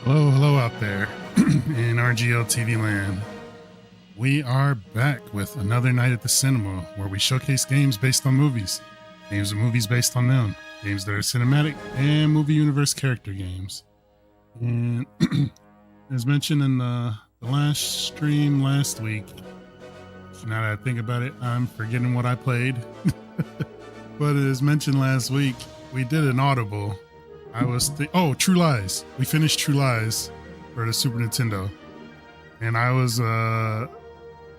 Hello out there in RGL TV land. We are back with another night at the cinema where we showcase games based on movies, games with movies based on them, games that are cinematic, and movie universe character games. And as mentioned in the last stream last week, now that I think about it, I'm forgetting what I played. But as mentioned last week, we did an audible. I was True Lies. We finished True Lies for the Super Nintendo, and I was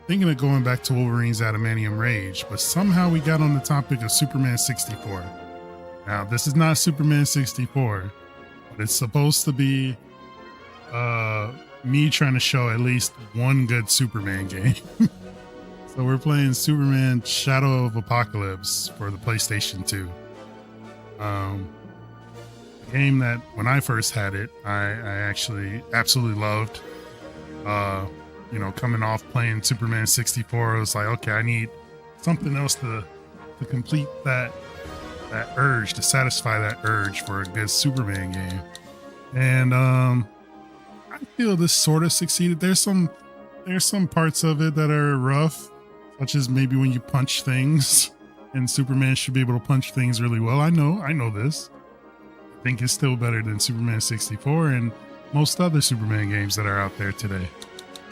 thinking of going back to Wolverine's Adamantium Rage, but somehow we got on the topic of Superman 64. Now, this is not Superman 64, but it's supposed to be me trying to show at least one good Superman game. So we're playing Superman Shadow of Apokolips for the PlayStation 2. Game that when I first had it, I actually absolutely loved. Coming off playing Superman 64, I was like, okay, I need something else to complete that urge, to satisfy that urge for a good Superman game. And I feel this sort of succeeded. There's some parts of it that are rough, such as maybe when you punch things, and Superman should be able to punch things really well. I know this. I think it's still better than Superman 64 and most other Superman games that are out there today.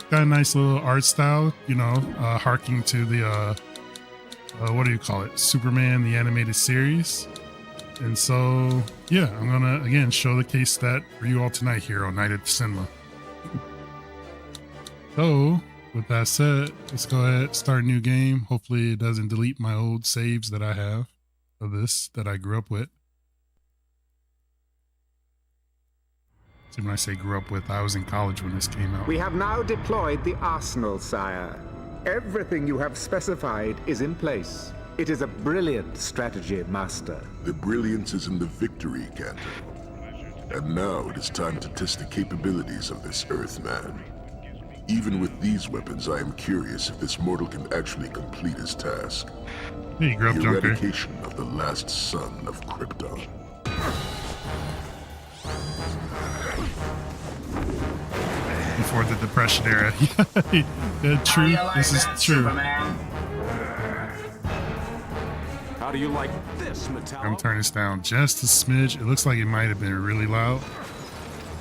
Got a nice little art style, harking to the what do you call it? Superman the animated series. And so, yeah, I'm gonna again show the case that for you all tonight here on Night at the Cinema. So, with that said, let's go ahead, start a new game. Hopefully it doesn't delete my old saves that I have of this that I grew up with. See, when I say grew up with, I was in college when this came out. We have now deployed the arsenal, sire. Everything you have specified is in place. It is a brilliant strategy, Master. The brilliance is in the victory, Cantor. And now it is time to test the capabilities of this Earthman. Even with these weapons, I am curious if this mortal can actually complete his task. Hey, you grew up, the Junker. eradication of the last son of Krypton. Before the Depression era. Yeah, true. This is true. How do you like this, Metallo? I'm turning this down just a smidge. It looks like it might have been really loud.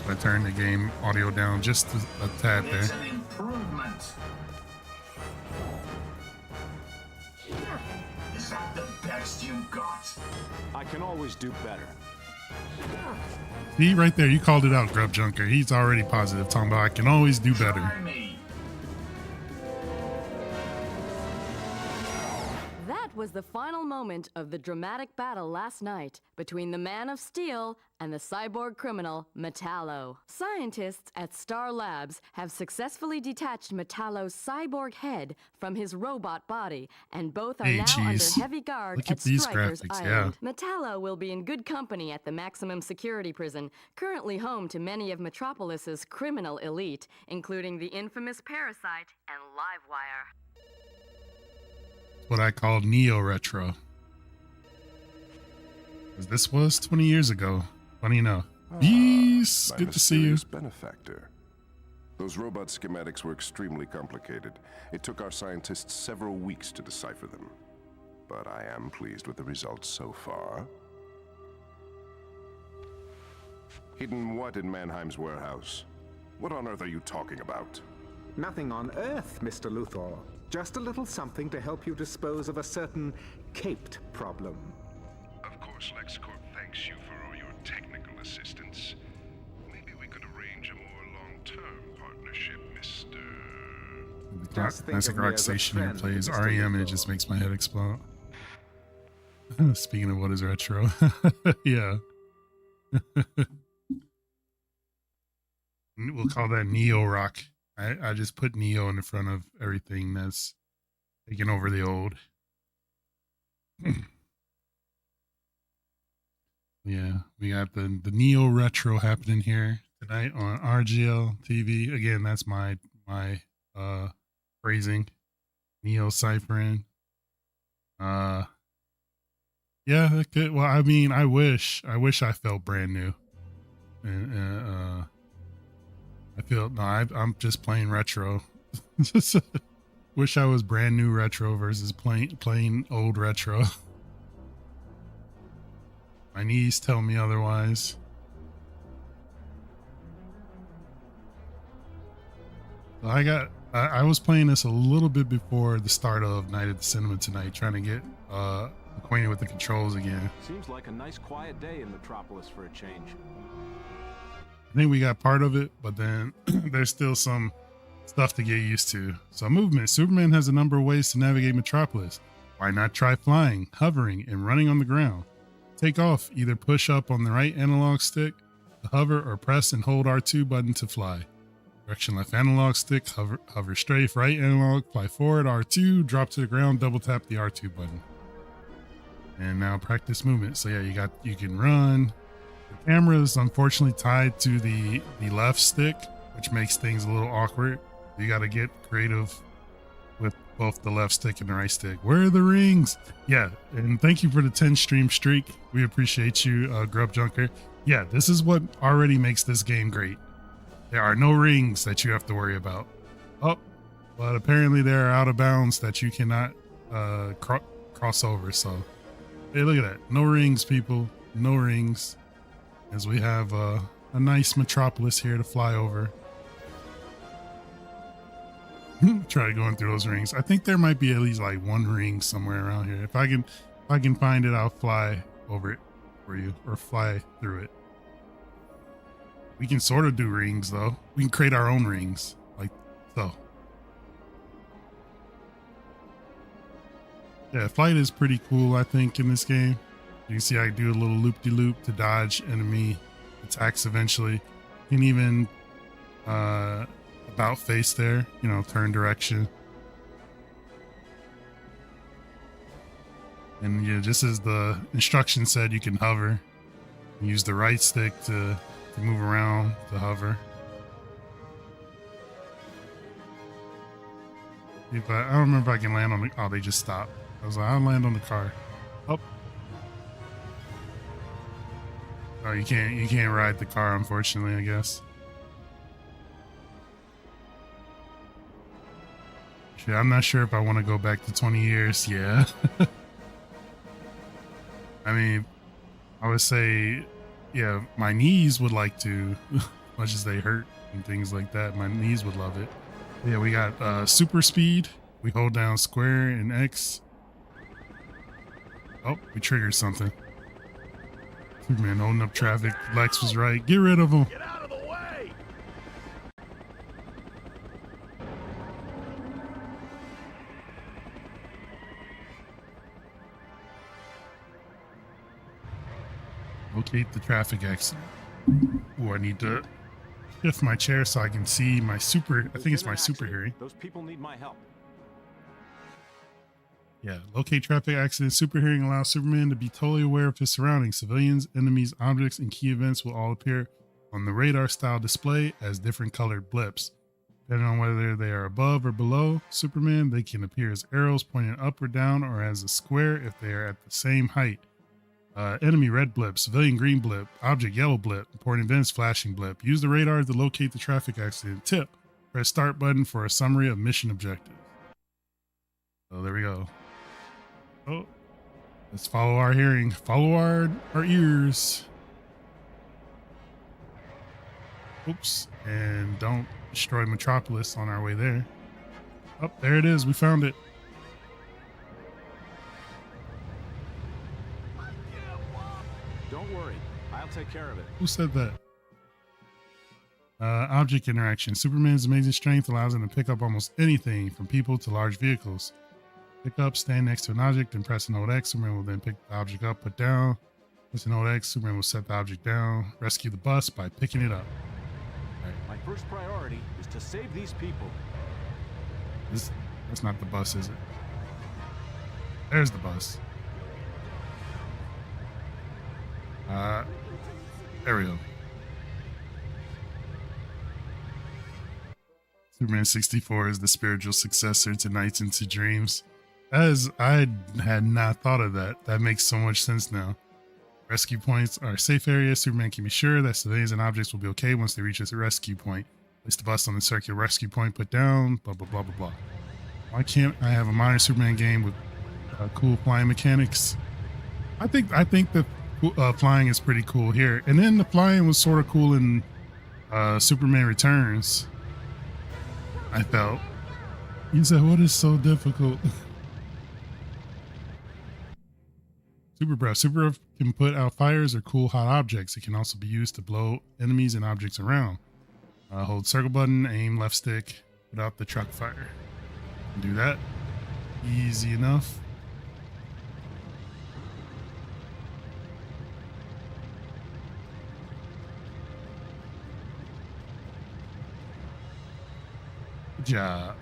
I turned the game audio down just a tad there. It's an improvement. Is that the best you've got? I can always do better. See, right there, you called it out, Grub Junker. He's already positive, talking about I can always do better. Try me. That was the final moment of the dramatic battle last night between the Man of Steel and the cyborg criminal Metallo. Scientists at Star Labs have successfully detached Metallo's cyborg head from his robot body, and both are Hey, now geez. under heavy guard Look at at these Stryker's graphics, Island. Metallo will be in good company at the maximum security prison, currently home to many of Metropolis's criminal elite, including the infamous Parasite and Livewire. What I call Neo Retro. 'Cause this was 20 years ago. Funny enough. Peace. My Good to see you. mysterious benefactor. Those robot schematics were extremely complicated. It took our scientists several weeks to decipher them. But I am pleased with the results so far. Hidden what in Mannheim's warehouse? What on earth are you talking about? Nothing on Earth, Mr. Luthor. Just a little something to help you dispose of a certain caped problem. Of course, LexCorp thanks you for all your technical assistance. Maybe we could arrange a more long-term partnership, Mr. Just think Classic of me rock as a station who friend, plays Mr. REM and it Luthor. just makes my head explode. Speaking of what is retro. Yeah. We'll call that Neo Rock. I just put Neo in the front of everything that's taking over the old. Yeah, we got the Neo Retro happening here tonight on RGL TV. Again, that's my phrasing. Neo Cypherin. Yeah, that could, well, I mean, I wish I felt brand new. I feel no, I'm just playing retro. Just wish I was brand new retro versus plain old retro. My knees tell me otherwise. I was playing this a little bit before the start of Night at the Cinema tonight, trying to get acquainted with the controls again. Seems like a nice quiet day in Metropolis for a change. I think we got part of it, but then there's still some stuff to get used to. So movement. Superman has a number of ways to navigate Metropolis. Why not try flying, hovering, and running on the ground? Take off. Either push up on the right analog stick to hover or press and hold R2 button to fly. Direction left analog stick, hover strafe, right analog, fly forward, R2, drop to the ground, double tap the R2 button. And now practice movement. So yeah, you can run. The camera is unfortunately tied to the left stick, which makes things a little awkward. You got to get creative with both the left stick and the right stick. Where are the rings? Yeah, and thank you for the 10 stream streak. We appreciate you, Grub Junker. Yeah, this is what already makes this game great. There are no rings that you have to worry about. Oh, but apparently there are out of bounds that you cannot cross over. So, hey, look at that. No rings, people. No rings. As we have a nice metropolis here to fly over. Try going through those rings. I think there might be at least like one ring somewhere around here. If I can find it, I'll fly over it for you or fly through it. We can sort of do rings though. We can create our own rings like so. Yeah, flight is pretty cool, I think, in this game. You can see I do a little loop-de-loop to dodge enemy attacks eventually. You can even about face there, you know, turn direction. And yeah, just as the instruction said, you can hover. Use the right stick to move around, to hover. If I don't remember if I can land on the, oh, they just stopped. I was like, I'll land on the car. Oh. Oh, you can't ride the car, unfortunately, I guess. Shit, I'm not sure if I want to go back to 20 years. Yeah. I mean, I would say, yeah, my knees would like to, much as they hurt and things like that, my knees would love it. Yeah, we got super speed. We hold down square and X. Oh, we triggered something. Superman holding up traffic. Lex was right. Get rid of him. Get out of the way! Locate the traffic accident. Oh, I need to shift my chair so I can see my super. I think it's my super hearing. Those people need my help. Yeah, locate traffic accident. Super hearing allows Superman to be totally aware of his surroundings. Civilians, enemies, objects, and key events will all appear on the radar style display as different colored blips. Depending on whether they are above or below Superman, they can appear as arrows pointing up or down, or as a square if they are at the same height. Enemy red blip, civilian green blip, object yellow blip, important events flashing blip. Use the radar to locate the traffic accident. Tip, press start button for a summary of mission objectives. So there we go. Oh, let's follow our hearing. Follow our ears. Oops, and don't destroy Metropolis on our way there. Oh, there it is. We found it. Don't worry, I'll take care of it. Who said that? Object interaction. Superman's amazing strength allows him to pick up almost anything from people to large vehicles. Pick up, stand next to an object, and press and hold X. Superman will then pick the object up, put down. Press and hold X. Superman will set the object down. Rescue the bus by picking it up. Right. My first priority is to save these people. That's not the bus, is it? There's the bus. There we go. Superman 64 is the spiritual successor to Nights into Dreams. As I had not thought of that. That makes so much sense now. Rescue points are safe areas. Superman can be sure that civilians and objects will be okay once they reach a rescue point. Place the bus on the circular rescue point, put down, blah, blah, blah, blah, blah. Why can't I have a modern Superman game with cool flying mechanics? I think the flying is pretty cool here. And then the flying was sort of cool in Superman Returns, I felt. You said, what is so difficult? Super breath. Super breath can put out fires or cool hot objects. It can also be used to blow enemies and objects around. Hold circle button, aim left stick, put out the truck fire. Do that. Easy enough. Good job.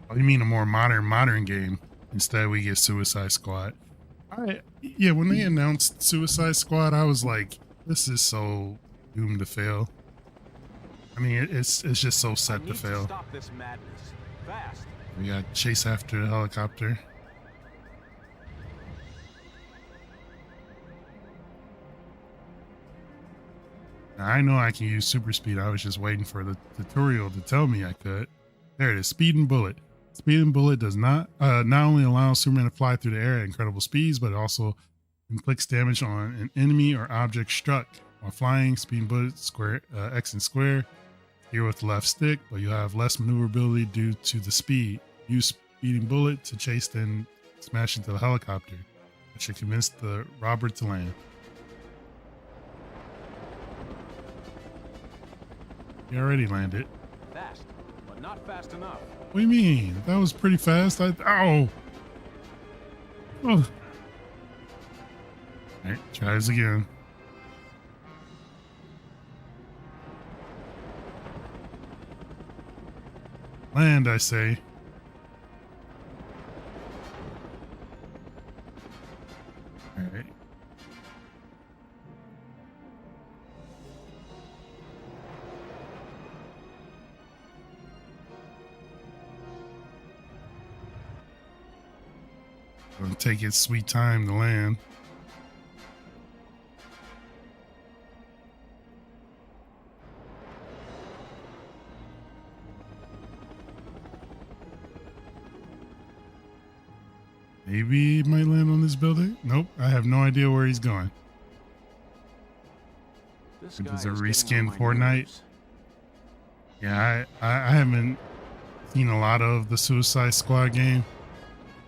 Oh, you mean a more modern game? Instead, we get Suicide Squad. Yeah, when they announced Suicide Squad, I was like, this is so doomed to fail. I mean, it's just so set to fail. Stop this madness. Fast. We got chase after the helicopter. Now, I know I can use super speed. I was just waiting for the tutorial to tell me I could. There it is, speed and bullet. Speed and bullet does not only allow Superman to fly through the air at incredible speeds, but it also inflicts damage on an enemy or object struck while flying. Speed and bullet, square, X and square. Here with the left stick, but you have less maneuverability due to the speed. Use speeding bullet to chase, then smash into the helicopter, which should convince the robber to land. He already landed. Fast, but not fast enough. What do you mean? That was pretty fast. Ow! Oh. All right, try this again. Land, I say. All right. Gonna take its sweet time to land. Maybe it might land on this building. Nope, I have no idea where he's going. This Does guy it is reskin getting on my Fortnite? nerves. Yeah, I haven't seen a lot of the Suicide Squad game,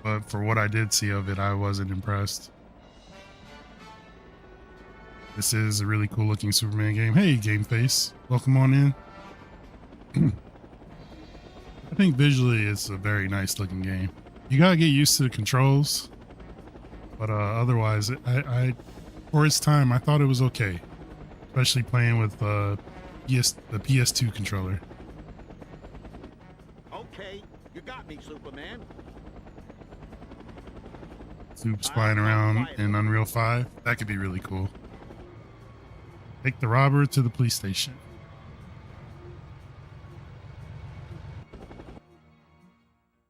but for what I did see of it, I wasn't impressed. This is a really cool looking Superman game. Hey, Game Face, welcome on in. I think visually it's a very nice looking game. You gotta get used to the controls, but otherwise, I for its time, I thought it was okay, especially playing with the PS2 controller. Okay, you got me, Superman. Soup's flying around in Unreal 5. That could be really cool. Take the robber to the police station.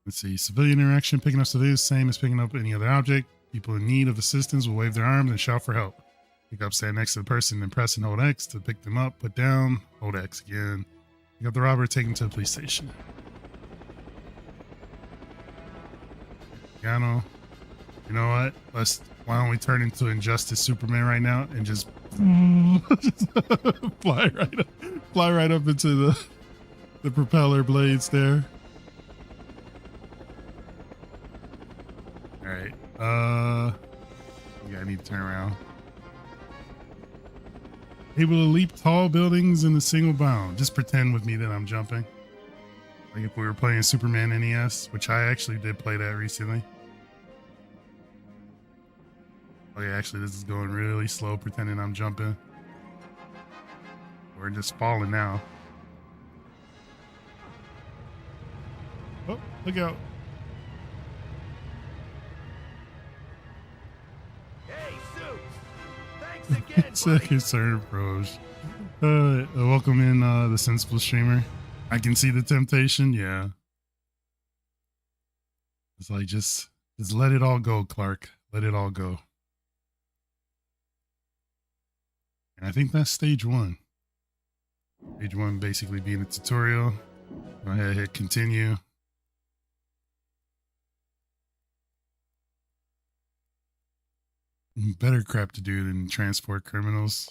Let's see. Civilian interaction. Picking up civilians, same as picking up any other object. People in need of assistance will wave their arms and shout for help. Pick up, stand next to the person, then press and hold X to pick them up. Put down, hold X again. Pick up the robber, take him to the police station. Piano. You know what? Why don't we turn into Injustice Superman right now and just fly right up into the propeller blades there. All right. Yeah, I need to turn around. Able to leap tall buildings in a single bound. Just pretend with me that I'm jumping. Like if we were playing Superman NES, which I actually did play that recently. Oh yeah, actually this is going really slow, pretending I'm jumping. We're just falling now. Oh, look out. Hey, Suits! Thanks again, Second serve pros. Welcome in the sensible streamer. I can see the temptation, yeah. It's like just let it all go, Clark. Let it all go. And I think that's stage 1. Stage 1 basically being a tutorial. Go ahead, hit continue. Better crap to do than transport criminals.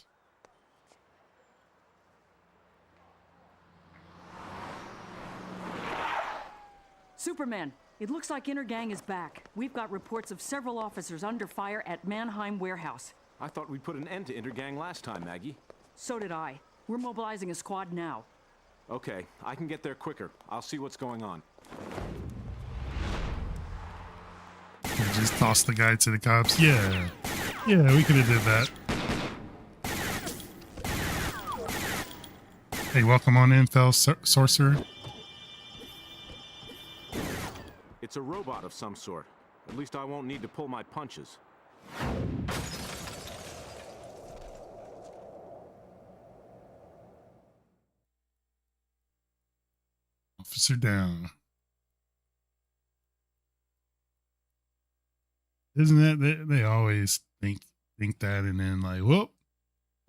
Superman, it looks like Intergang is back. We've got reports of several officers under fire at Mannheim Warehouse. I thought we'd put an end to Intergang last time, Maggie. So did I. We're mobilizing a squad now. Okay, I can get there quicker. I'll see what's going on. Just toss the guy to the cops. Yeah, we could have did that. Hey, welcome on in, Fel Sorcerer. It's a robot of some sort. At least I won't need to pull my punches. Officer down. Isn't that they always think that, and then like, whoop,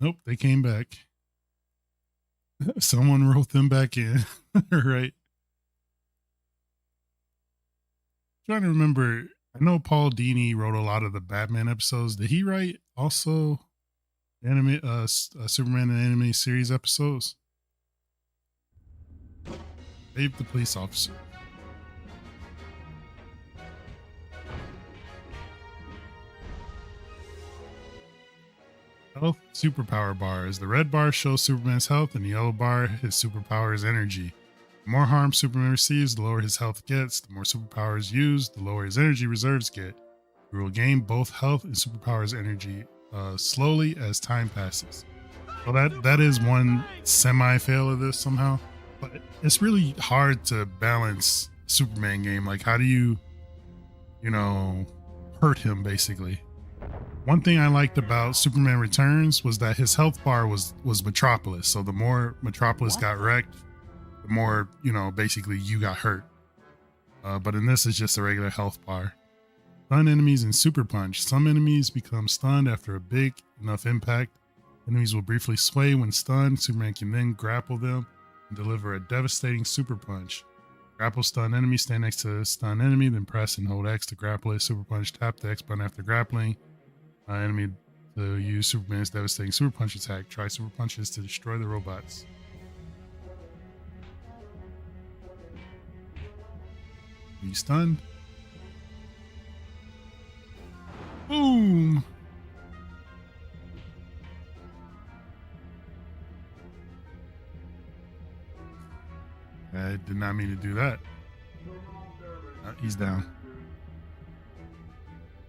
nope, they came back. Someone wrote them back in. Right. Trying to remember, I know Paul Dini wrote a lot of the Batman episodes. Did he write also anime Superman and anime series episodes? Save the police officer. Health superpower bars. The red bar shows Superman's health, and the yellow bar his superpower is energy. The more harm Superman receives, the lower his health gets. The more superpowers used, the lower his energy reserves get. He will gain both health and superpowers energy slowly as time passes. Well, that is one semi-fail of this somehow. But it's really hard to balance Superman game. Like, how do you hurt him, basically? One thing I liked about Superman Returns was that his health bar was Metropolis. So the more Metropolis got wrecked, the more, basically you got hurt. But in this, it's just a regular health bar. Stun enemies and Super Punch. Some enemies become stunned after a big enough impact. Enemies will briefly sway when stunned. Superman can then grapple them and deliver a devastating Super Punch. Grapple stun enemy, stand next to a stun enemy, then press and hold X to grapple it. Super Punch, tap the X button after grappling. Enemy to use Superman's devastating Super Punch attack. Try Super Punches to destroy the robots. Are you stunned? Boom! I did not mean to do that. He's down.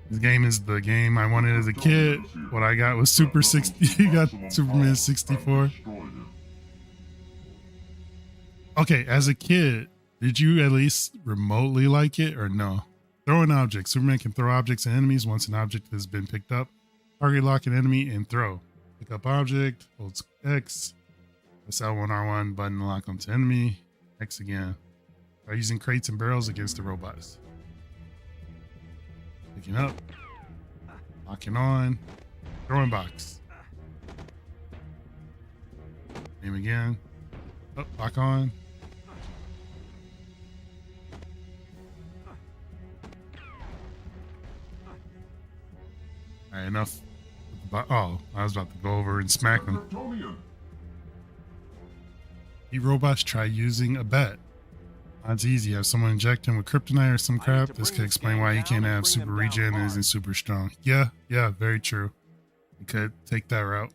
This game is the game I wanted as a kid. What I got was Super 60. You got Superman 64. Okay, as a kid, did you at least remotely like it or no? Throw an object. Superman can throw objects at enemies once an object has been picked up. Target lock an enemy and throw. Pick up object, hold X. Press L1, R1, button to lock onto enemy. X again. Try using crates and barrels against the robots. Picking up. Locking on. Throwing box. Aim again. Oh, lock on. Alright, enough. Oh, I was about to go over and smack him. The robots try using a bat. That's easy. Have someone inject him with kryptonite or some crap. This could explain why he can't have super regen and isn't super strong. Yeah, very true. You could take that route.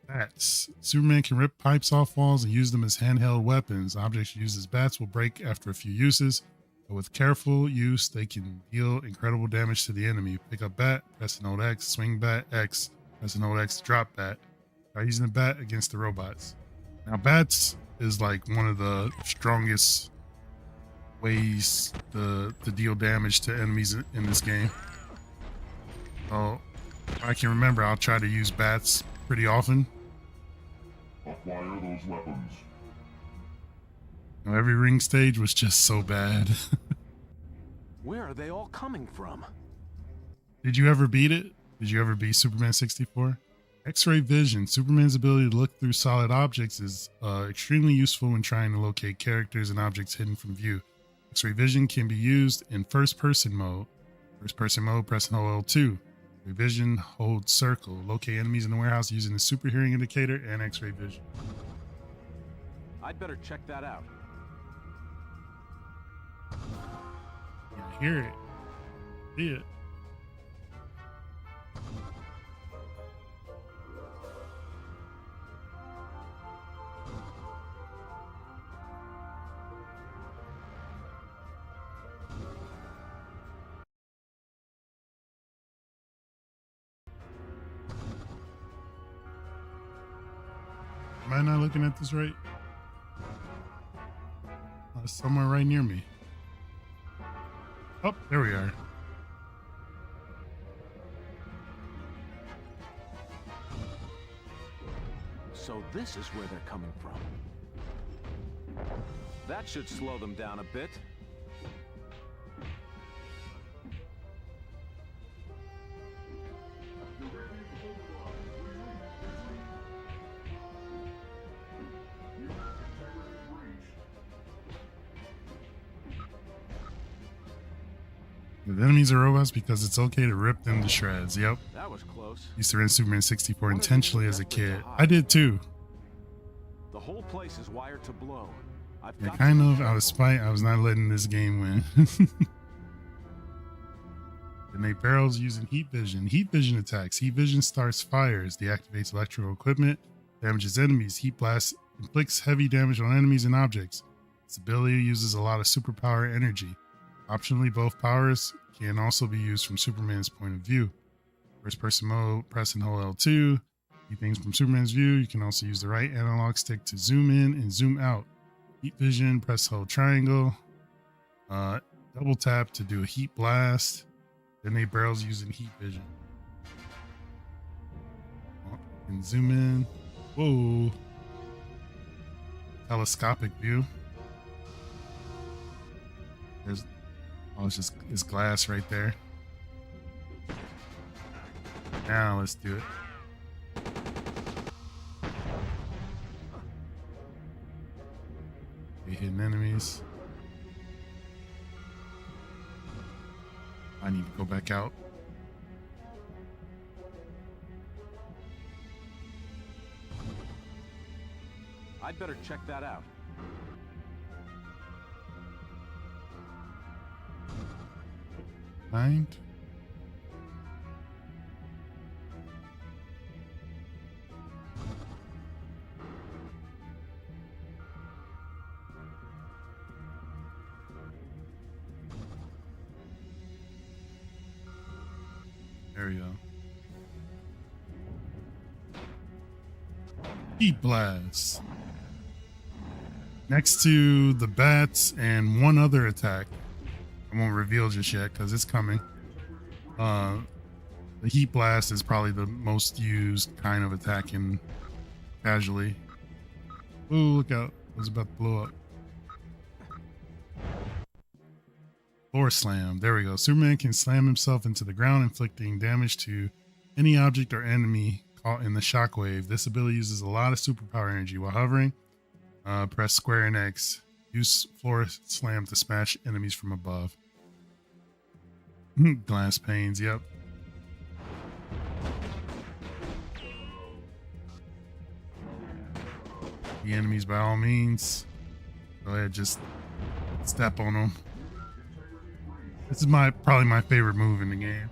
Bats. Superman can rip pipes off walls and use them as handheld weapons. Objects used as bats will break after a few uses, but with careful use, they can deal incredible damage to the enemy. Pick up bat, press and hold X, swing bat, X, press and hold X, drop bat. Try using the bat against the robots. Now, bats is like one of the strongest ways to deal damage to enemies in this game. So I can remember, I'll try to use bats pretty often. Acquire those weapons. Every ring stage was just so bad. Where are they all coming from? Did you ever beat it? Did you ever beat Superman 64? X-ray vision. Superman's ability to look through solid objects is extremely useful when trying to locate characters and objects hidden from view. X-ray vision can be used in first-person mode. First-person mode, press and hold L2. X-ray vision, hold circle. Locate enemies in the warehouse using the super hearing indicator and X-ray vision. I'd better check that out. Yeah, I hear it. See it. Am I not looking at this right? Oh, it's somewhere right near me. Oh, there we are. So this is where they're coming from. That should slow them down a bit. The enemies are robots because it's okay to rip them to shreds. Yep. That was close. Used to rent Superman 64 intentionally as a kid. I did too. The whole place is wired to blow. Yeah, kind of out of spite, I was not letting this game win. Detonate barrels using heat vision. Heat vision attacks. Heat vision starts fires, deactivates electrical equipment, damages enemies. Heat blast inflicts heavy damage on enemies and objects. Its ability uses a lot of superpower energy. Optionally, both powers can also be used from Superman's point of view. First person mode, press and hold L2. See things from Superman's view. You can also use the right analog stick to zoom in and zoom out. Heat vision, press hold triangle. Double tap to do a heat blast. Detonate barrels using heat vision. And zoom in. Whoa. Telescopic view. There's it's glass right there. Now let's do it. Hidden enemies. I need to go back out. I'd better check that out. Find. There we go. Heat blast. Next to the bats and one other attack. I won't reveal just yet because it's coming. The heat blast is probably the most used kind of attacking casually. Ooh, look out. It was about to blow up. Floor slam. There we go. Superman can slam himself into the ground, inflicting damage to any object or enemy caught in the shockwave. This ability uses a lot of superpower energy. While hovering, press square and X. Use floor slam to smash enemies from above. Glass panes, yep. The enemies, by all means, go ahead, just step on them. This is probably my favorite move in the game.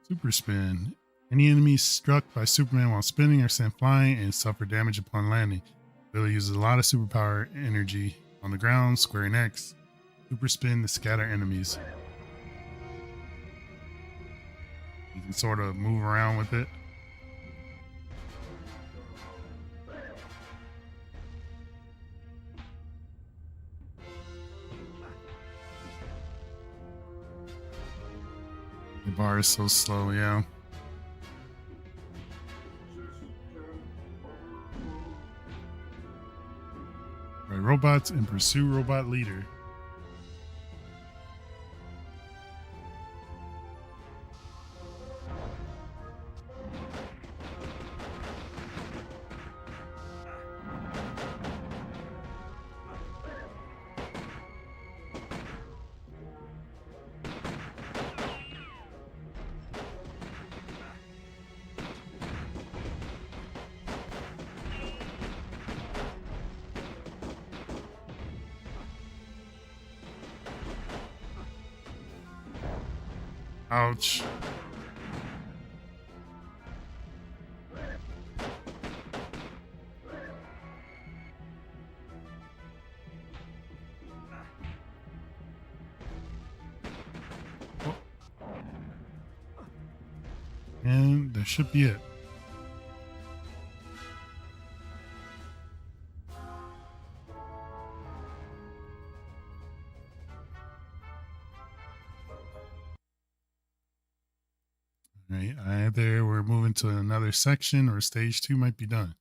Super spin. Any enemies struck by Superman while spinning are sent flying and suffer damage upon landing. Billy uses a lot of superpower energy on the ground, square and X. Super spin to scatter enemies. You can sort of move around with it. The bar is so slow, yeah. Right, robots and pursue robot leader. Ouch. And that should be it. Right, either we're moving to another section or stage 2 might be done.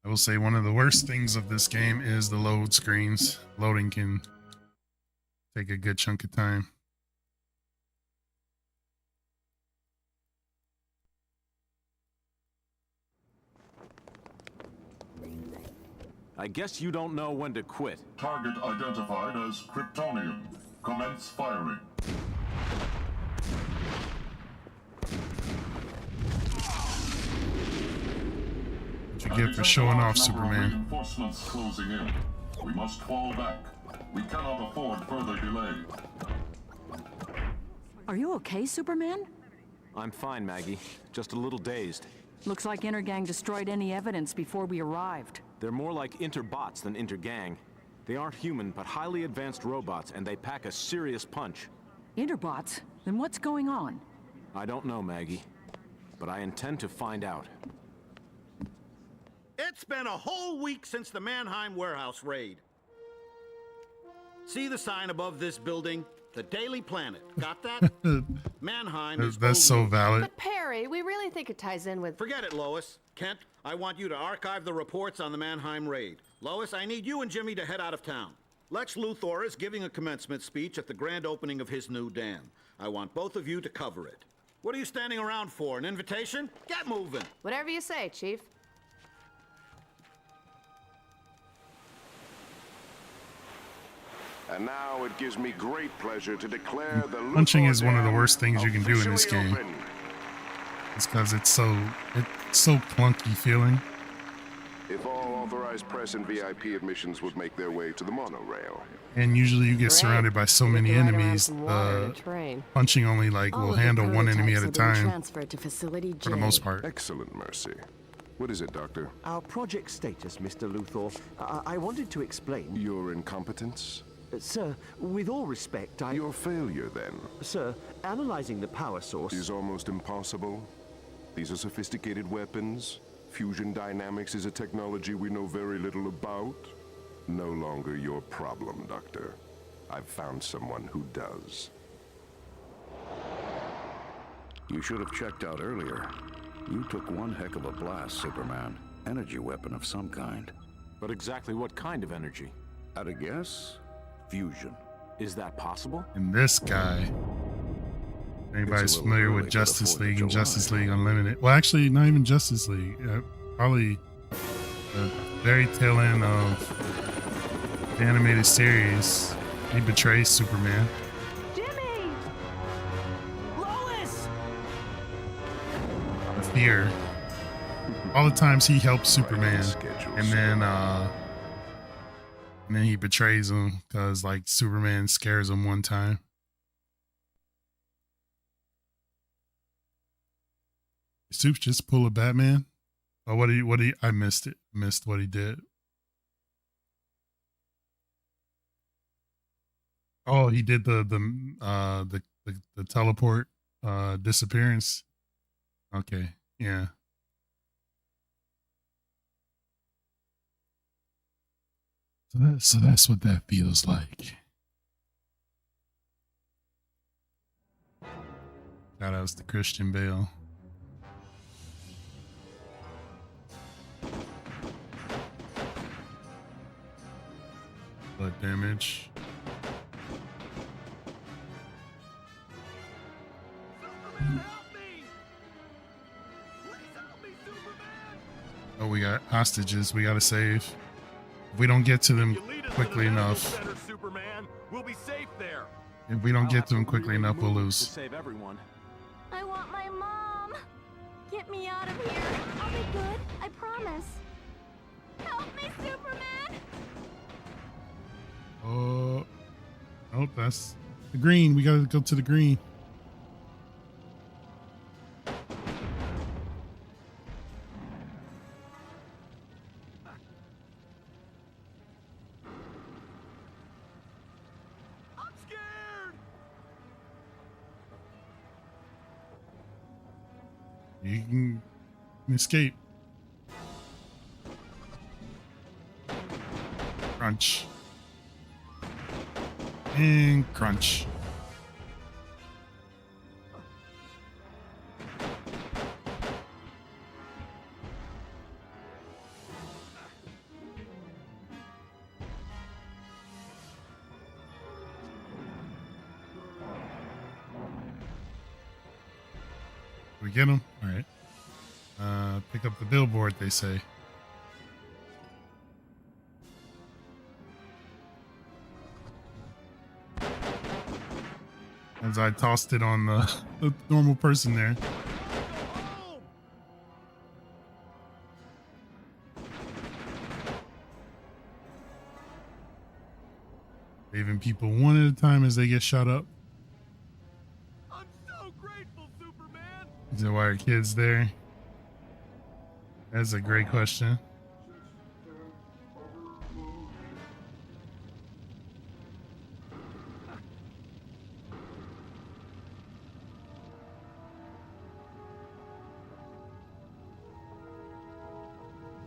I will say one of the worst things of this game is the load screens. Loading can take a good chunk of time. I guess you don't know when to quit. Target identified as Kryptonium. Commence firing. What you get for showing off, Superman? Reinforcements closing in. We must fall back. We cannot afford further delay. Are you okay, Superman? I'm fine, Maggie. Just a little dazed. Looks like Intergang destroyed any evidence before we arrived. They're more like interbots than intergang. They aren't human, but highly advanced robots, and they pack a serious punch. Interbots? Then what's going on? I don't know, Maggie, but I intend to find out. It's been a whole week since the Mannheim warehouse raid. See the sign above this building? The Daily Planet. Got that? Mannheim is That's so valid. But Perry, we really think it ties in with... Forget it, Lois. Kent, I want you to archive the reports on the Mannheim raid. Lois, I need you and Jimmy to head out of town. Lex Luthor is giving a commencement speech at the grand opening of his new dam. I want both of you to cover it. What are you standing around for? An invitation? Get moving. Whatever you say, Chief. And now it gives me great pleasure to declare the Punching Luthor is one of the Dam worst things you can do in this officially game. open. It's because it's so clunky feeling. If all authorized press and VIP admissions would make their way to the monorail. And usually you get surrounded by so many enemies. Punching only will handle one enemy at a time. Transferred to facility J. For the most part. Excellent, Mercy. What is it, Doctor? Our project status, Mr. Luthor. I wanted to explain. Your incompetence? Sir, with all respect, Your failure, then? Sir, analyzing the power source... Is almost impossible. These are sophisticated weapons. Fusion dynamics is a technology we know very little about. No longer your problem, Doctor. I've found someone who does. You should have checked out earlier. You took one heck of a blast, Superman. Energy weapon of some kind. But exactly what kind of energy? At a guess? Fusion. Is that possible? And this guy. Anybody's familiar with Justice League and Justice League Unlimited. Well, actually, not even Justice League. Probably the very tail end of the animated series. He betrays Superman. Jimmy! Lois! The fear. All the times he helps Superman, and then he betrays him because Superman scares him one time. Supes just pull a Batman. Oh, I missed it. Missed what he did. Oh, he did the teleport disappearance. Okay, yeah. So that's what that feels like. Shout outs to Christian Bale. Blood damage. Oh, we got hostages we gotta save. If we don't get to them quickly enough. Superman, we'll be safe there. If we don't get to them quickly enough, we'll lose. To save everyone. I want my mom. Get me out of here. I'll be good. I promise. Help me, Superman. Oh, oh, that's the green. We gotta go to the green. I'm scared. You can escape. Crunch. And crunch. Did we get him? All right. Pick up the billboard, they say. As I tossed it on the normal person there. Saving people one at a time as they get shot up. I'm so grateful, Superman. Is that why our kids there? That's a great question.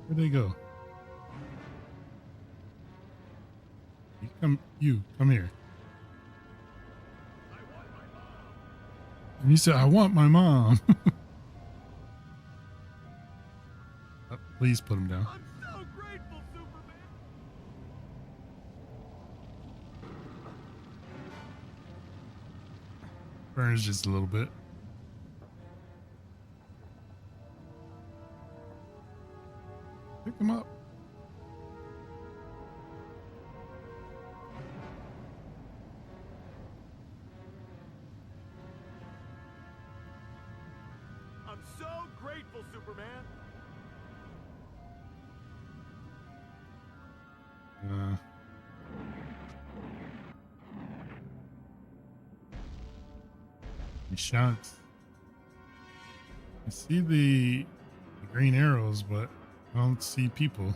Where'd they go? You come here. And you said, I want my mom. Oh, please put him down. I'm so grateful, Superman. Burns just a little bit. Pick him up. I'm so grateful, Superman. He shots. I see the green arrows, but I don't see people.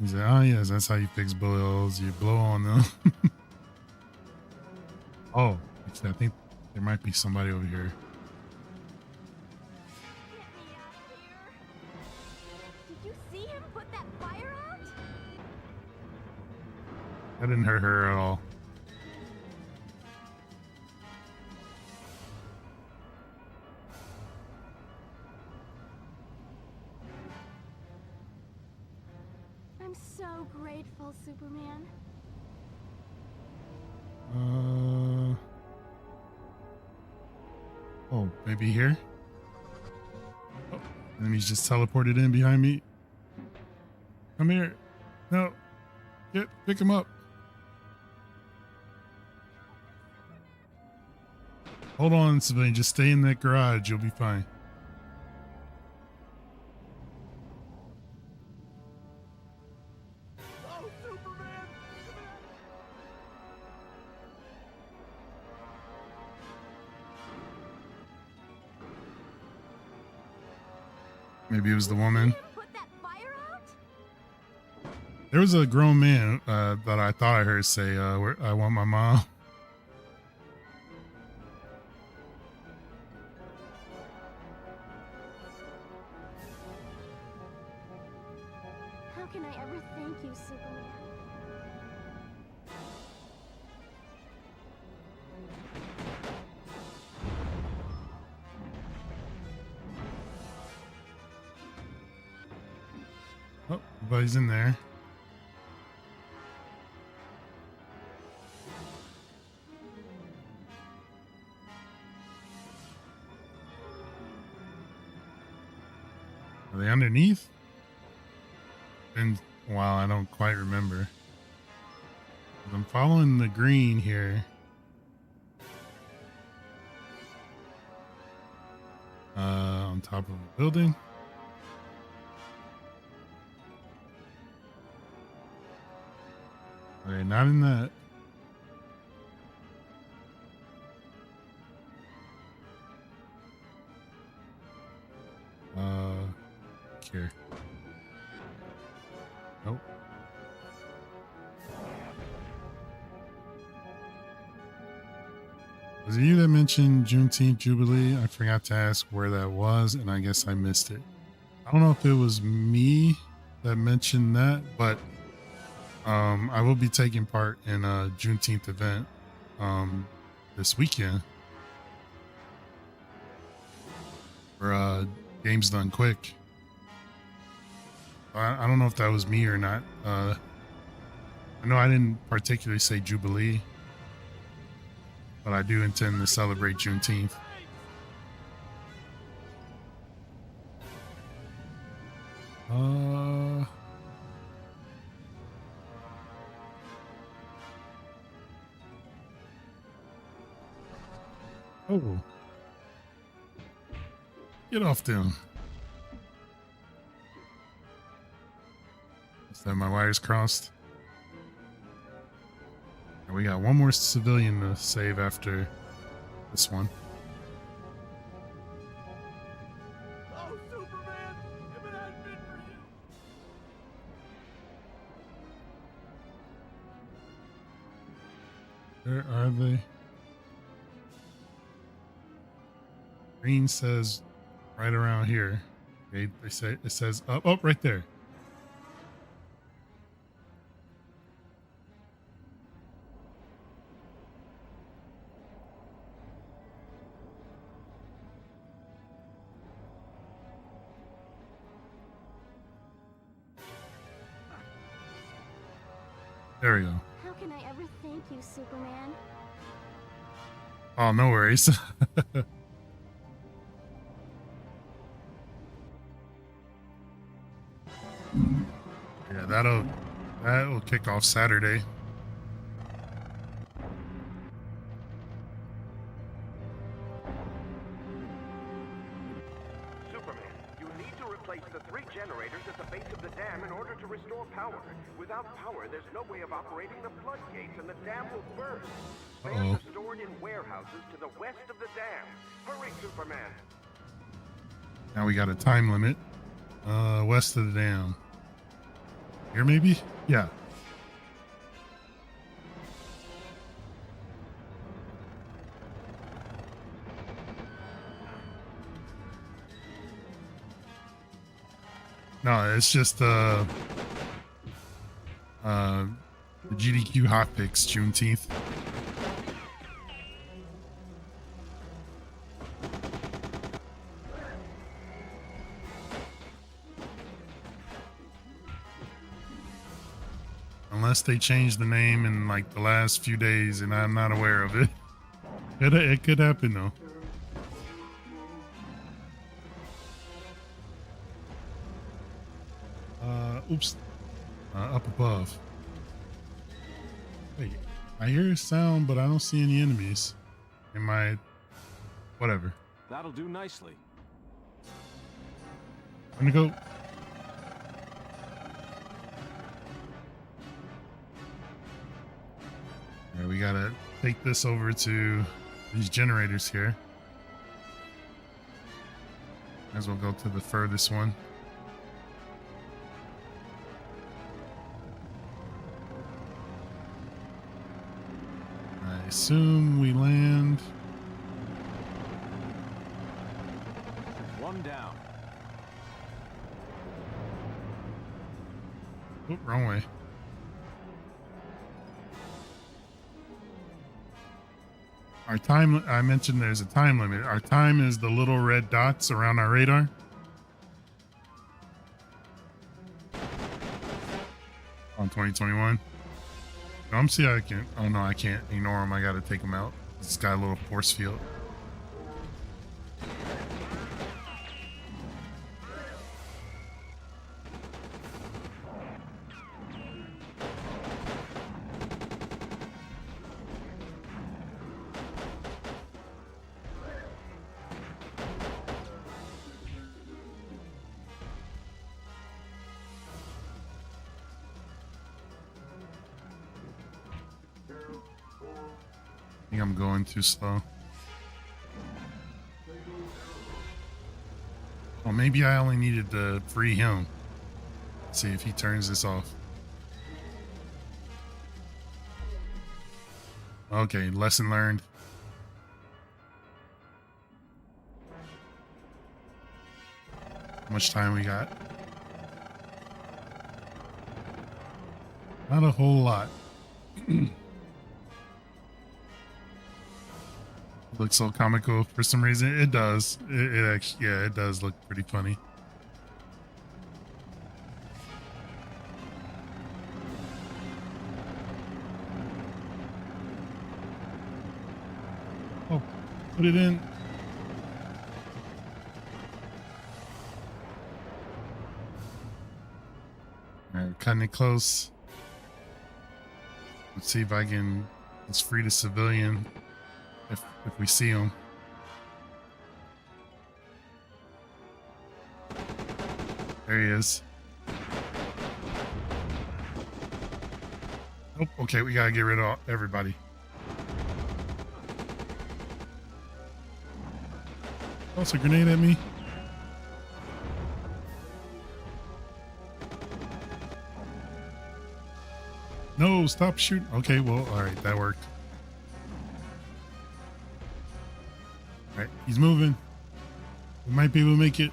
He's like, oh yes, that's how you fix bullet holes. You blow on them. Oh, actually, I think there might be somebody over here. Did you see him put that fire out? That didn't hurt her at all. I'm so grateful, Superman. Oh, maybe here? Oh, enemy's just teleported in behind me. Come here. No. Pick him up. Hold on, civilian. Just stay in that garage. You'll be fine. Oh, Superman. Maybe it was the woman. Put that fire out? There was a grown man that I thought I heard say, I want my mom. How can I ever thank you, Superman? Oh, everybody's in there. Are they underneath? Been a while, I don't quite remember. I'm following the green here. On top of a building. Okay, not in that. Here. Nope. Was it you that mentioned Juneteenth Jubilee? I forgot to ask where that was, and I guess I missed it. I don't know if it was me that mentioned that, but I will be taking part in a Juneteenth event this weekend for Games Done Quick. I don't know if that was me or not. I know I didn't particularly say Jubilee, but I do intend to celebrate Juneteenth. Oh. Get off them. Is that my wires crossed? And we got one more civilian to save after this one. Oh, Superman! If it hadn't been for you! Where are they? Green says right around here. Okay, they say it says up, oh, right there. There we go. How can I ever thank you, Superman? Oh, no worries. Yeah, that'll kick off Saturday. Superman, you need to replace the 3 generators at the base of the dam in order to restore power. Without power, there's no way of operating the floodgates and the dam will burst. Spares are stored in warehouses to the west of the dam. Hurry, Superman. Now we got a time limit. West of the dam. Here maybe? Yeah. No, it's just the GDQ hotfix Juneteenth. Unless they change the name in like the last few days and I'm not aware of it. It could happen though. Oops. Up above. Wait, I hear a sound, but I don't see any enemies. Am I... Whatever. That'll do nicely. I'm gonna go. Alright, we gotta take this over to these generators here. Might as well go to the furthest one. I assume we land. One down. Oop, wrong way. Our time, I mentioned there's a time limit. Our time is the little red dots around our radar. On 2021. No, I'm see I can. Oh no, I can't ignore them. I gotta take them out. It's got a little force field. think I'm going too slow. Well, maybe I only needed to free him. Let's see if he turns this off. Okay, lesson learned. How much time we got? Not a whole lot. Looks so comical for some reason. It does. It actually, yeah, it does look pretty funny. Oh, put it in. All right, cutting it close. Let's see if I can. Let's free the civilian. If we see him. There he is. Oh, okay, we gotta get rid of everybody. Toss a grenade at me. No, stop shooting. Okay, well, all right, that worked. All right, he's moving. We might be able to make it.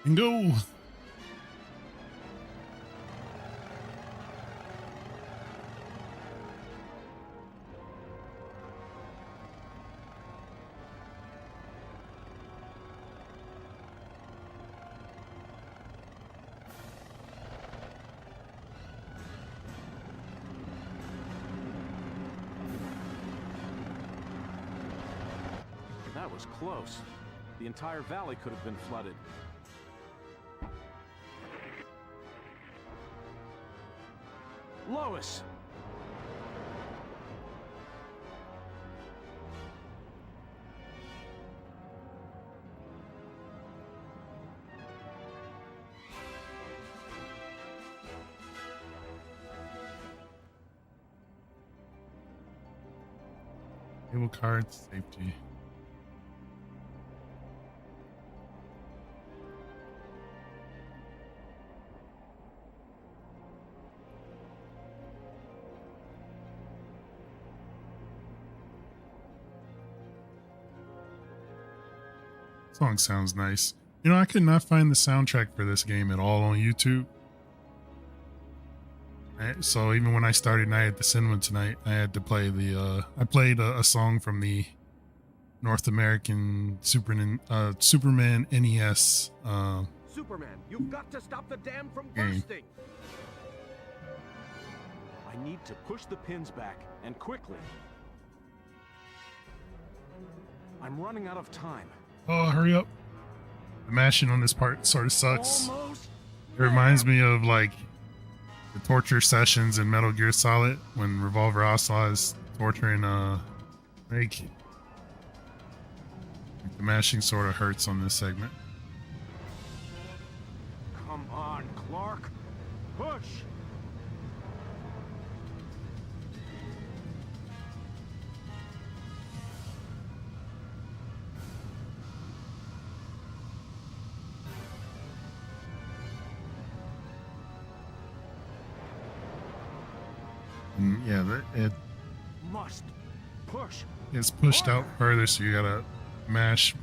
And go. That was close. The entire valley could have been flooded. Lois! Cable cards, safety. Song sounds nice. You know, I could not find the soundtrack for this game at all on YouTube. So even when I started Night at the Cinema tonight, I had to play the I played a song from the North American Superman NES Superman, you've got to stop the dam from game. bursting. I need to push the pins back, and quickly. I'm running out of time. Oh, hurry up. The mashing on this part sort of sucks. It reminds me of like the torture sessions in Metal Gear Solid when Revolver Ocelot is torturing Drake. The mashing sort of hurts on this segment. Come on, Clark. Push! And yeah, it Must push. it's pushed out further, so you gotta mash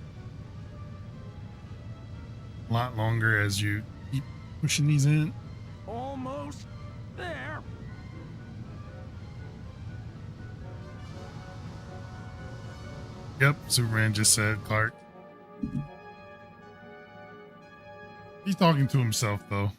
a lot longer as you keep pushing these in. Almost there. Yep, Superman just said Clark. He's talking to himself though.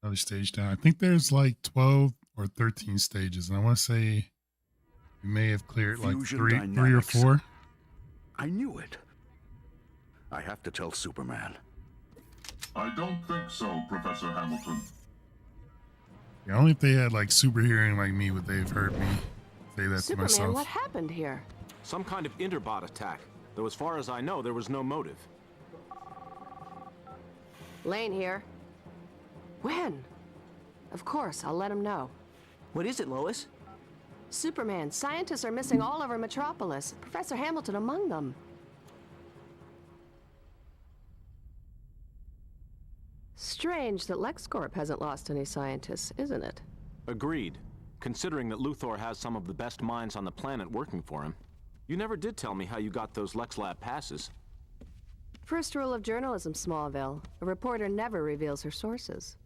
Another stage down. I think there's like 12 or 13 stages, and I want to say we may have cleared like three or four. I knew it. I have to tell Superman. I don't think so, Professor Hamilton. Yeah, only if they had like super hearing like me would they have heard me say that to Superman, myself. what happened here? Some kind of interbot attack, though as far as I know, there was no motive. Lane here. When? Of course, I'll let him know. What is it, Lois? Superman, scientists are missing all over Metropolis. Professor Hamilton among them. Strange that LexCorp hasn't lost any scientists, isn't it? Agreed, considering that Luthor has some of the best minds on the planet working for him. You never did tell me how you got those Lex Lab passes. First rule of journalism, Smallville. A reporter never reveals her sources.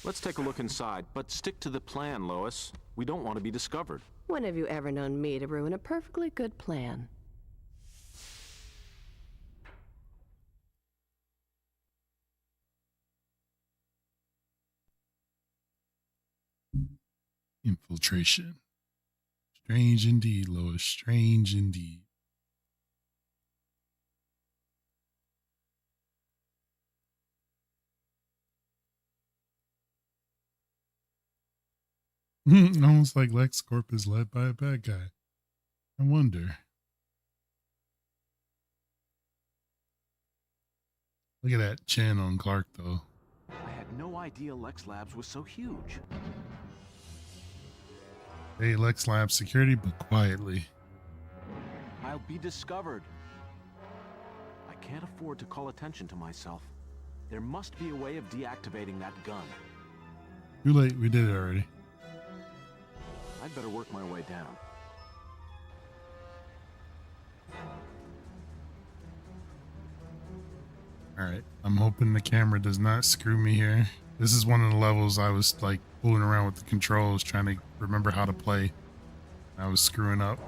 Let's take a look inside, but stick to the plan, Lois. We don't want to be discovered. When have you ever known me to ruin a perfectly good plan? Infiltration. Strange indeed, Lois. Strange indeed. Almost like LexCorp is led by a bad guy. I wonder. Look at that chin on Clark, though. I had no idea Lex Labs was so huge. Hey, Lex Lab security, but quietly. I'll be discovered. I can't afford to call attention to myself. There must be a way of deactivating that gun. Too late, we did it already. I'd better work my way down. Alright, I'm hoping the camera does not screw me here. This is one of the levels I was like fooling around with the controls, trying to remember how to play. I was screwing up.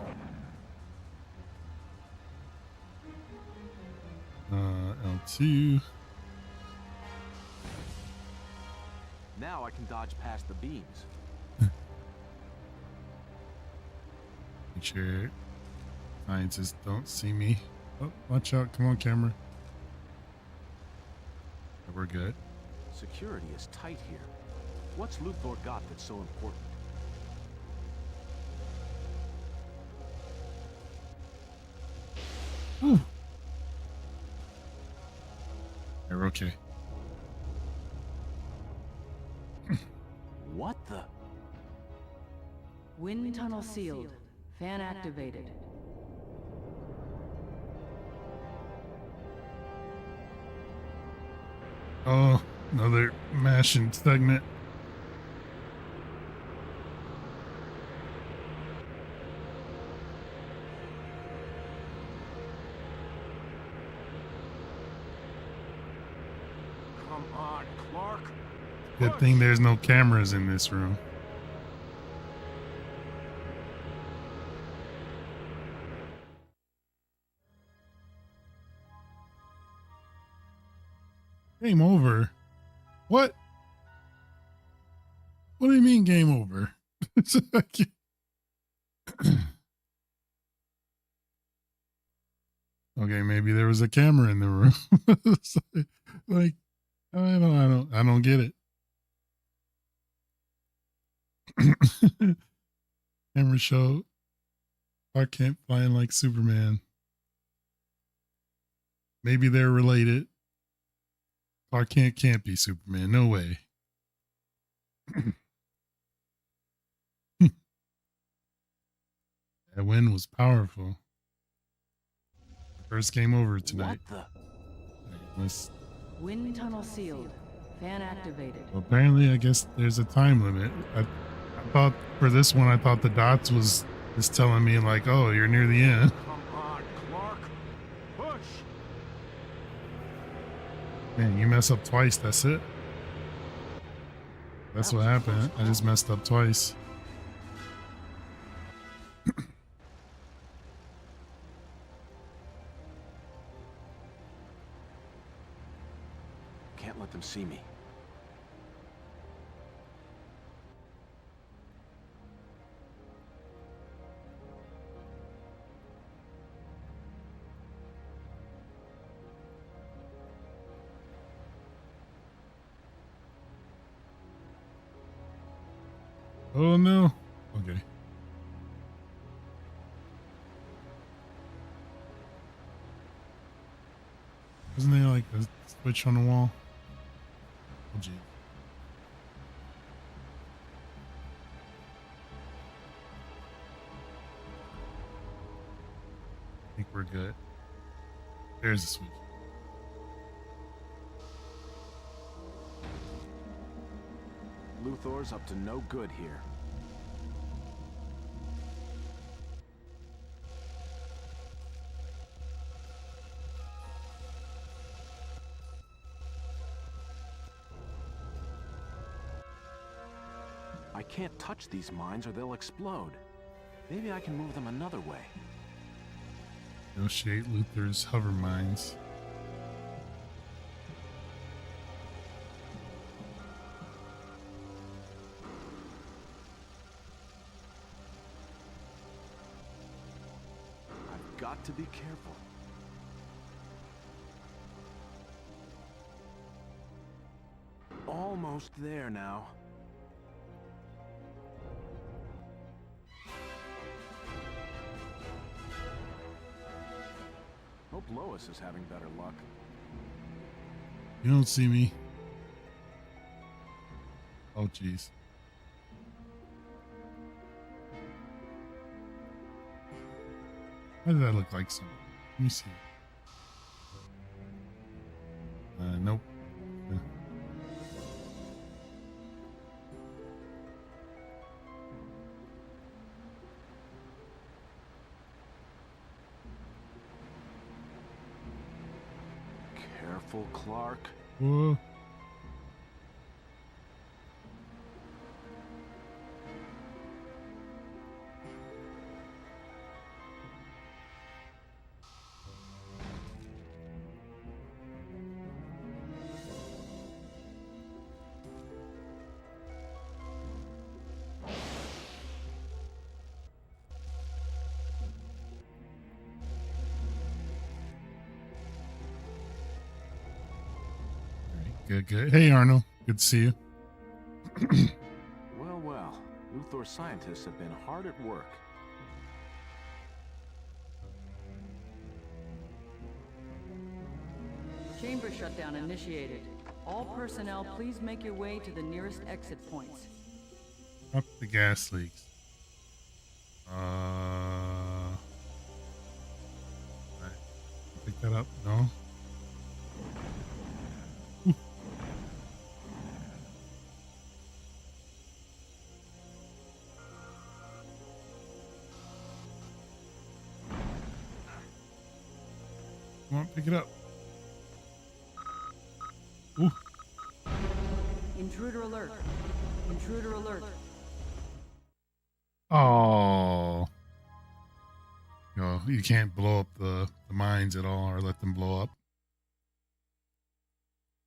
L2. Now I can dodge past the beams. Make sure scientists don't see me. Oh, watch out. Come on, camera. We're good. Security is tight here. What's Luthor got that's so important? Whew. Yeah, we're okay. What the? Wind tunnel sealed. Fan activated. Oh, another mashing segment. Come on, Clark. Good thing there's no cameras in this room. Game over? What? What do you mean game over? It's like, okay, maybe there was a camera in the room. It's like, I don't get it. Camera show Clark Kent flying like Superman. Maybe they're related. Clark Kent can't be Superman. No way. That win was powerful. First game over tonight. What Let's, Wind tunnel sealed. Fan activated. well, apparently, I guess there's a time limit. I thought for this one, I thought the dots was telling me like, oh, you're near the end. Come on, Clark. Push. Man, you mess up twice. That's it. That's what happened. I just messed up twice. Can't let them see me. Oh no. Okay. Isn't there like a switch on the wall? Oh gee. I think we're good. There's the switch. Luthor's up to no good here. I can't touch these mines or they'll explode. Maybe I can move them another way. Negotiate Luther's hover mines. I've got to be careful. Almost there now. Hope Lois is having better luck. You don't see me. Oh jeez. Why did that look like something? Let me see. Nope. Careful, Clark. Whoa. Good, good. Hey, Arnold. Good to see you. Well, well. Luthor scientists have been hard at work. Chamber shutdown initiated. All personnel, please make your way to the nearest exit points. Up the gas leaks. Right. Pick that up. No. Come on, pick it up. Ooh. Intruder alert. Intruder alert. Oh. No, you can't blow up the mines at all or let them blow up.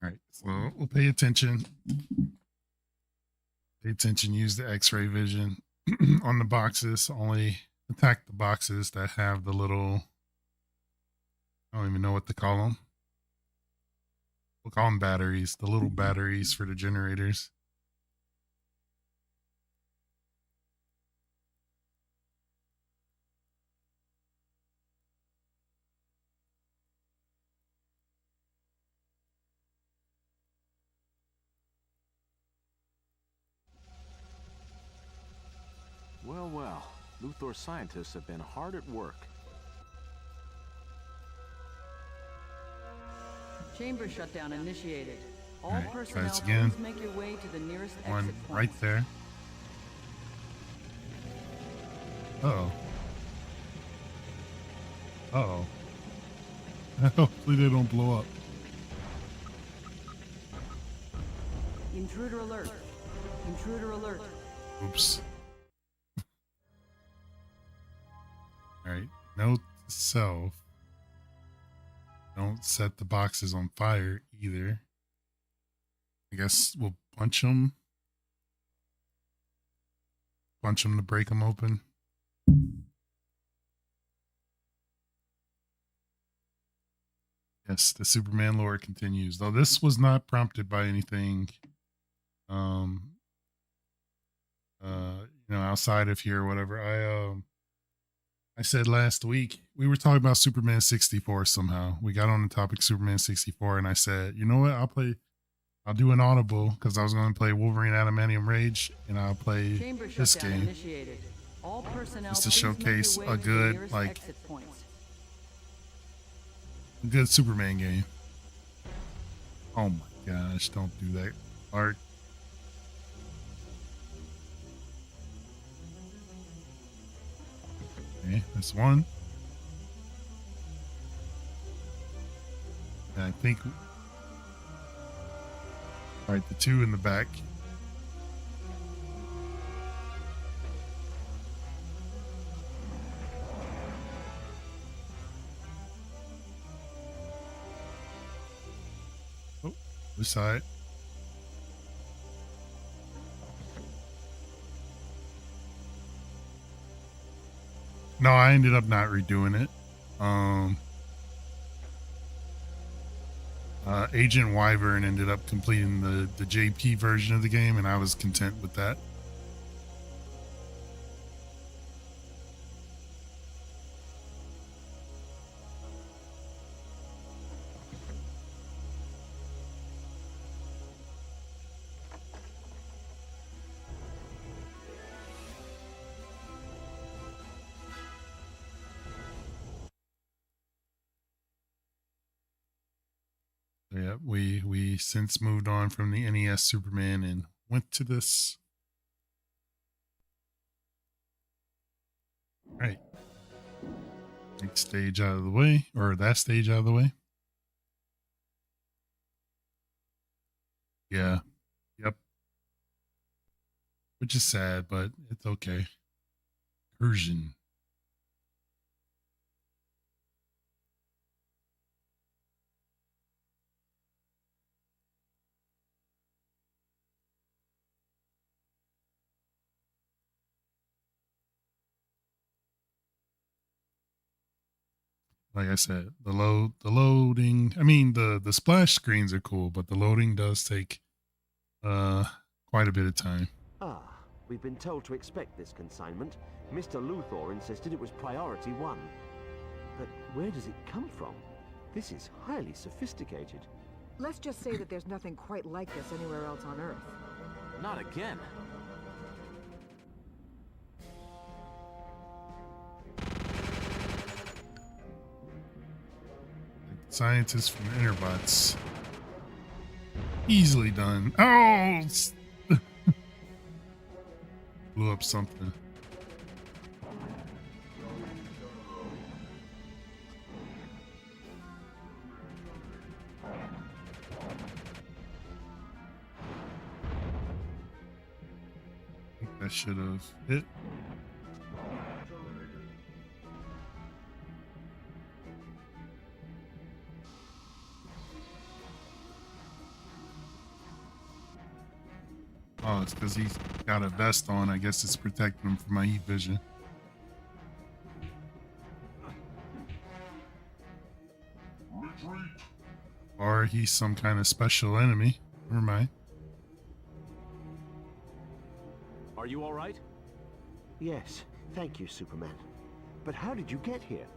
All right, so we'll pay attention. Pay attention, use the X-ray vision on the boxes. Only attack the boxes that have the little, I don't even know what to call them. We'll call them batteries, the little batteries for the generators. Well, well. Luthor scientists have been hard at work. Chamber shutdown initiated. All All right, try personnel, this again. please make your way to the nearest One exit point. right there. Uh-oh. Uh-oh. Hopefully they don't blow up. Intruder alert. Intruder alert. Oops. All right. Note to self. Don't set the boxes on fire either. I guess we'll punch them. Punch them to break them open. Yes, the Superman lore continues. Though this was not prompted by anything outside of here or whatever. I said last week we were talking about Superman 64 somehow. We got on the topic Superman 64 and I said, you know what? I'll do an audible because I was going to play Wolverine Adamantium Rage and I'll play this game initiated. All personnel, just to please make showcase your way a to the good, nearest like, exit points. a good Superman game. Oh my gosh, don't do that, Art. Okay, that's one. And I think, all right, the two in the back. Oh, this side. No, I ended up not redoing it. Agent Wyvern ended up completing the JP version of the game, and I was content with that. Yeah, we since moved on from the NES Superman and went to this. All right. Next stage out of the way, or that stage out of the way. Yeah. Yep. Which is sad, but it's okay. Persian. Like I said, the loading, I mean the splash screens are cool, but the loading does take quite a bit of time. Ah, we've been told to expect this consignment. Mr. Luthor insisted it was priority 1. But where does it come from? This is highly sophisticated. Let's just say that there's nothing quite like this anywhere else on Earth. Not again. Scientists from Interbots. Easily done. Oh! Blew up something. I think that should have hit. Oh, it's because he's got a vest on. I guess it's protecting him from my heat vision. Retreat. Or he's some kind of special enemy. Never mind. Are you all right? Yes, thank you, Superman. But how did you get here?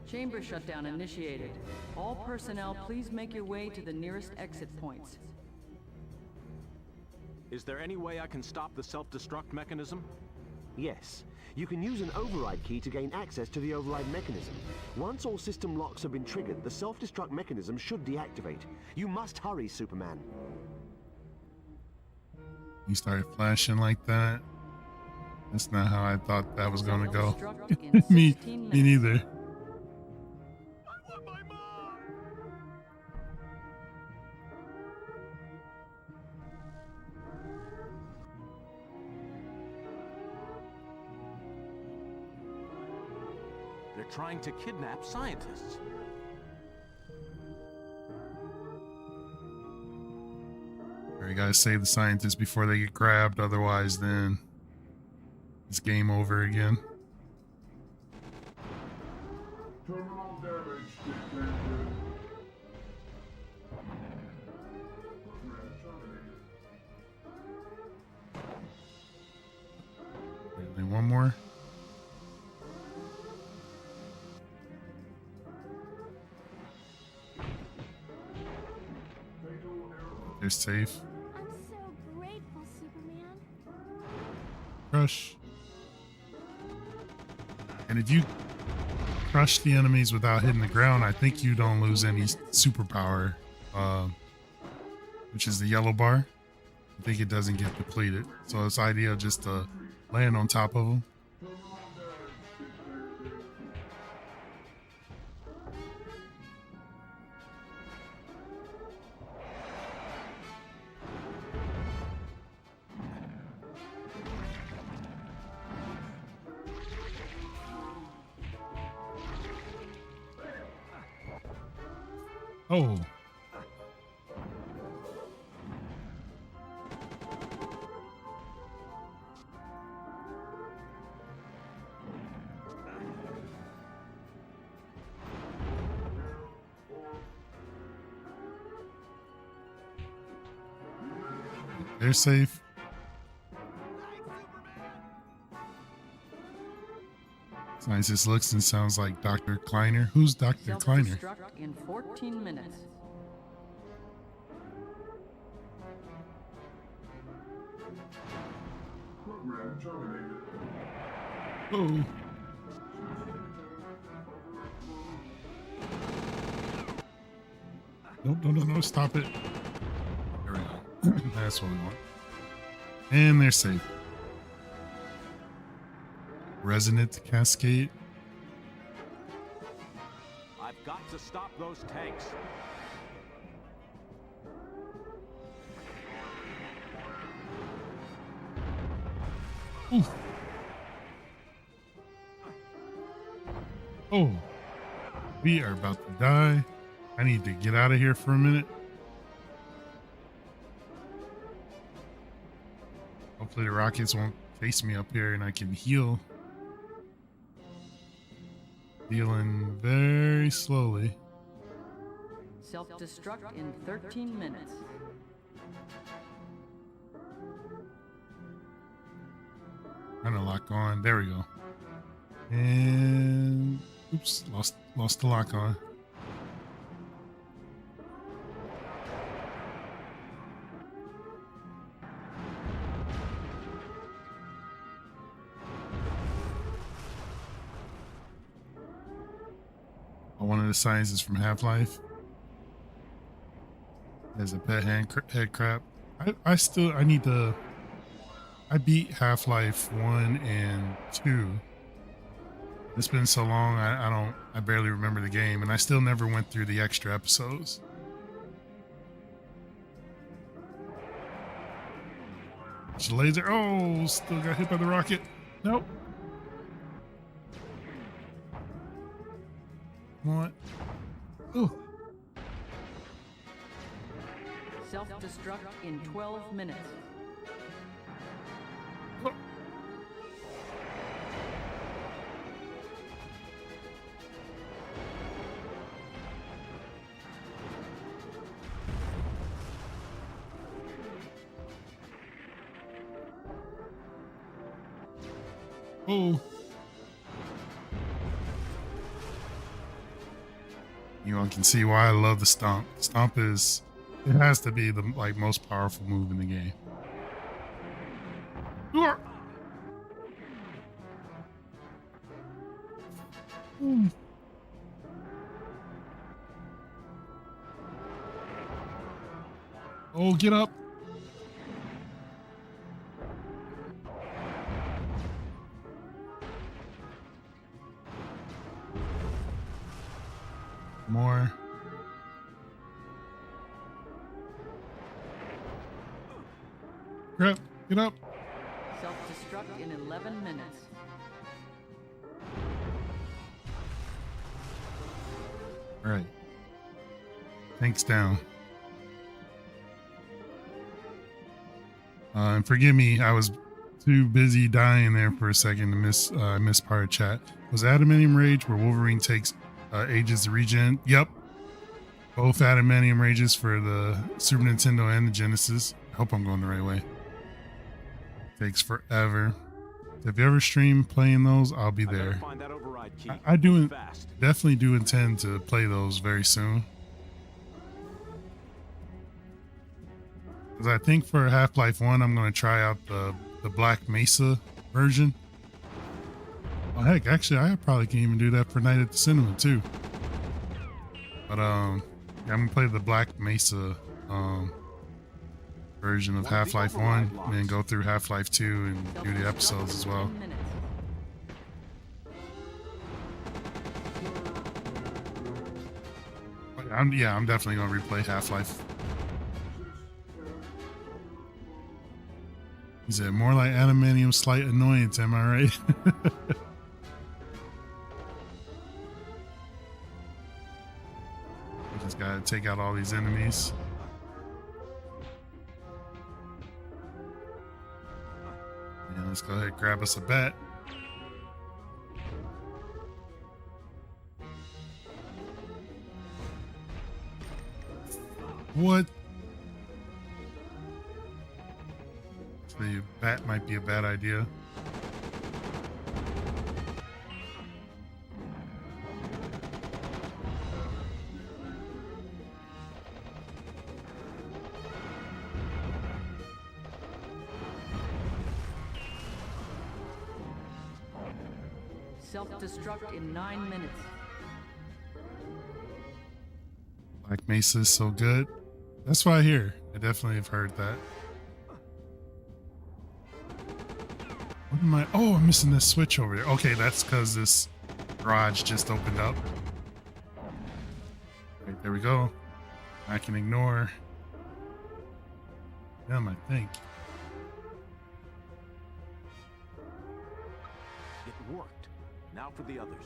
Chamber shutdown initiated. All personnel, please make your way to the nearest exit points. Is there any way I can stop the self-destruct mechanism? Yes. You can use an override key to gain access to the override mechanism. Once all system locks have been triggered, the self-destruct mechanism should deactivate. You must hurry, Superman. He started flashing like that. That's not how I thought that was going to go. me neither. They're trying to kidnap scientists. You gotta save the scientists before they get grabbed, otherwise then it's game over again. Terminal damage detected. They're safe. I'm so grateful, Superman. Crush. And if you crush the enemies without hitting the ground, I think you don't lose any superpower, which is the yellow bar. I think it doesn't get depleted. So it's ideal just to land on top of them. Oh. They're safe. Scientist looks and sounds like Dr. Kleiner. Who's Dr. Kleiner? Self-destruct in 14 minutes. Program terminated. Oh. No, stop it. There we go. That's what we want. And they're safe. Resonant cascade. I've got to stop those tanks. Ooh. Oh, we are about to die. I need to get out of here for a minute. Hopefully the rockets won't chase me up here and I can heal. Healing very slowly. Self-destruct in 13 minutes. Trying to lock on. There we go. And oops, lost the lock on. One of the sciences from Half-Life has a pet head crab. I beat Half-Life 1 and 2. It's been so long, I barely remember the game, and I still never went through the extra episodes. Laser, oh, still got hit by the rocket. Nope. What? Ooh. Self-destruct in 12 minutes. Oh. You all can see why I love the stomp. Stomp it has to be the most powerful move in the game. Oh, get up. More. Crap, get up. Self-destruct in 11 minutes. All right. Tanks down. And forgive me, I was too busy dying there for a second to miss part of chat. Was Adamantium Rage where Wolverine takes ages to regen? Yep. Both Adamantium Rages for the Super Nintendo and the Genesis. I hope I'm going the right way. Takes forever. If you ever stream playing those, I'll be there. I definitely do intend to play those very soon. Because I think for Half-Life 1, I'm going to try out the Black Mesa version. Oh, heck, actually, I probably can even do that for Night at the Cinema, too. But, yeah, I'm going to play the Black Mesa version of Half-Life 1 and then go through Half-Life 2 and do the episodes as well. I'm definitely going to replay Half-Life. He said, more like adamantium slight annoyance, am I right? We just gotta take out all these enemies. And let's go ahead and grab us a bat. What? The bat might be a bad idea. Self-destruct in 9 minutes. Black Mesa is so good. That's why I hear. I definitely have heard that. What am I? Oh, I'm missing this switch over there. Okay, that's because this garage just opened up. Right, there we go. I can ignore them, I think. It worked. Now for the others.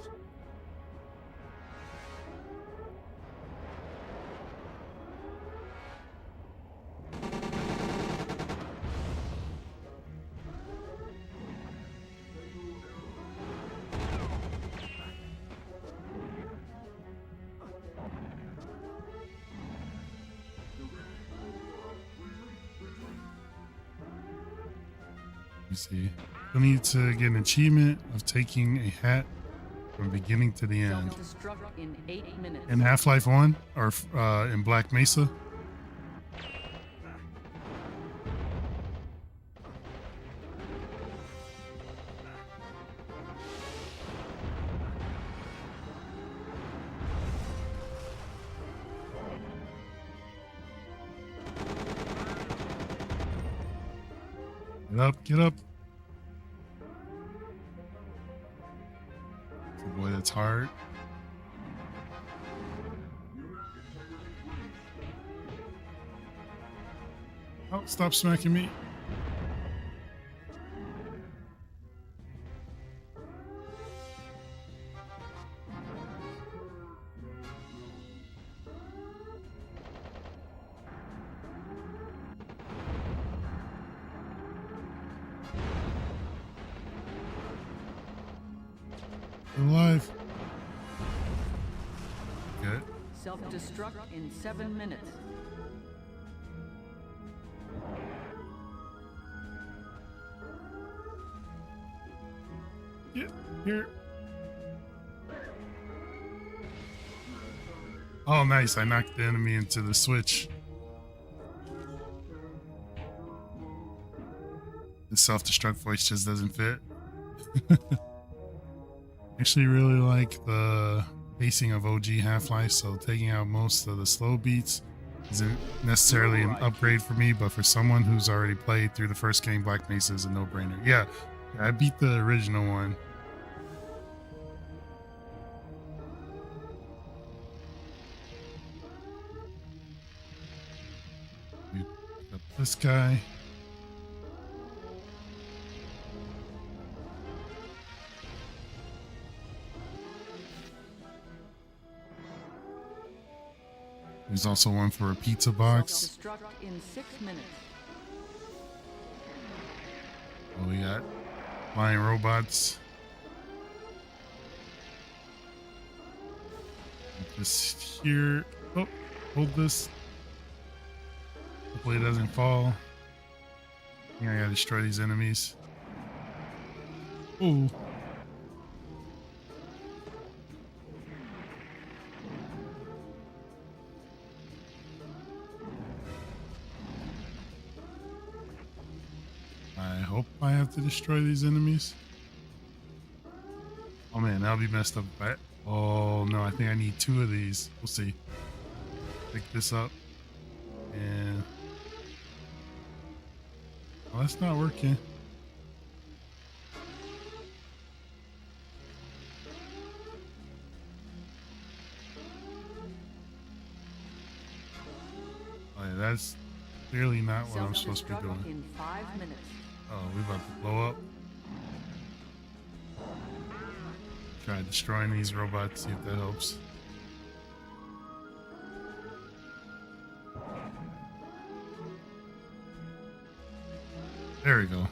See, you'll need to get an achievement of taking a hat from beginning to the end. Self-destruct in 8 minutes. In Half-Life 1 or in Black Mesa. Get up, get up. Oh boy, that's hard. Oh, stop smacking me. Alive. Good. Self-destruct in 7 minutes. Yeah, here. Oh, nice. I knocked the enemy into the switch. The self-destruct voice just doesn't fit. Actually really like the pacing of OG Half-Life, so taking out most of the slow beats isn't necessarily an upgrade for me, but for someone who's already played through the first game, Black Mesa is a no-brainer. Yeah, I beat the original one. We pick up this guy. There's also one for a pizza box. Self-destruct in 6 minutes. Oh, we got flying robots. Put this here. Oh, hold this. Hopefully it doesn't fall. I think I gotta destroy these enemies. Oh. hope I have to destroy these enemies. Oh man, that'll be messed up. Oh no, I think I need 2 of these. We'll see. Pick this up. And oh, that's not working. Oh yeah, that's clearly not what I'm supposed to be doing. In 5 minutes. Oh, we about to blow up. Try destroying these robots, see if that helps. There we go.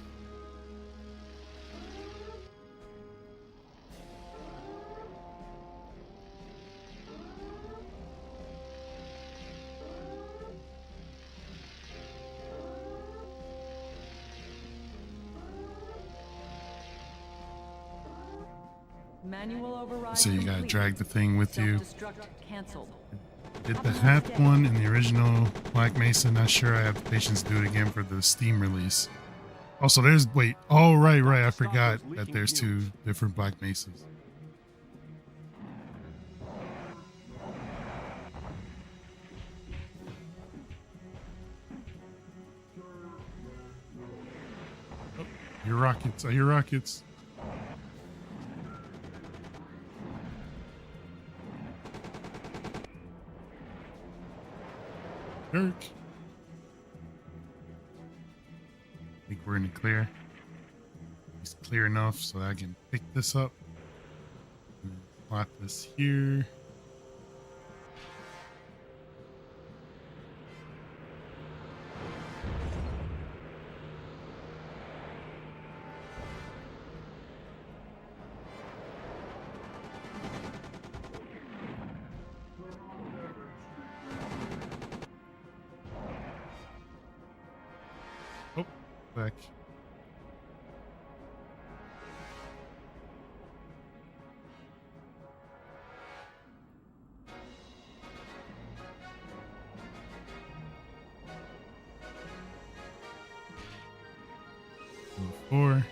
Manual override. So you gotta drag the thing with you. Self-destruct canceled. Did the hat one in the original Black Mesa. Not sure I have the patience to do it again for the Steam release. Also, there's wait. Oh right. I forgot that there's 2 different Black Mesas. Oh, your rockets. Your rockets. Dirk. I think we're in the clear. It's clear enough so that I can pick this up. And plot this here. Oh, back. Number 4.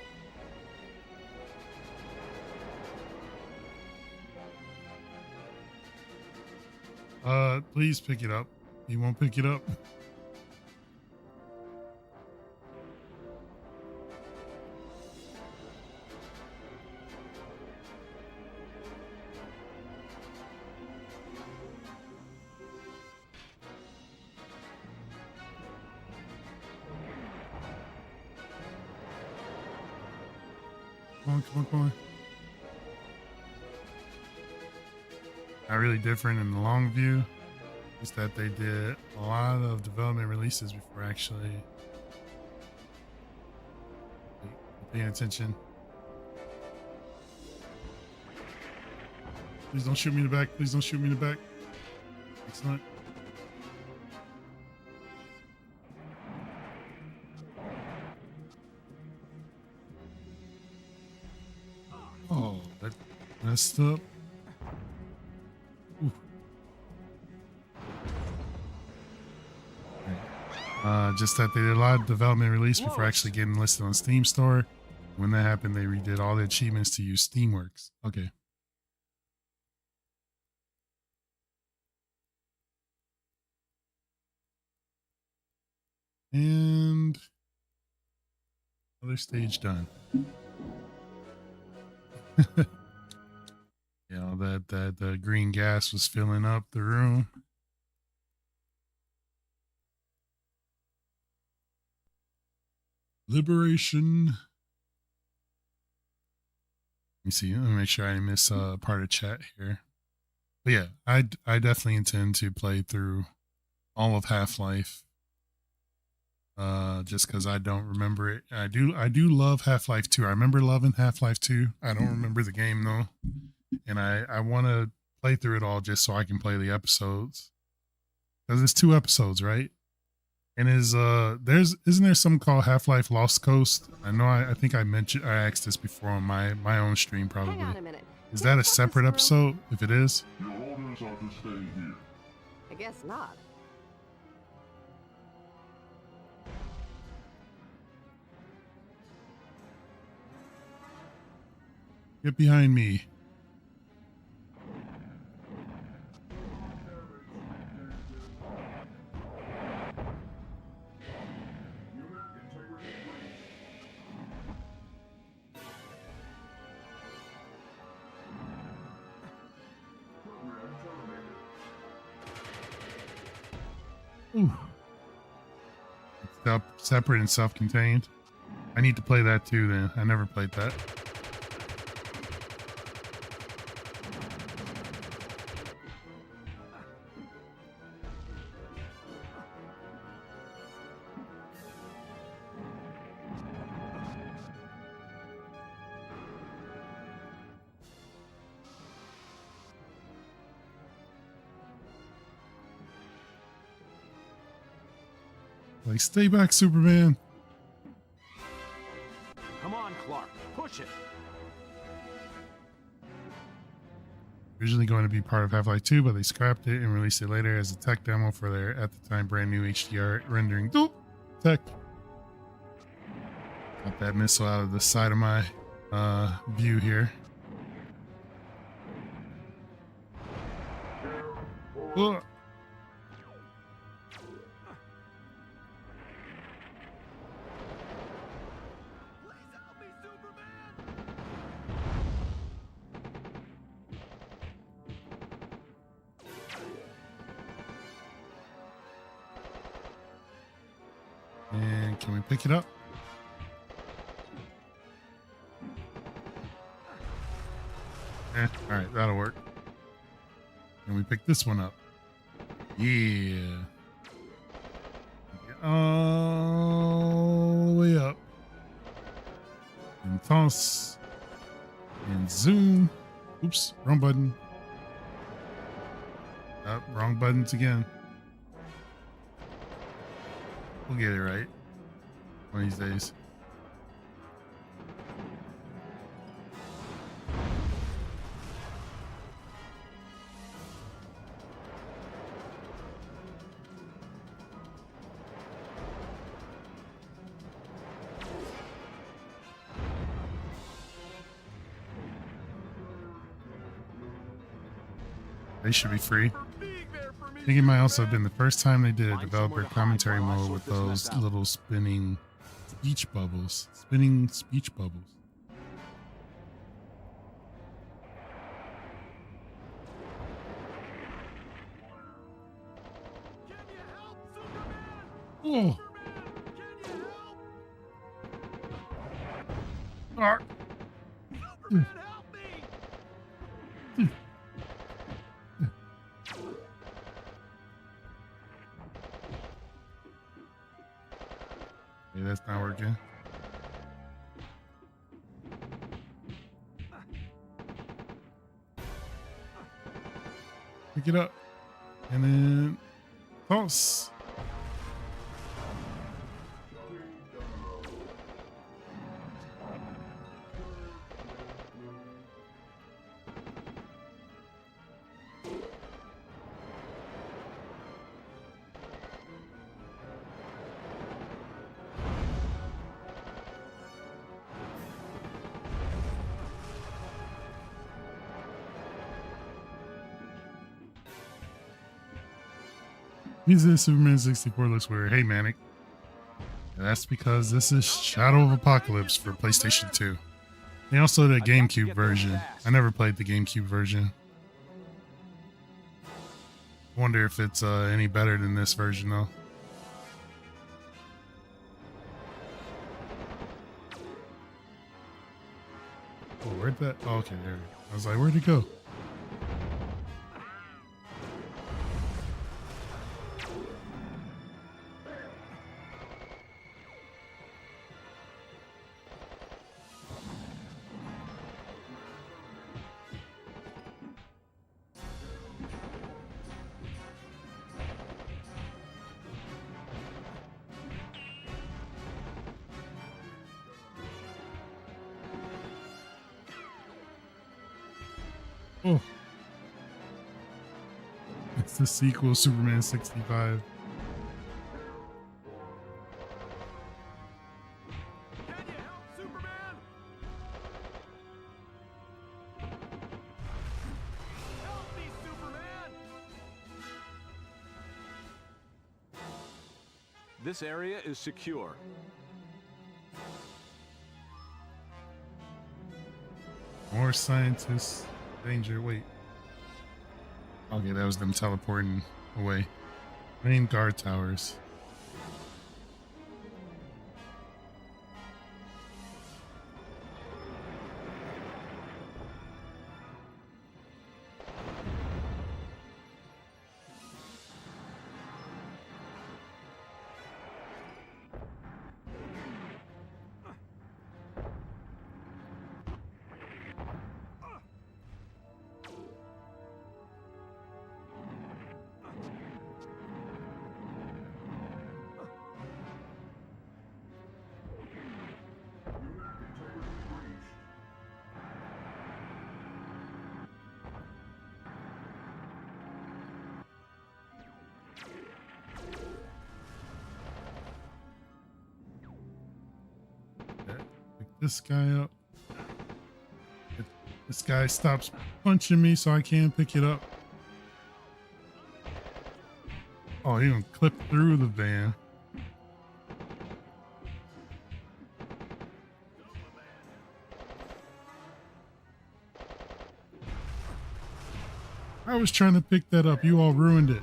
Please pick it up. He won't pick it up. Come on. Not really different in the long view. Just that they did a lot of development releases before actually paying attention. Please don't shoot me in the back. Please don't shoot me in the back. Excellent. Oh, that messed up. Ooh. Just that they did a lot of development release before actually getting listed on Steam Store. When that happened, they redid all the achievements to use Steamworks. Okay. And other stage done. You know, that the green gas was filling up the room. Liberation. Let me see. Let me make sure I didn't miss part of chat here. But yeah, I definitely intend to play through all of Half-Life. Just because I don't remember it. I do love Half-Life 2. I remember loving Half-Life 2. I don't remember the game though. And I want to play through it all just so I can play the episodes. Because it's 2 episodes, right? And isn't there something called Half-Life Lost Coast? I know I think I asked this before on my own stream probably. Hang on a minute. Is that a separate episode? If it is? Your orders are to stay here. I guess not. Get behind me. Ooh. It's separate and self-contained. I need to play that too then. I never played that. Like, stay back, Superman. Come on, Clark. Push it. Originally going to be part of Half-Life 2, but they scrapped it and released it later as a tech demo for their, at the time, brand new HDR rendering tech. Got that missile out of the side of my view here. Ugh. And can we pick it up? Alright, that'll work. And we pick this one up. Yeah. All the way up. And toss. And zoom. Oops, wrong button. Wrong buttons again. We'll get it right one of these days. They should be free. I think it might also have been the first time they did a developer commentary mode with those little spinning speech bubbles. Spinning speech bubbles. Oh. Ah. Superman, help me! Yeah, that's not working. Pick it up. And then toss. He says Superman 64 looks weird. Hey, Manic. And that's because this is Shadow of Apokolips for PlayStation 2. They also did a GameCube version. I never played the GameCube version. I wonder if it's any better than this version, though. Oh, where'd that? Oh, okay, there. I was like, where'd it go? Oh. It's the sequel, Superman 65. Can you help, Superman? This area is secure. More scientists. Danger. Wait. Okay, that was them teleporting away. Main guard towers. Pick this guy up. If this guy stops punching me so I can't pick it up. Oh, he gonna clip through the van. I was trying to pick that up. You all ruined it.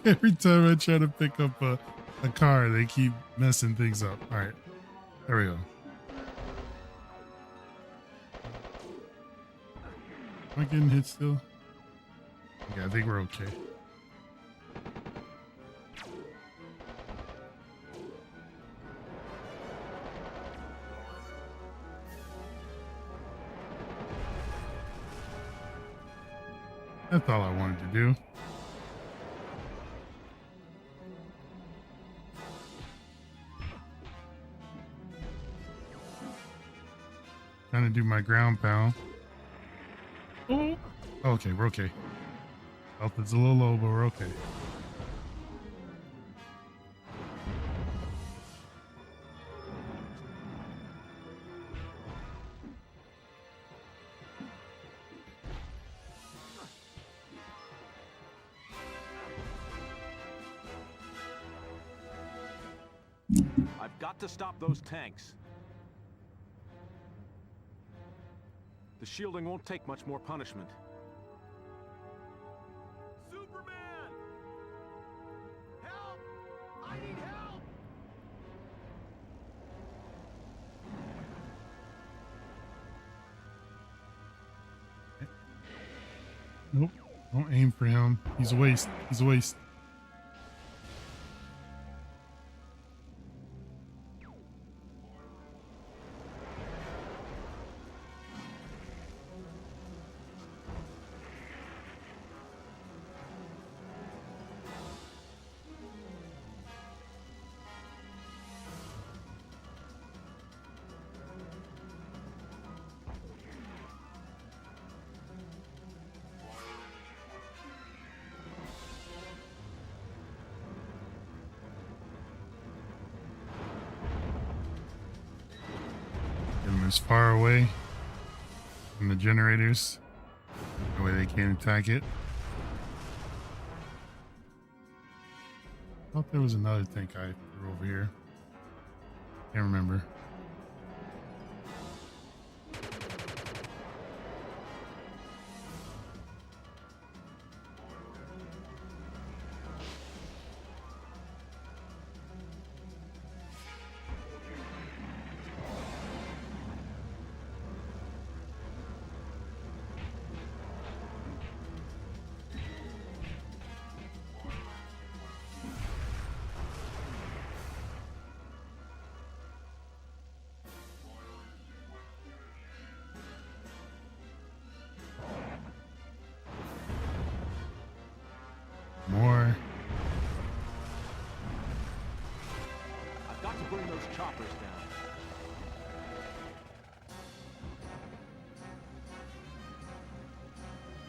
Every time I try to pick up a car, they keep messing things up. All right, there we go. Am I getting hit still? Okay, I think we're okay. That's all I wanted to do. Trying to do my ground pound. Oh, okay, we're okay. Health is a little low, but we're okay. I've got to stop those tanks. The shielding won't take much more punishment. Superman! Help! I need help! Nope. Don't aim for him. He's a waste. He's a waste. As far away from the generators, that way they can't attack it. I thought there was another tank I threw over here. Can't remember. More. I've got to bring those choppers down.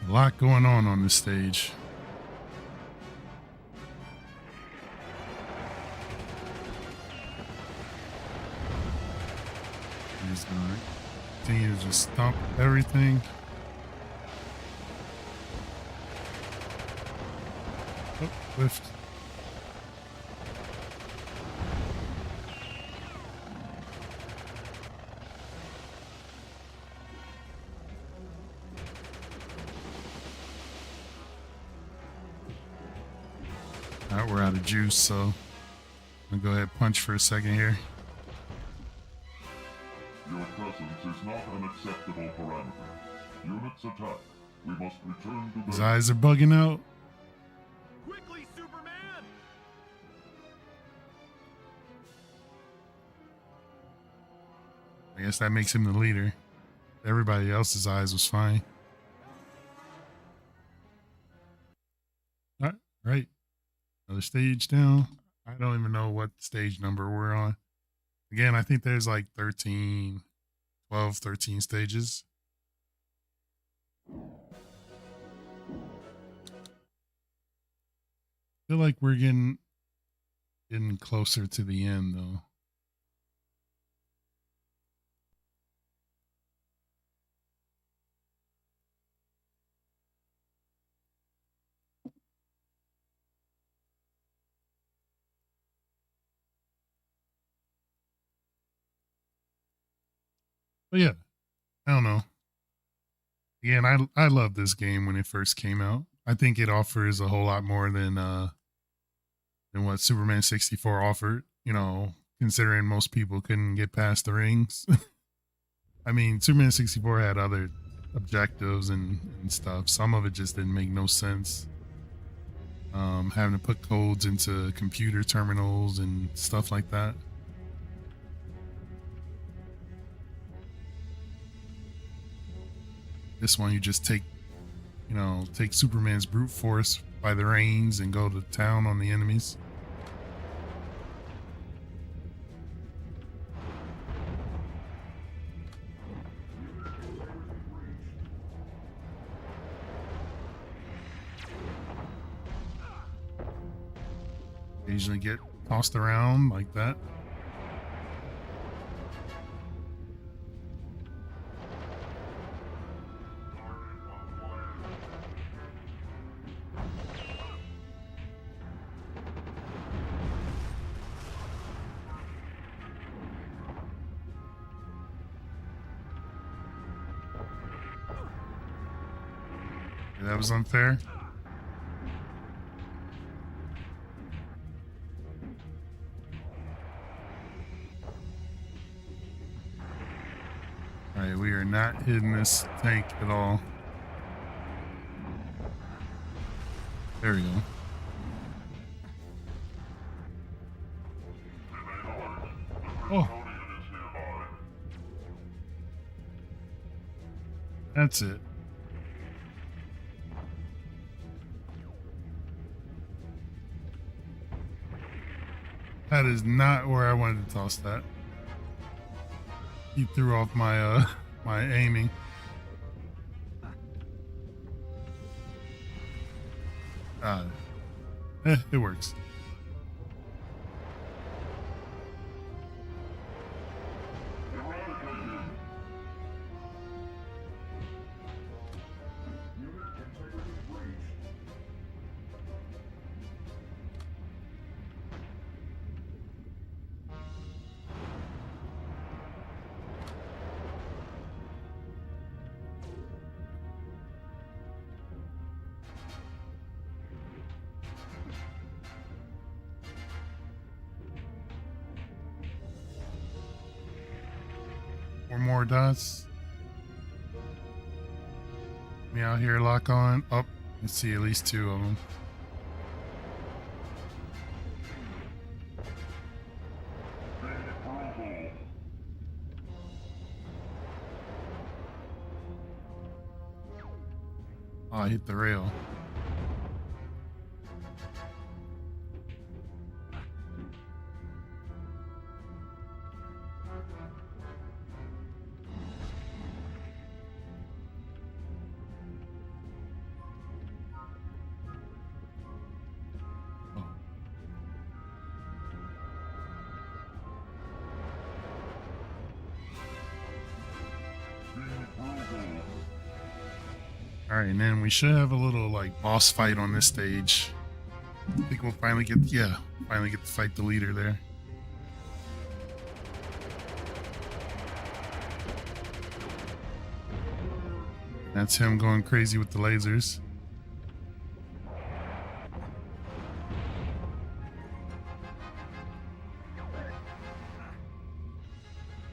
A lot going on this stage. is doing. Continue to just stomp everything. Oh, lift. Alright, we're out of juice, so I'm gonna go ahead and punch for a second here. Your presence is not an acceptable parameter. Units attack. We must return to His base. eyes are bugging out. Quickly, Superman! I guess that makes him the leader. Everybody else's eyes was fine. All right. Another stage down. I don't even know what stage number we're on. Again, I think there's like 13 stages. Feel like we're getting closer to the end though. But yeah, I don't know. Again, I loved this game when it first came out. I think it offers a whole lot more than what Superman 64 offered, you know, considering most people couldn't get past the rings. I mean, Superman 64 had other objectives and stuff. Some of it just didn't make no sense. Having to put codes into computer terminals and stuff like that. This one, you just take Superman's brute force by the reins and go to town on the enemies. Occasionally get tossed around like that. That was unfair. All right, we are not hitting this tank at all. There we go. Oh. That's it. That is not where I wanted to toss that. He threw off my my aiming. It works. Four more dots. Me out here, lock on. Oh, let's see at least two of them. Oh, I hit the rail. All right, and then we should have a little like boss fight on this stage. I think we'll finally get to fight the leader there. That's him going crazy with the lasers.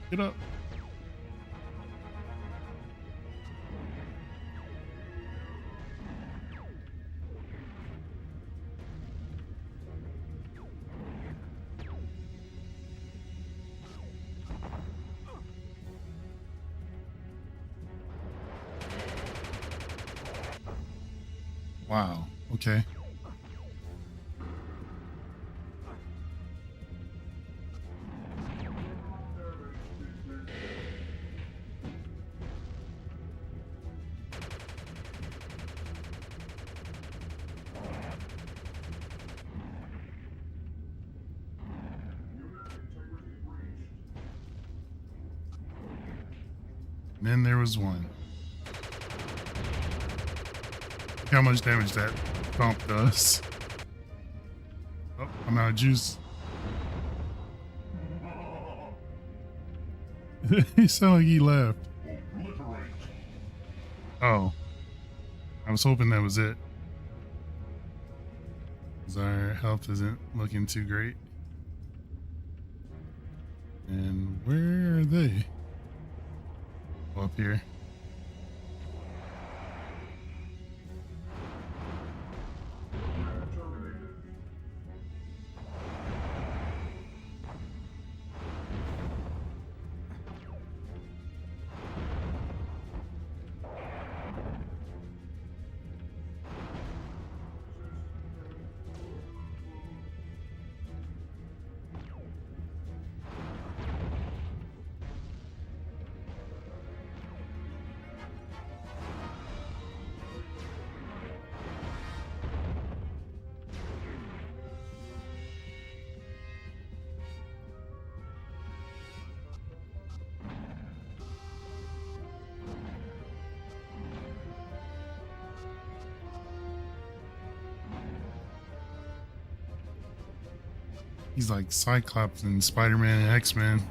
Get up. Wow. Okay. And then there was one. Look how much damage that bump does. Oh, I'm out of juice. He sounded like he left. Oh. I was hoping that was it. Because our health isn't looking too great. And where are they? Oh, up here. He's like Cyclops and Spider-Man and X-Men.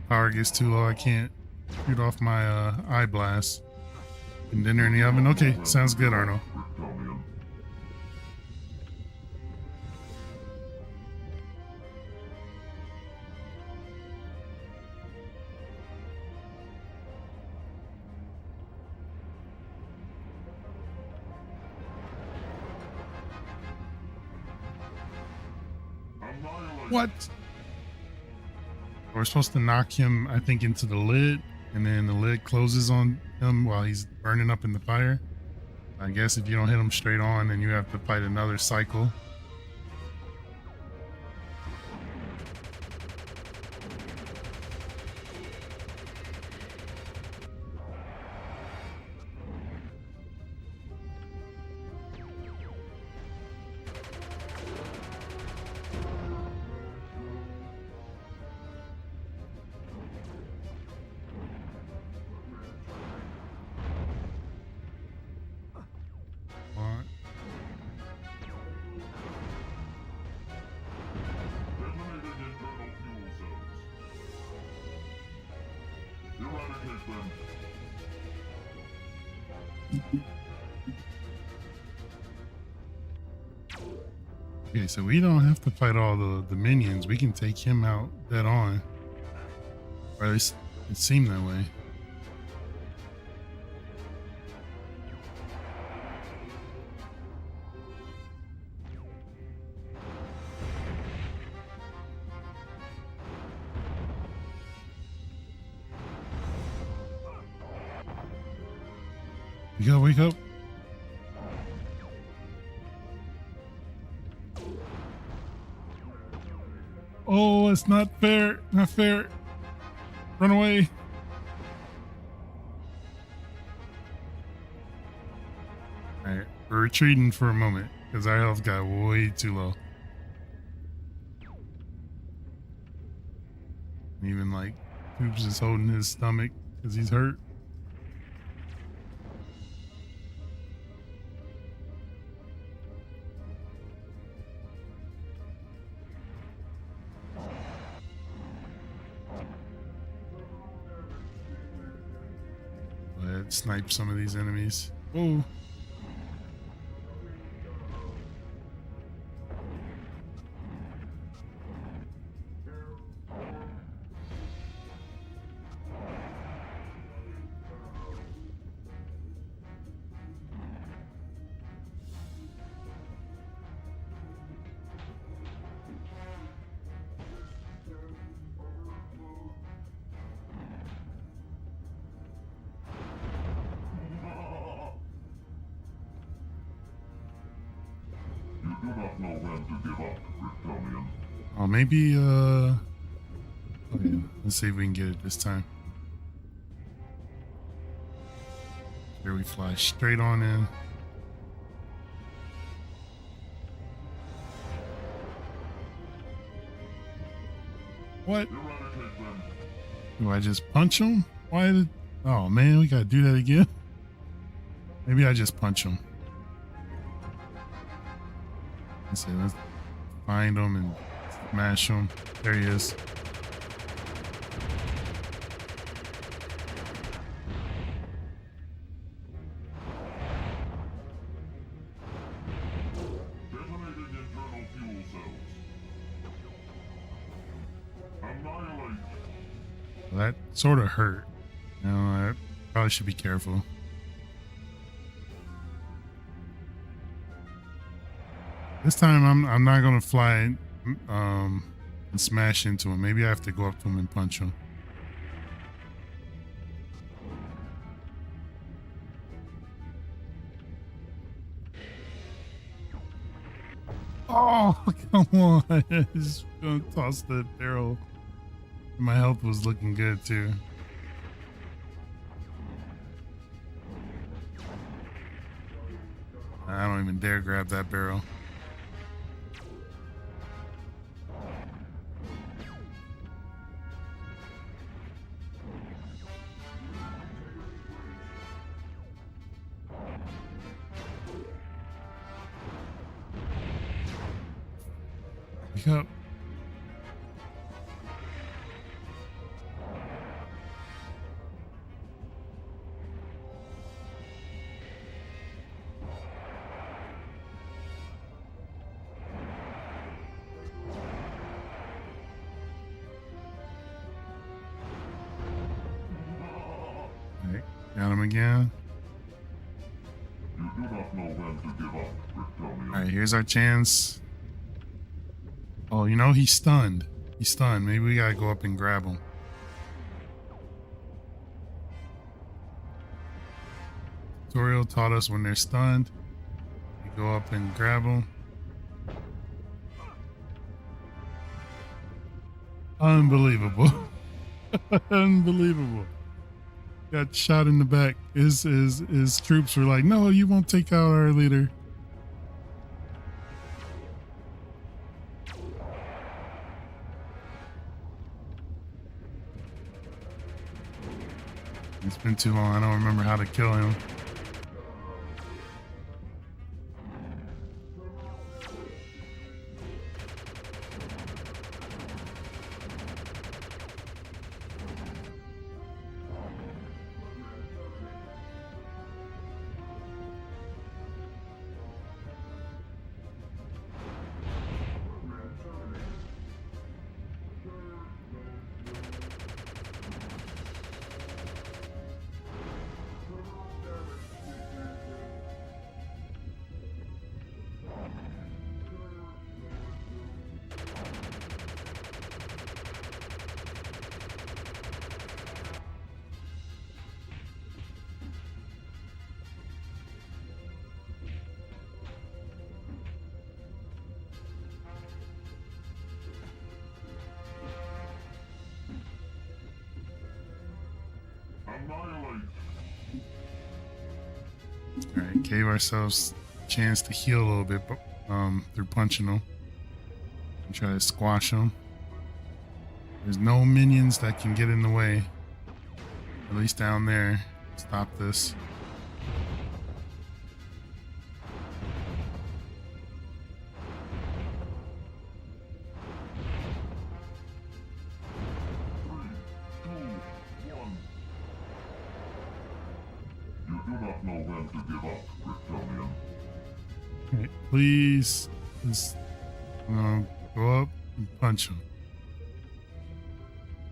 Power gets too low, I can't shoot off my eye blast. And dinner in the oven. Okay, sounds good, Arno. What? We're supposed to knock him, I think, into the lid, and then the lid closes on him while he's burning up in the fire. I guess if you don't hit him straight on, then you have to fight another cycle. Okay, so we don't have to fight all the minions. We can take him out dead on. Or at least it seemed that way. You gotta wake up. Oh, it's not fair. Not fair. Run away. Alright, we're retreating for a moment because our health got way too low. Even like Hoops is holding his stomach because he's hurt. snipe some of these enemies. Whoa. You do not know when to give up, Kryptonian. Oh, maybe, oh yeah. Let's see if we can get it this time. Here we fly straight on in. What? Do I just punch him? Why did... Oh man, we gotta do that again? Maybe I just punch him. Let's see, let's find him and smash him. There he is. Detonating internal fuel cells. Annihilate. Well, that sort of hurt. You know, I probably should be careful. This time I'm not gonna fly and smash into him. Maybe I have to go up to him and punch him. Oh, come on. I just gonna toss the barrel. My health was looking good too. I don't even dare grab that barrel. Wake up. Alright, got him again. You do not know when to give up, Kryptonian. Alright, here's our chance. Oh, you know, he's stunned. He's stunned. Maybe we gotta go up and grab him. Tutorial taught us when they're stunned, you go up and grab them. Unbelievable. Unbelievable. Got shot in the back. His troops were like, no, you won't take out our leader. It's been too long. I don't remember how to kill him. Alright, gave ourselves a chance to heal a little bit through punching them. And try to squash them. There's no minions that can get in the way. At least down there. Stop this. not know when to give up, Kryptonian. Alright, please. Just go up and punch him.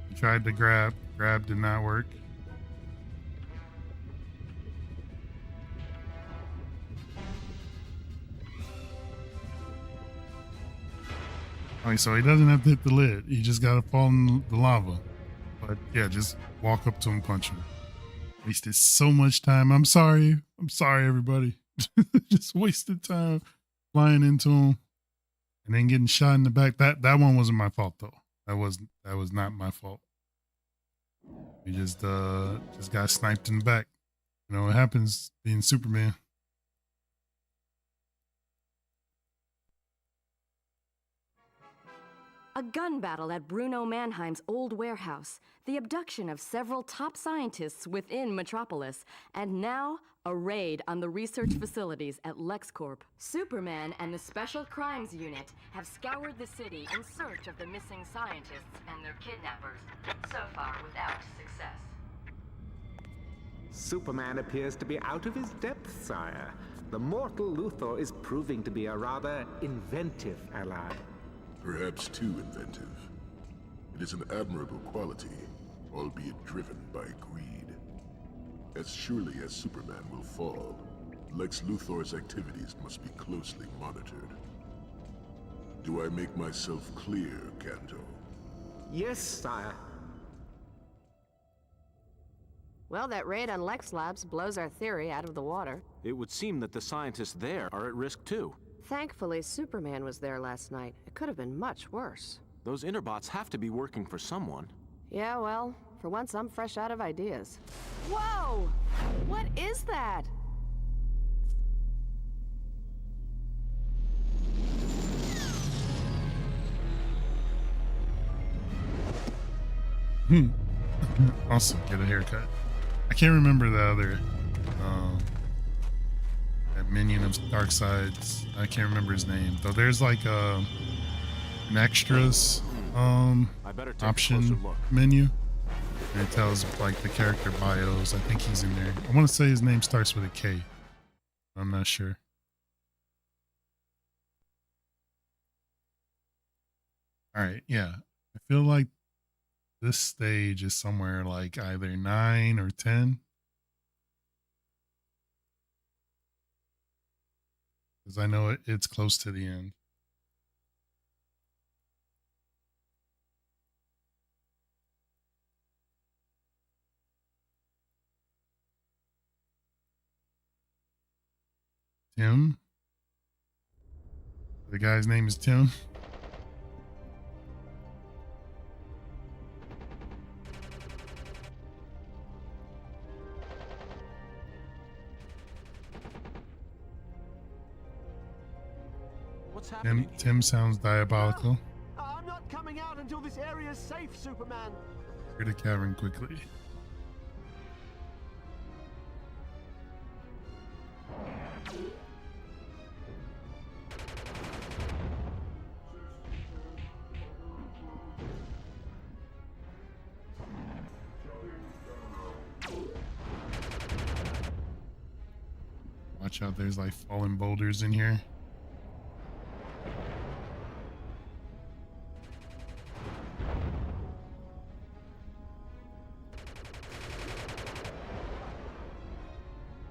He tried to grab. Grab did not work. Alright, so he doesn't have to hit the lid. He just gotta fall in the lava. But yeah, just walk up to him, punch him. Wasted so much time. I'm sorry. I'm sorry, everybody. Just wasted time flying into him and then getting shot in the back. That one wasn't my fault though. That was not my fault. We just got sniped in the back. You know, it happens being Superman. A gun battle at Bruno Mannheim's old warehouse, the abduction of several top scientists within Metropolis, and now a raid on the research facilities at LexCorp. Superman and the Special Crimes Unit have scoured the city in search of the missing scientists and their kidnappers, so far without success. Superman appears to be out of his depth, sire. The mortal Luthor is proving to be a rather inventive ally. Perhaps too inventive. It is an admirable quality, albeit driven by greed. As surely as Superman will fall, Lex Luthor's activities must be closely monitored. Do I make myself clear, Kanto? Yes, sire. Well, that raid on Lex Labs blows our theory out of the water. It would seem that the scientists there are at risk too. Thankfully, Superman was there last night. It could have been much worse. Those Interbots have to be working for someone. Yeah, well, for once I'm fresh out of ideas. Whoa! What is that? Also, get a haircut. I can't remember the other that minion of Darkseid's. I can't remember his name. Though there's like an extras option menu. And it tells like the character bios. I think he's in there. I want to say his name starts with a K. I'm not sure. All right, yeah. I feel like this stage is somewhere like either 9 or 10. Because I know it's close to the end. Tim? The guy's name is Tim? Tim sounds diabolical. I'm not coming out until this area's safe, Superman. Clear the cavern quickly. Watch out, there's like fallen boulders in here.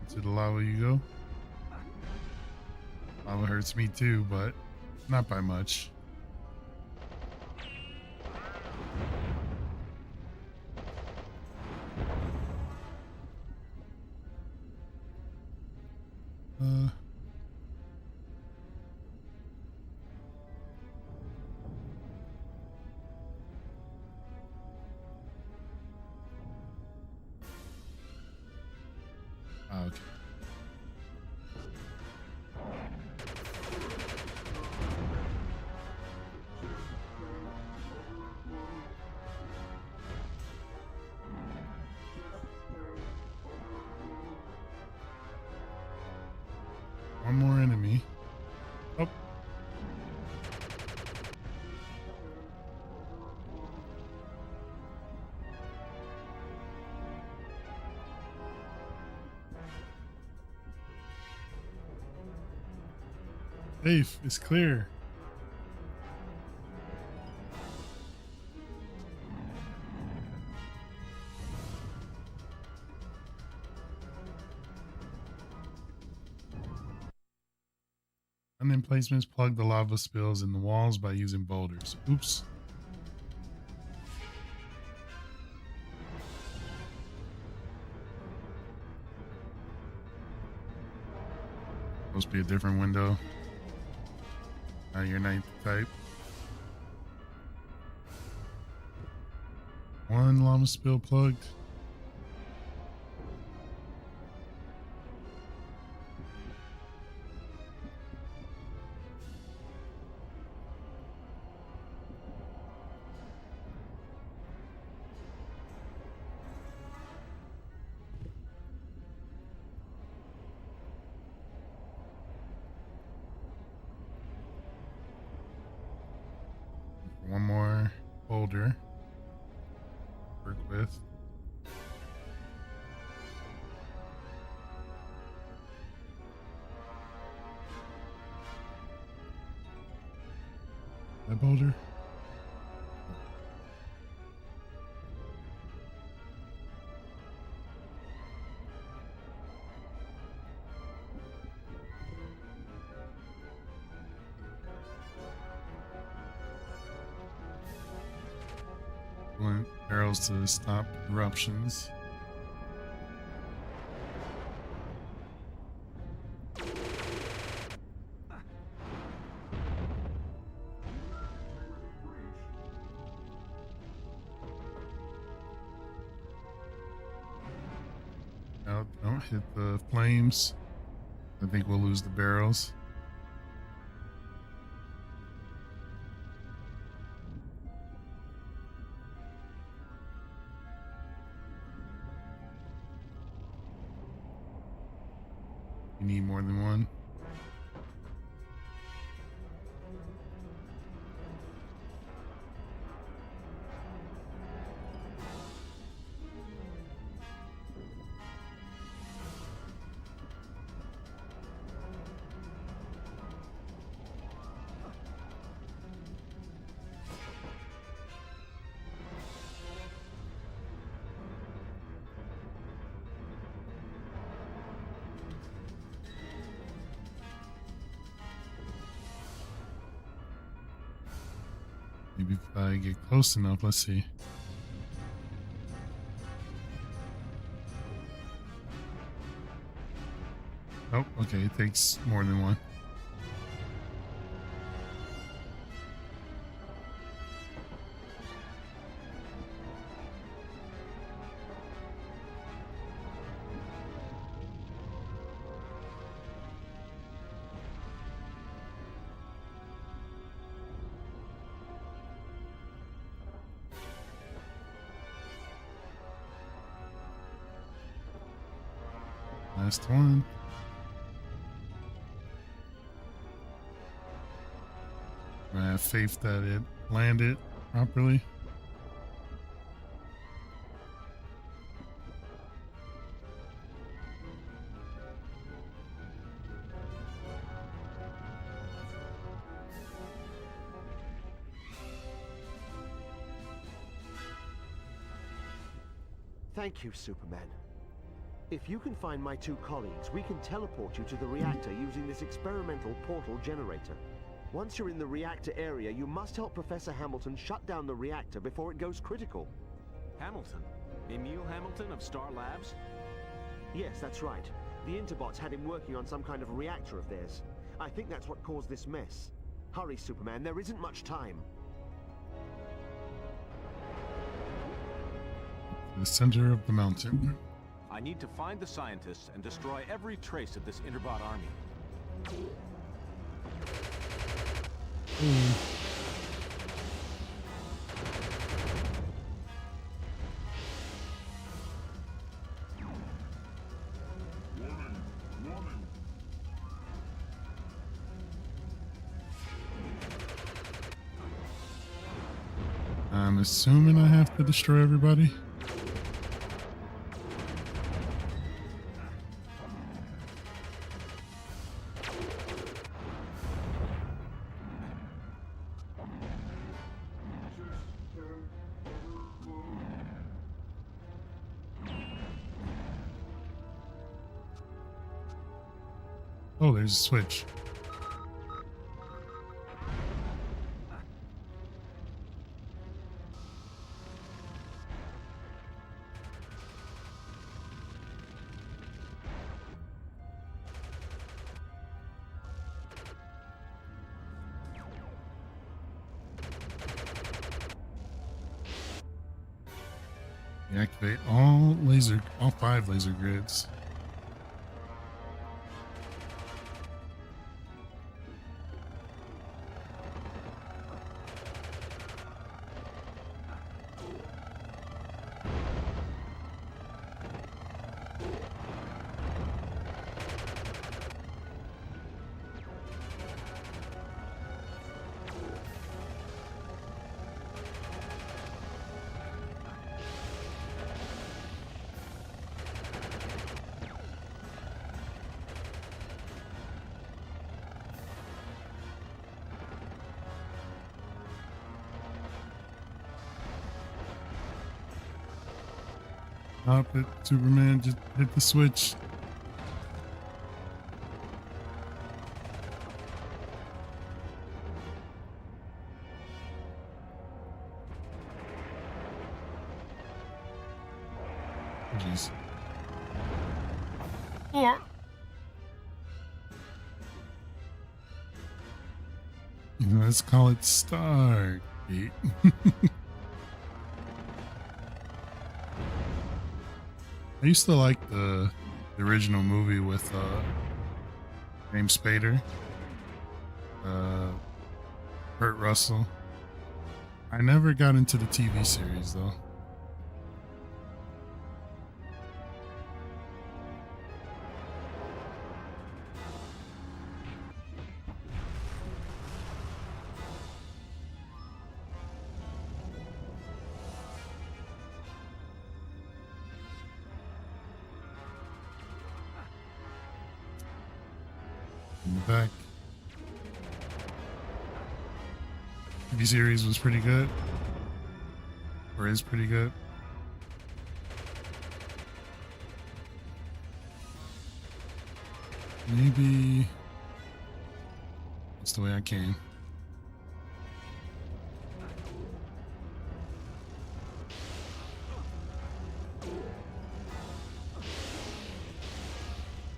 To the lava you go. Lava hurts me too, but not by much. Okay. Safe. It's clear. And emplacements plug the lava spills in the walls by using boulders. Oops. Supposed to be a different window. Your ninth type. One lava spill plugged. One more boulder. Work with. That boulder. Barrels to stop eruptions. Now, don't hit the flames. I think we'll lose the barrels. You need more than one. Maybe if I get close enough, let's see. Oh, okay, it takes more than one. Last one. I have faith that it landed properly. Thank you, Superman. If you can find my two colleagues, we can teleport you to the reactor using this experimental portal generator. Once you're in the reactor area, you must help Professor Hamilton shut down the reactor before it goes critical. Hamilton? Emil Hamilton of Star Labs? Yes, that's right. The Interbots had him working on some kind of reactor of theirs. I think that's what caused this mess. Hurry, Superman, there isn't much time. The center of the mountain. I need to find the scientists and destroy every trace of this Interbot army. I'm assuming I have to destroy everybody. Oh, there's a switch. Deactivate all 5 laser grids. Stop it, Superman. Just hit the switch. Jeez. Or let's call it Stargate. I used to like the original movie with James Spader, Kurt Russell. I never got into the TV series though. In the back. TV series was pretty good. Or is pretty good. Maybe that's the way I came.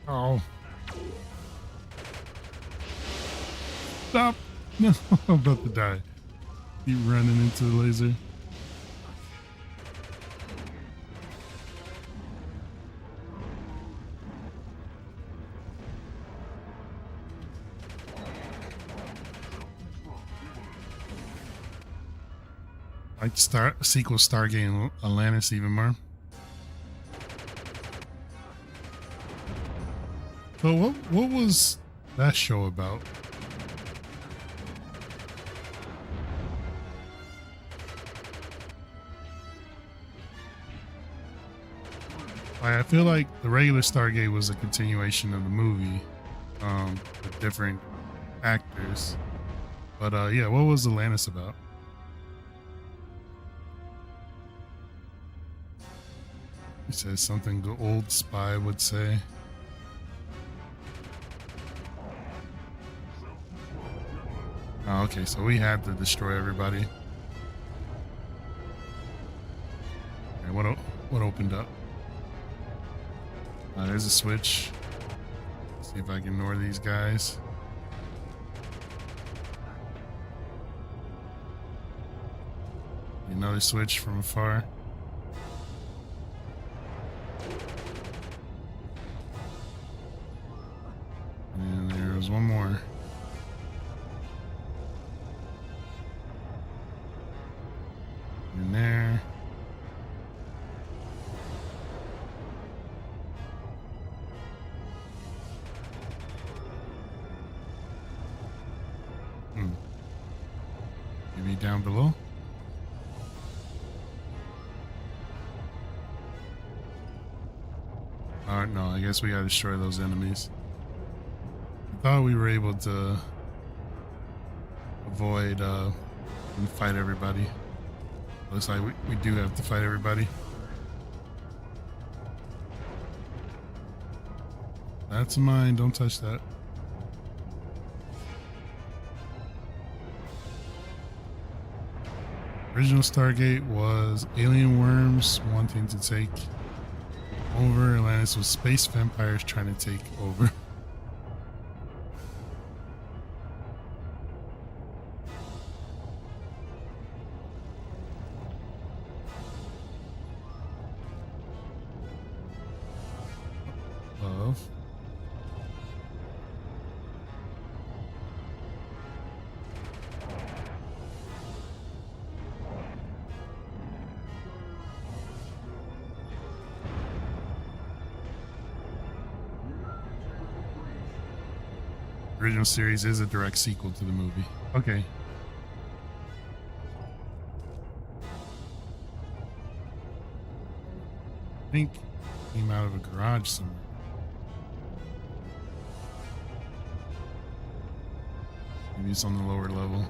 Oh. Stop! No, I'm about to die. Keep running into the laser. Like sequel Stargate Atlantis even more. So what was that show about? I feel like the regular Stargate was a continuation of the movie, with different actors. But yeah, what was Atlantis about? He says something the old spy would say. Oh, okay, so we had to destroy everybody. Okay, what opened up? There's a switch. See if I can ignore these guys. Another switch from afar. And there's one more. In there. Maybe down below. Alright, no, I guess we gotta destroy those enemies. I thought we were able to avoid and fight everybody. Looks like we do have to fight everybody. That's mine, don't touch that. Original Stargate was alien worms wanting to take over Atlantis with space vampires trying to take over. Love. Original series is a direct sequel to the movie. Okay. I think it came out of a garage somewhere. Maybe it's on the lower level.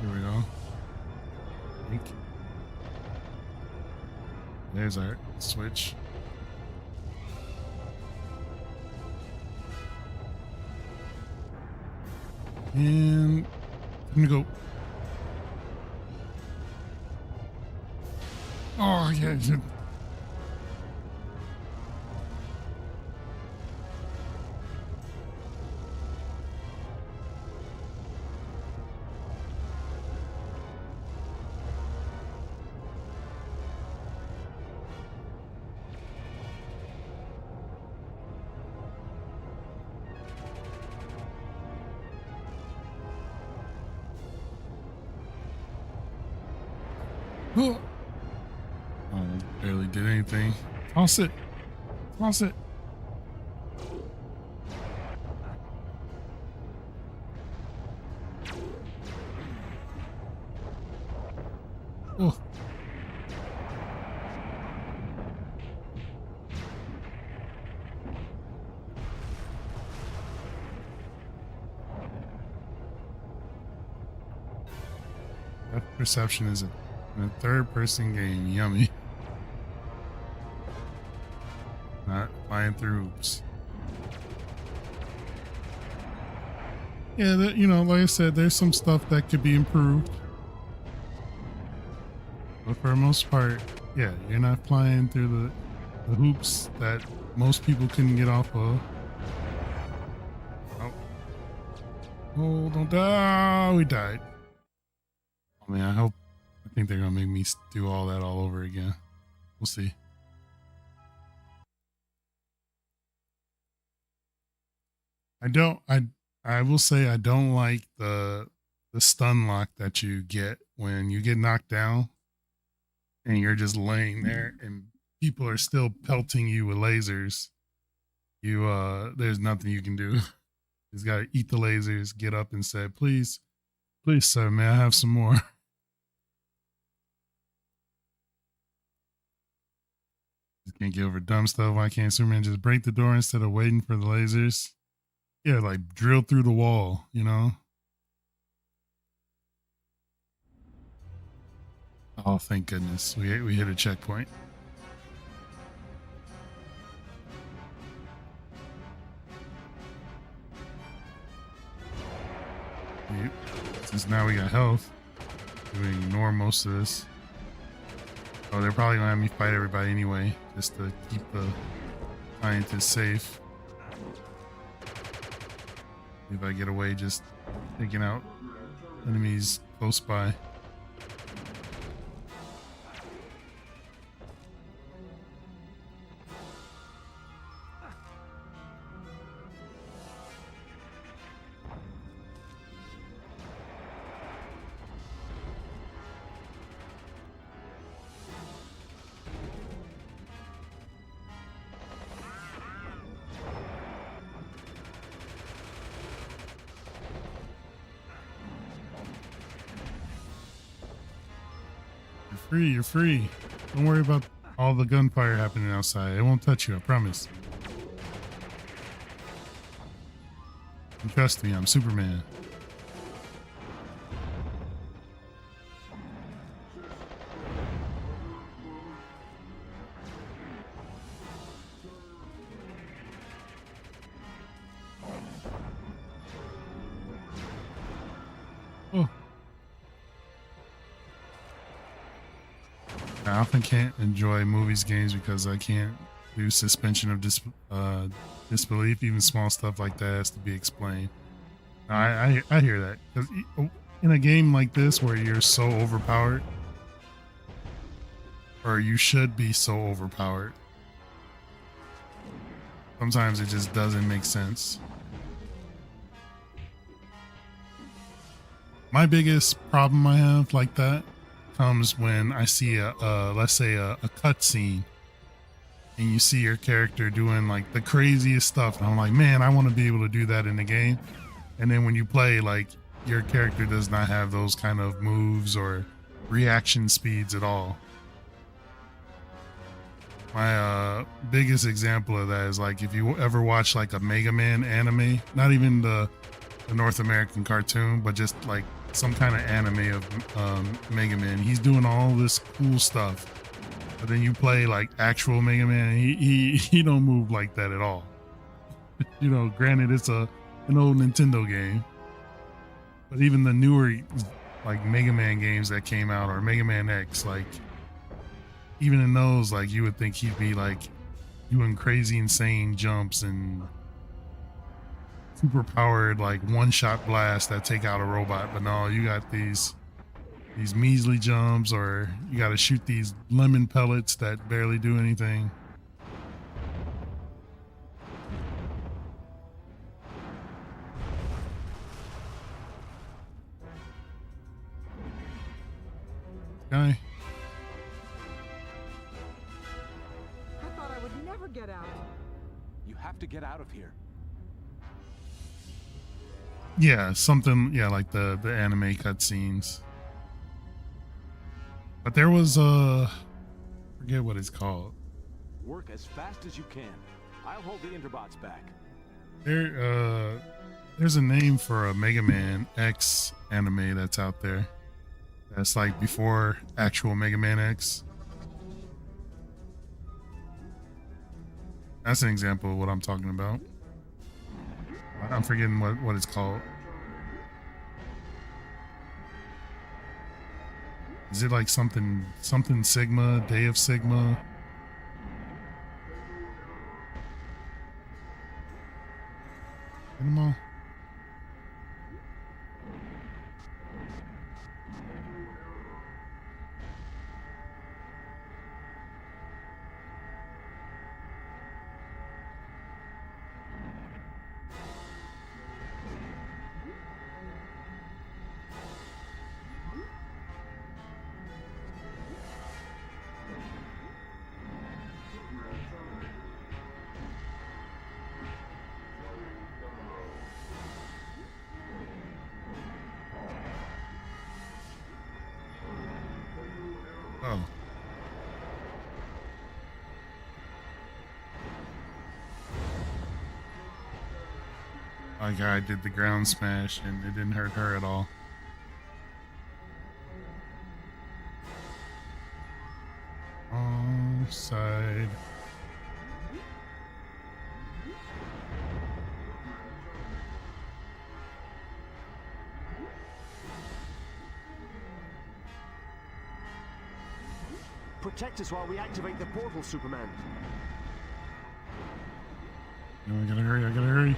Here we go. I think. There's our switch. And I'm gonna go. Oh, yeah. Oh, barely did anything. Toss it. Toss it. Oh. That perception is a third-person game. Yummy. Not flying through hoops. Yeah, that, like I said, there's some stuff that could be improved. But for the most part, yeah, you're not flying through the hoops that most people couldn't get off of. Oh, don't die. We died. I mean, I think they're gonna make me do all that all over again. We'll see. I will say I don't like the stun lock that you get when you get knocked down and you're just laying there and people are still pelting you with lasers. There's nothing you can do. You just gotta eat the lasers, get up and say, please, sir, may I have some more? Just can't get over dumb stuff. Why can't Superman just break the door instead of waiting for the lasers? Yeah, like drill through the wall, Oh, thank goodness. We hit a checkpoint. Since now we got health, we can ignore most of this. Oh, they're probably gonna have me fight everybody anyway, just to keep the scientists safe. If I get away just taking out enemies close by. You're free. Don't worry about all the gunfire happening outside. It won't touch you, I promise. And trust me, I'm Superman. I often can't enjoy movies, games because I can't do suspension of disbelief. Even small stuff like that has to be explained. I hear that. 'Cause in a game like this where you're so overpowered, or you should be so overpowered, sometimes it just doesn't make sense. My biggest problem I have like that comes when I see let's say a cutscene, and you see your character doing like the craziest stuff, and I'm like, man, I want to be able to do that in the game. And then when you play, like, your character does not have those kind of moves or reaction speeds at all. My biggest example of that is like if you ever watch like a Mega Man anime, not even the North American cartoon, but just like some kind of anime of Mega Man. He's doing all this cool stuff, but then you play like actual Mega Man, and he don't move like that at all. You know, granted it's an old Nintendo game, but even the newer like Mega Man games that came out, or Mega Man X, like even in those, like you would think he'd be like doing crazy insane jumps and super powered like one-shot blasts that take out a robot. But no, you got these measly jumps, or you got to shoot these lemon pellets that barely do anything. Guy. I thought I would never get out. You have to get out of here. Yeah, something, yeah, like the anime cutscenes. But there was forget what it's called. Work as fast as you can. I'll hold the Interbots back. There's a name for a Mega Man X anime that's out there. That's like before actual Mega Man X. That's an example of what I'm talking about. I'm forgetting what it's called. Is it like something Sigma, Day of Sigma? Animal? Oh. My guy did the ground smash and it didn't hurt her at all. Offside. Protect us while we activate the portal, Superman. No, I gotta hurry.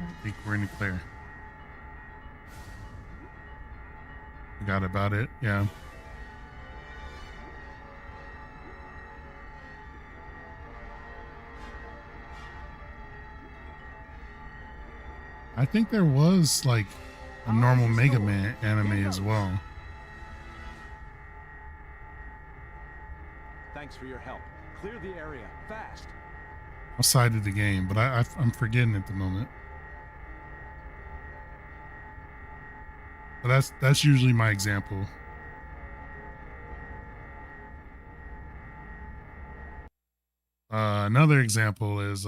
I think we're in the clear. Forgot about it, yeah. I think there was like a normal Mega Man anime as well. Thanks for your help. Clear the area, fast. Outside of the game, but I'm forgetting at the moment. But that's usually my example. Another example is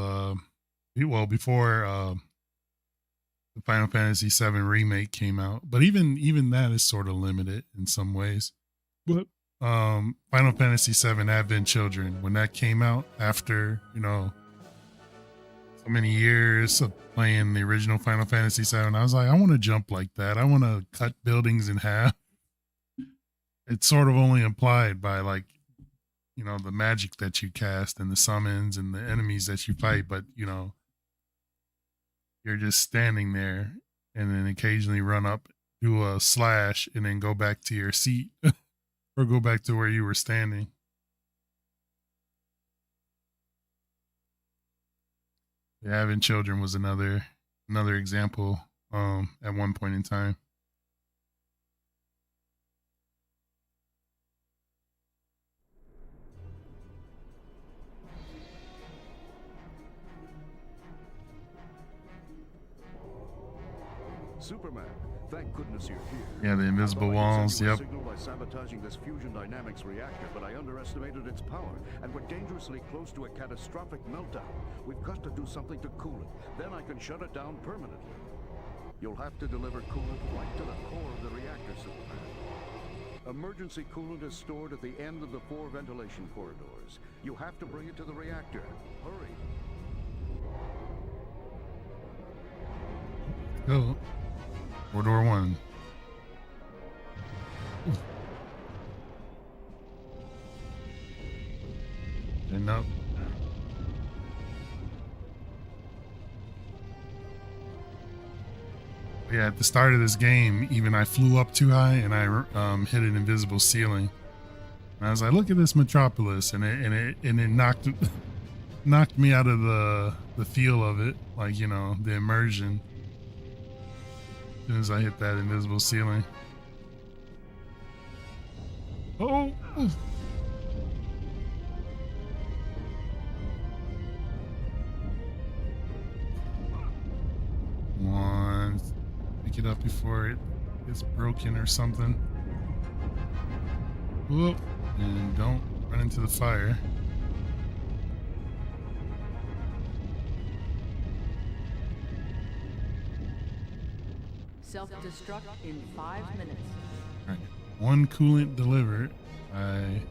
before the Final Fantasy VII remake came out, but even that is sort of limited in some ways. But Final Fantasy VII Advent Children, when that came out after, so many years of playing the original Final Fantasy VII, I was like, I want to jump like that. I want to cut buildings in half. It's sort of only implied by like, the magic that you cast and the summons and the enemies that you fight, but you're just standing there and then occasionally run up, do a slash, and then go back to your seat or go back to where you were standing. Yeah, having children was another example at one point in time. Superman, thank goodness you're here. Yeah, the invisible walls, yep. Signal by sabotaging this fusion dynamics reactor, but I underestimated its power, and we're dangerously close to a catastrophic meltdown. We've got to do something to cool it. Then I can shut it down permanently. You'll have to deliver coolant right to the core of the reactor, Superman. Emergency coolant is stored at the end of the 4 ventilation corridors. You have to bring it to the reactor. Hurry. Go. Corridor 1. And up. Yeah, at the start of this game, even I flew up too high and I hit an invisible ceiling. And I was like, "Look at this metropolis," and it knocked me out of the feel of it, like the immersion. As soon as I hit that invisible ceiling. Oh! One. Pick it up before it gets broken or something. Whoop. And don't run into the fire. Self-destruct in 5 minutes. All right. 1 coolant delivered. I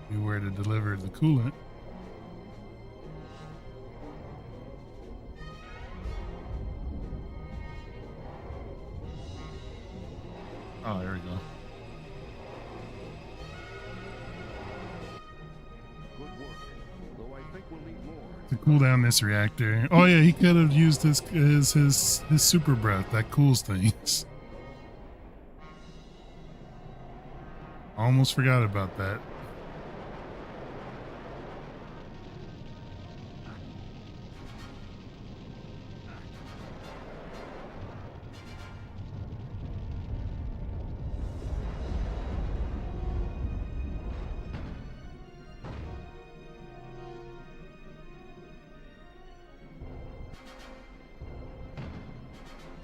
knew where to deliver the coolant. Oh, there we go. Good work. Though I think we'll need more. To cool down this reactor. Oh yeah, he could have used his super breath that cools things. Almost forgot about that.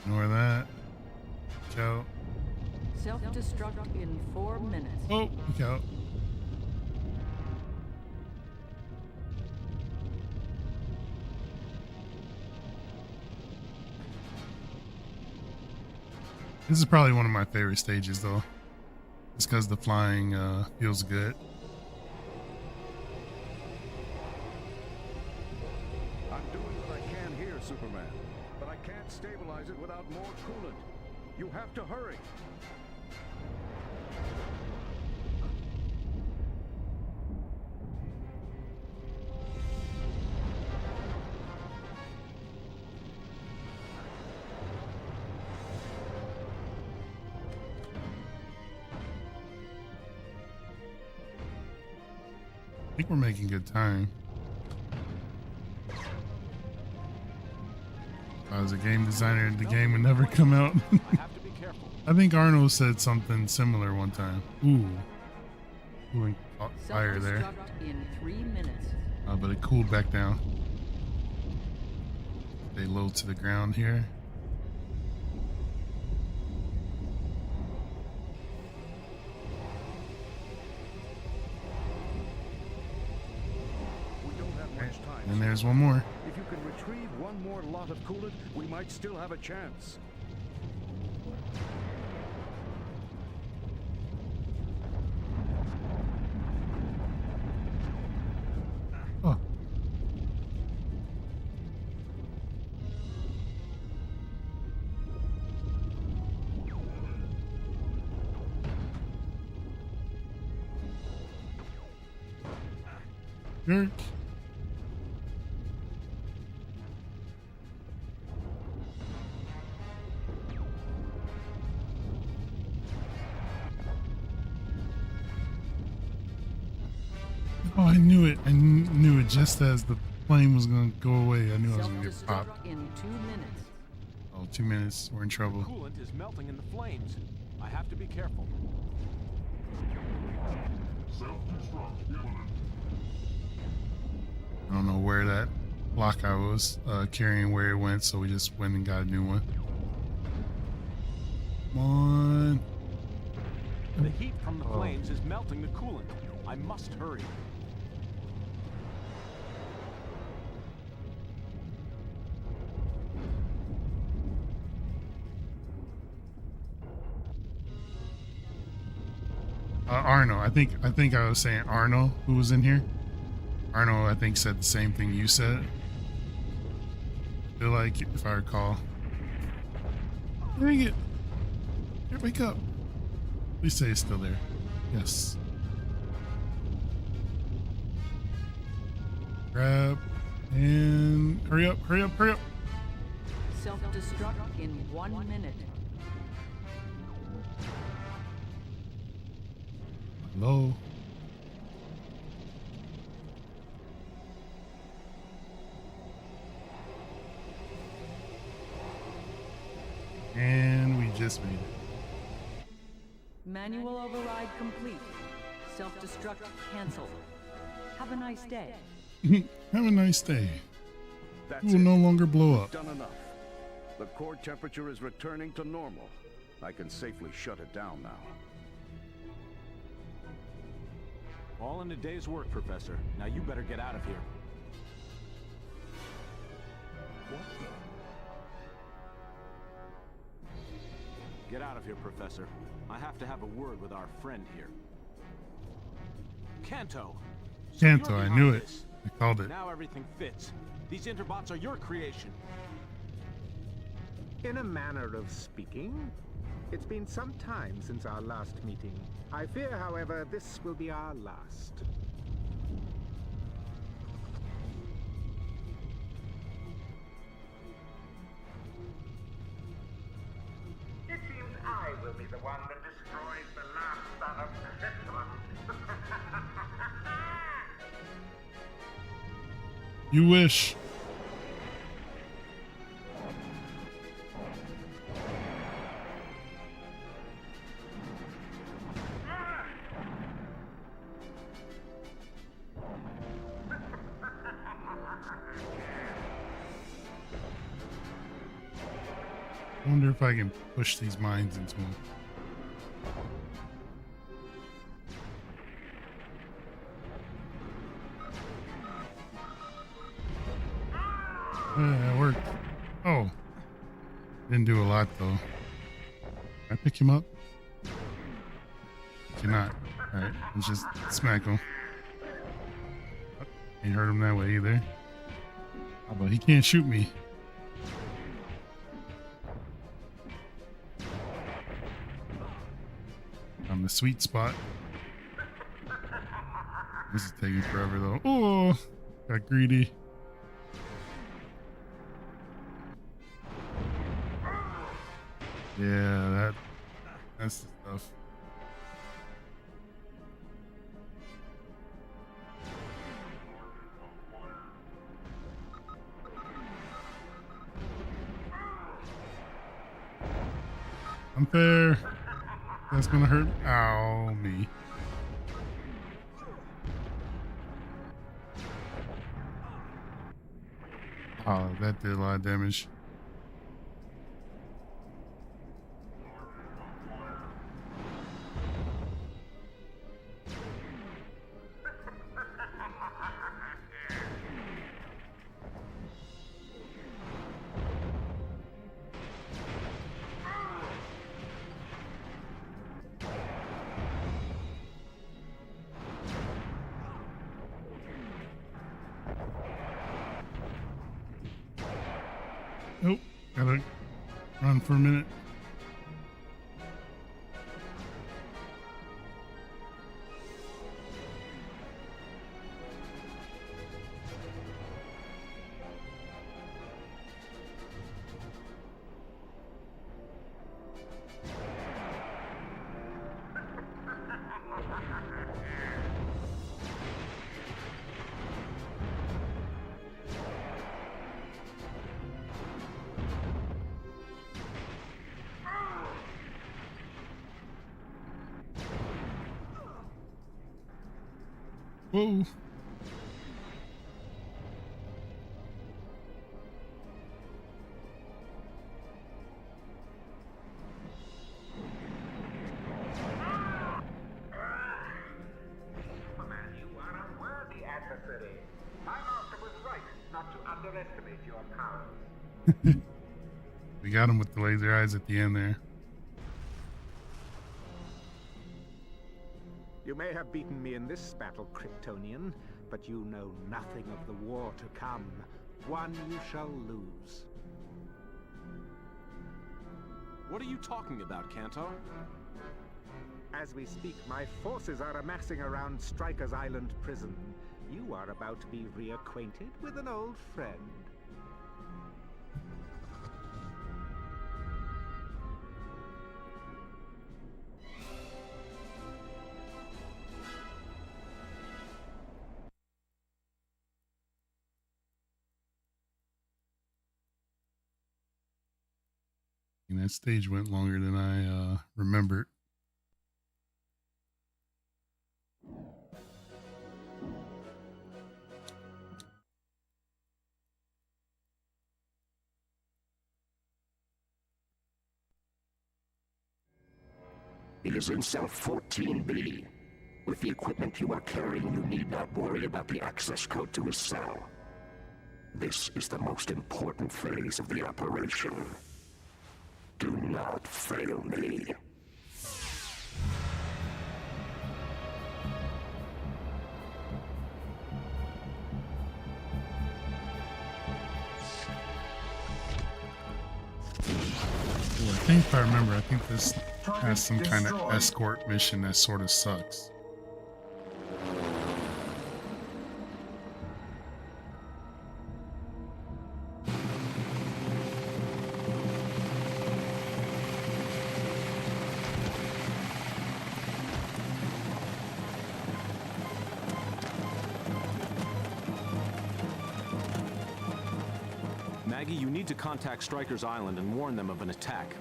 Ignore that. Look out. Self-destruct in 4 minutes. Oh, look out. This is probably one of my favorite stages though. Just because the flying feels good. I'm doing what I can here, Superman. But I can't stabilize it without more coolant. You have to hurry. I think we're making good time. If I was a game designer, the game would never come out. I think Arnold said something similar one time. Ooh. Cooling fire there. In 3 minutes. But it cooled back down. Stay low to the ground here. there's one more. If you can retrieve one more lot of coolant, we might still have a chance. Oh. Jerk. Oh, I knew it. I knew it just as the plane was going to go away. I knew I was going to get popped. In 2 minutes. Oh, 2 minutes. We're in trouble. Coolant is melting in the flames. I have to be careful. Self-destruct imminent. I don't know where that block I was carrying, where it went, so we just went and got a new one. Come on. The heat from the flames is melting the coolant. I must hurry. Arno, I think I was saying Arno, who was in here. Arno, I think, said the same thing you said. I feel like, if I recall. Dang it! Here, wake up! Please say it's still there. Yes. Grab and hurry up! Hurry up! Hurry up! Self-destruct in 1 minute. Hello. And we just made it. Manual override complete. Self-destruct canceled. Have a nice day. Have a nice day. That's It will it. no longer blow up. Done enough. The core temperature is returning to normal. I can safely shut it down now. All in a day's work, Professor. Now you better get out of here. What Get out of here, Professor. I have to have a word with our friend here. Kanto! So Kanto, you're I behind knew it. this. I called it. Now everything fits. These Interbots are your creation. In a manner of speaking, it's been some time since our last meeting. I fear, however, this will be our last. It seems I will be the one that destroys the last son of Cypherin. You wish. I wonder if I can push these mines into him. That worked. Oh. Didn't do a lot though. Can I pick him up? Cannot. Alright, let's just smack him. Ain't hurt him that way either. Oh, but he can't shoot me. On the sweet spot. This is taking forever though. Oh, got greedy. Yeah, that's the stuff. Unfair. That's gonna hurt. Ow, me. Oh, that did a lot of damage. Nope. Gotta run for a minute. Whoa. Superman, you are a worthy adversary. My master was right not to underestimate your powers. We got him with the laser eyes at the end there. You may have beaten me in this battle, Kryptonian, but you know nothing of the war to come. One you shall lose. What are you talking about, Kanto? As we speak, my forces are amassing around Stryker's Island prison. You are about to be reacquainted with an old friend. And that stage went longer than I remembered. It is in cell 14B. With the equipment you are carrying, you need not worry about the access code to his cell. This is the most important phase of the operation. Do not fail me. I think if I remember, I think this has some kind of escort mission that sort of sucks. Maggie, you need to contact Stryker's Island and warn them of an attack.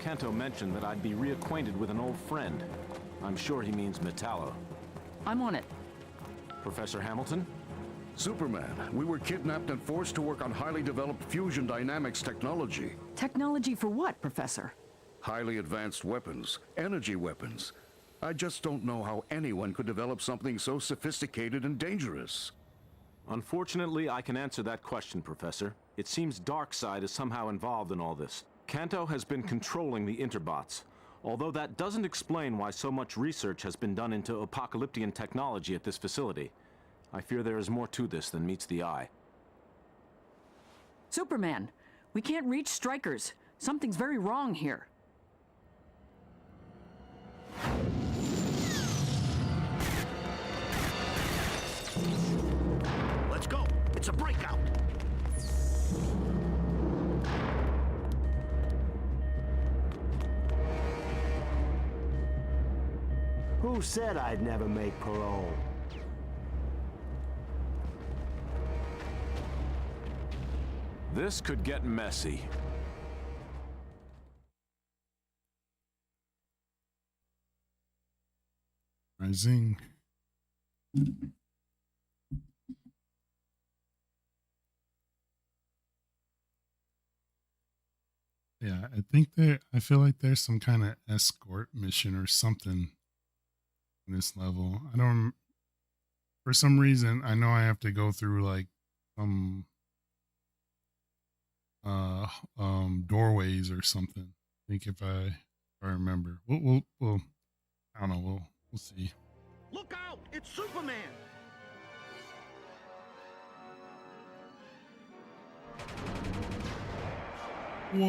Kanto mentioned that I'd be reacquainted with an old friend. I'm sure he means Metallo. I'm on it. Professor Hamilton? Superman, we were kidnapped and forced to work on highly developed fusion dynamics technology. Technology for what, Professor? Highly advanced weapons, energy weapons. I just don't know how anyone could develop something so sophisticated and dangerous. Unfortunately, I can answer that question, Professor. It seems Darkseid is somehow involved in all this. Kanto has been controlling the Interbots, although that doesn't explain why so much research has been done into Apokoliptian technology at this facility. I fear there is more to this than meets the eye. Superman, we can't reach Strikers. Something's very wrong here. Let's go. It's a breakout. Who said I'd never make parole? This could get messy. Rising. Yeah, I feel like there's some kind of escort mission or something in this level. For some reason, I know I have to go through like some doorways or something. I think if I remember. We'll I don't know, we'll see. Look out! It's Superman! Whoa.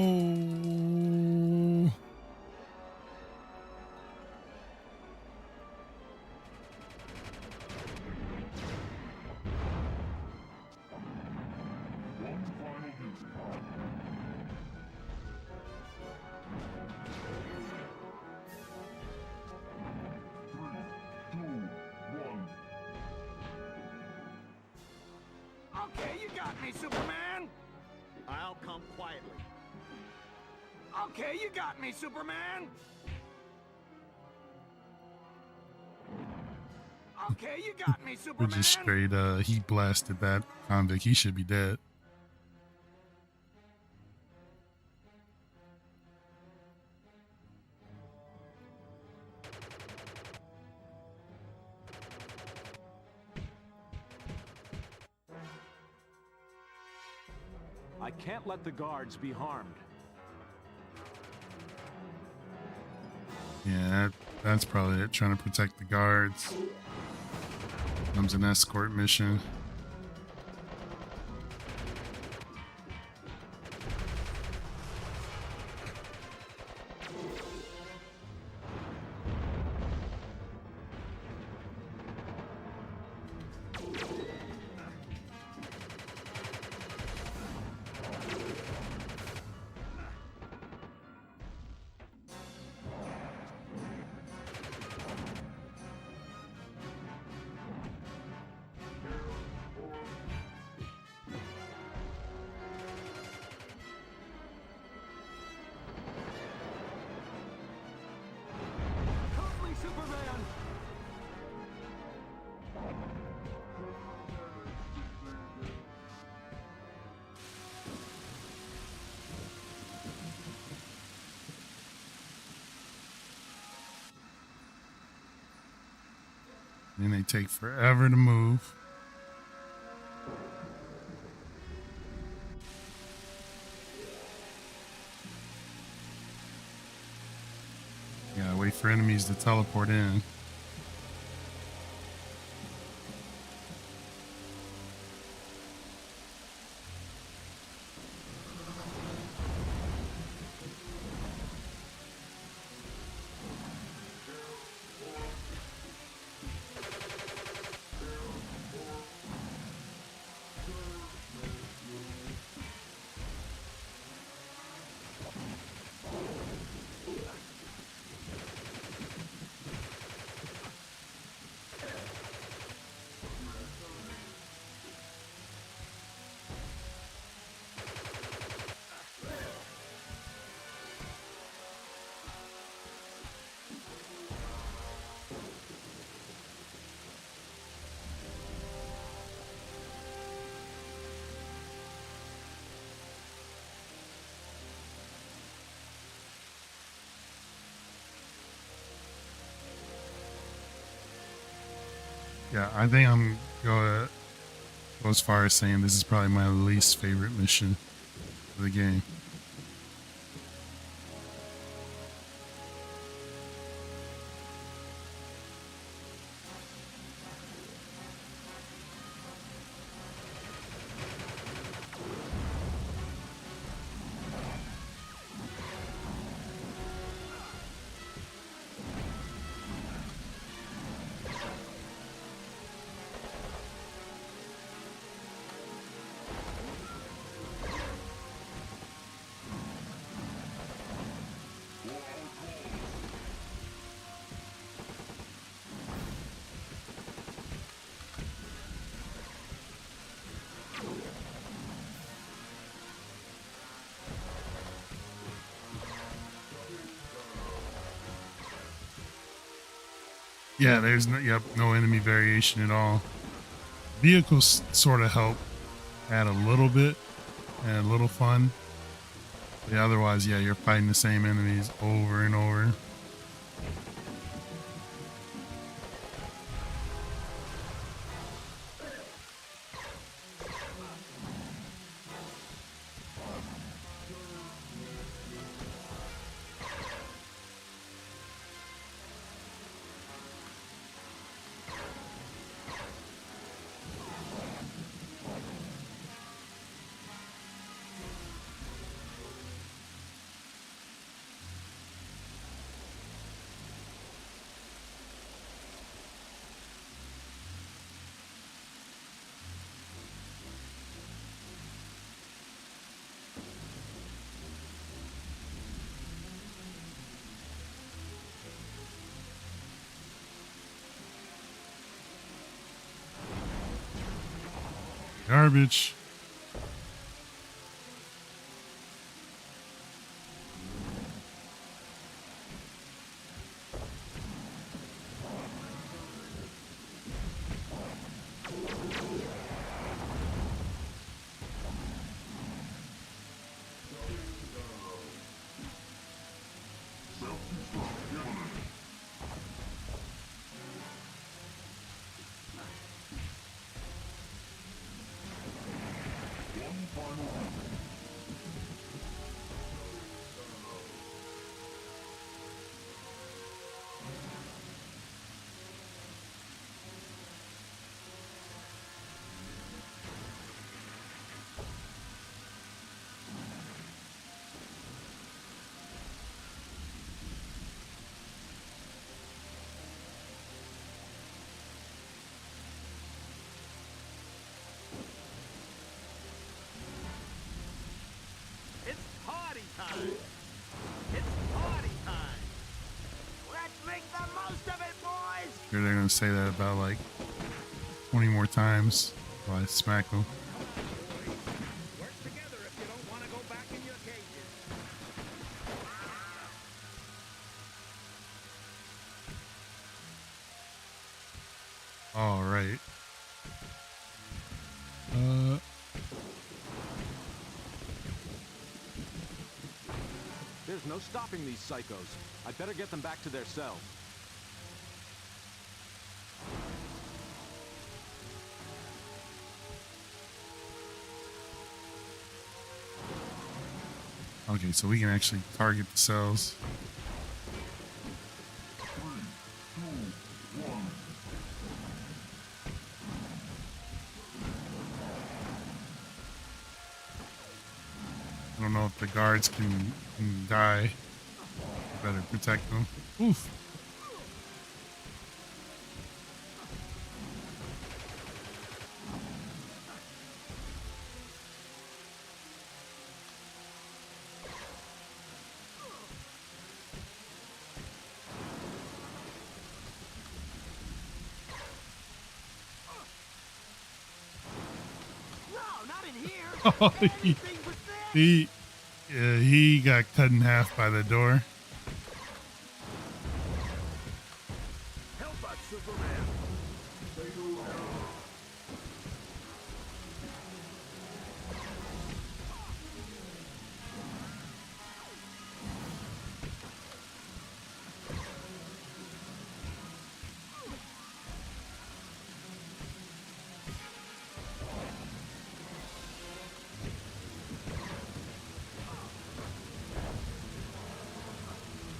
Okay, you got me, Superman! I'll come quietly. Okay, you got me, Superman! Okay, you got me, We Superman! just straight heat blasted that convict. He should be dead. I can't let the guards be harmed. Yeah, that's probably it. Trying to protect the guards. Comes an escort mission. Help me, Superman! And they take forever to move. Yeah, wait for enemies to teleport in. Yeah, I think I'm going to go as far as saying this is probably my least favorite mission of the game. Yeah, there's no enemy variation at all. Vehicles sort of help add a little bit and a little fun. But yeah, otherwise, yeah, you're fighting the same enemies over and over. Garbage. It's party time! It's party time! Let's make the most of it, boys! Sure, they're gonna say that about like 20 more times while I smack them. Work together if you don't want to go back in your cages. All right. There's no stopping these psychos. I'd better get them back to their cells. Okay, so we can actually target the cells. I don't know if the guards can die. Better protect them. Oof. No, not in here! Oh, he got cut in half by the door. Help us, Superman!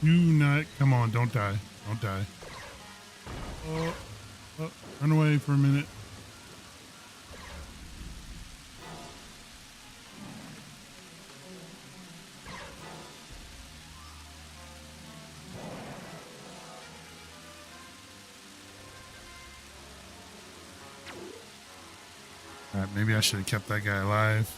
Do not. Come on, don't die. Don't die. Oh, run away for a minute. All right, maybe I should have kept that guy alive.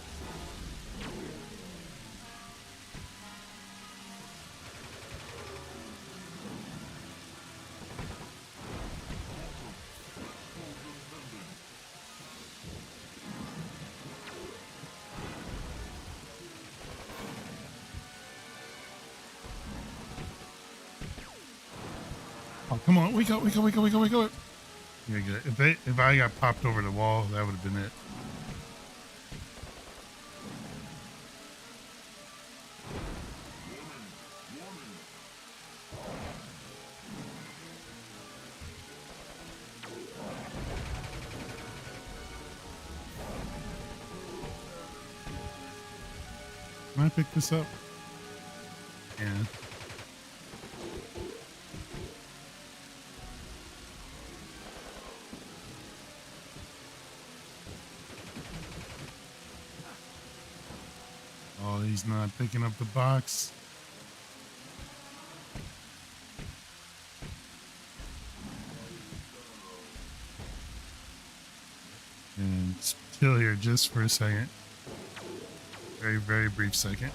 Oh, come on. Wake up, wake up, wake up, wake up, wake up. Yeah, good. If I got popped over the wall, that would have been it. Can I pick this up? Yeah. Oh, he's not picking up the box. And still here just for a second. Very, very brief second.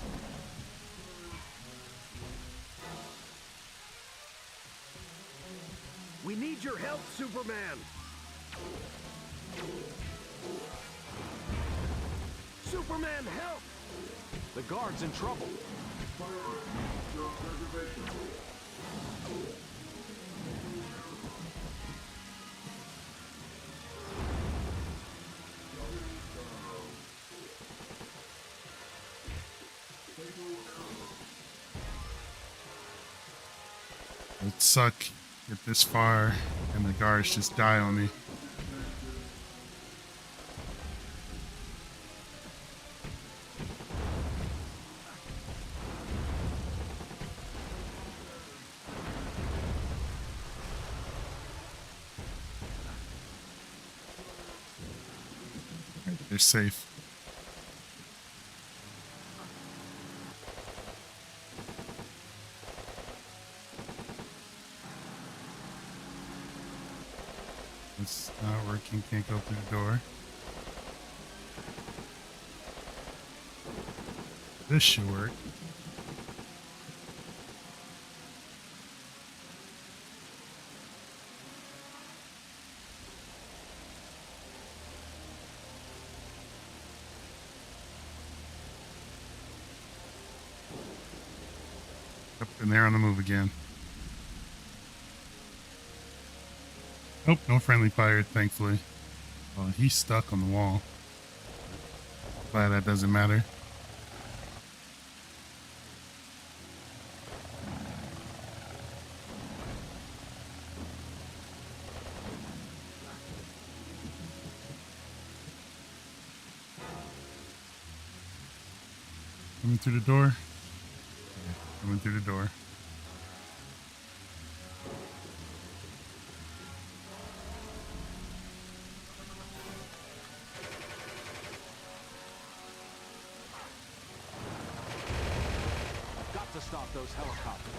We need your help, Superman! Superman, help! The guard's in trouble. It'd suck get this far and the guards just die on me. They're safe. It's not working, can't go through the door. This should work. Up and they're on the move again. Nope, no friendly fire, thankfully. Well, he's stuck on the wall. Glad that doesn't matter. Coming through the door. Okay, coming through the door. Got to stop those helicopters.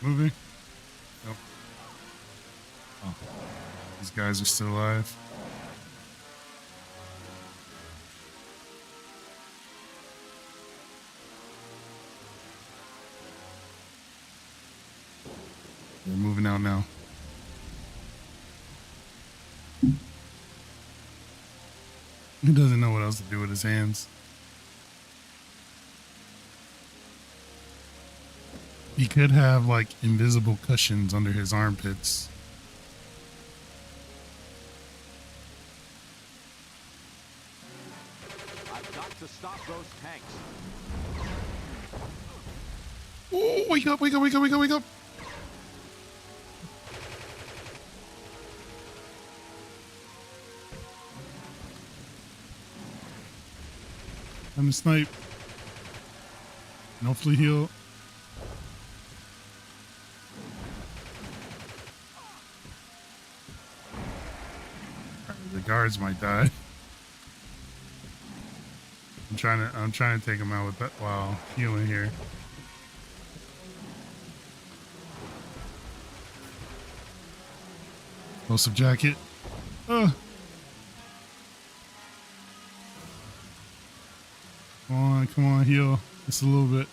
Moving? Nope. Oh. These guys are still alive. They're moving out now. He doesn't know what else to do with his hands. He could have like invisible cushions under his armpits. I've got to stop those tanks. Oh, wake up, wake up, wake up, wake up, wake up. I'm a snipe. And hopefully heal. The guards might die. I'm trying to take him out with that while healing here. Explosive jacket. Come on, heal just a little bit.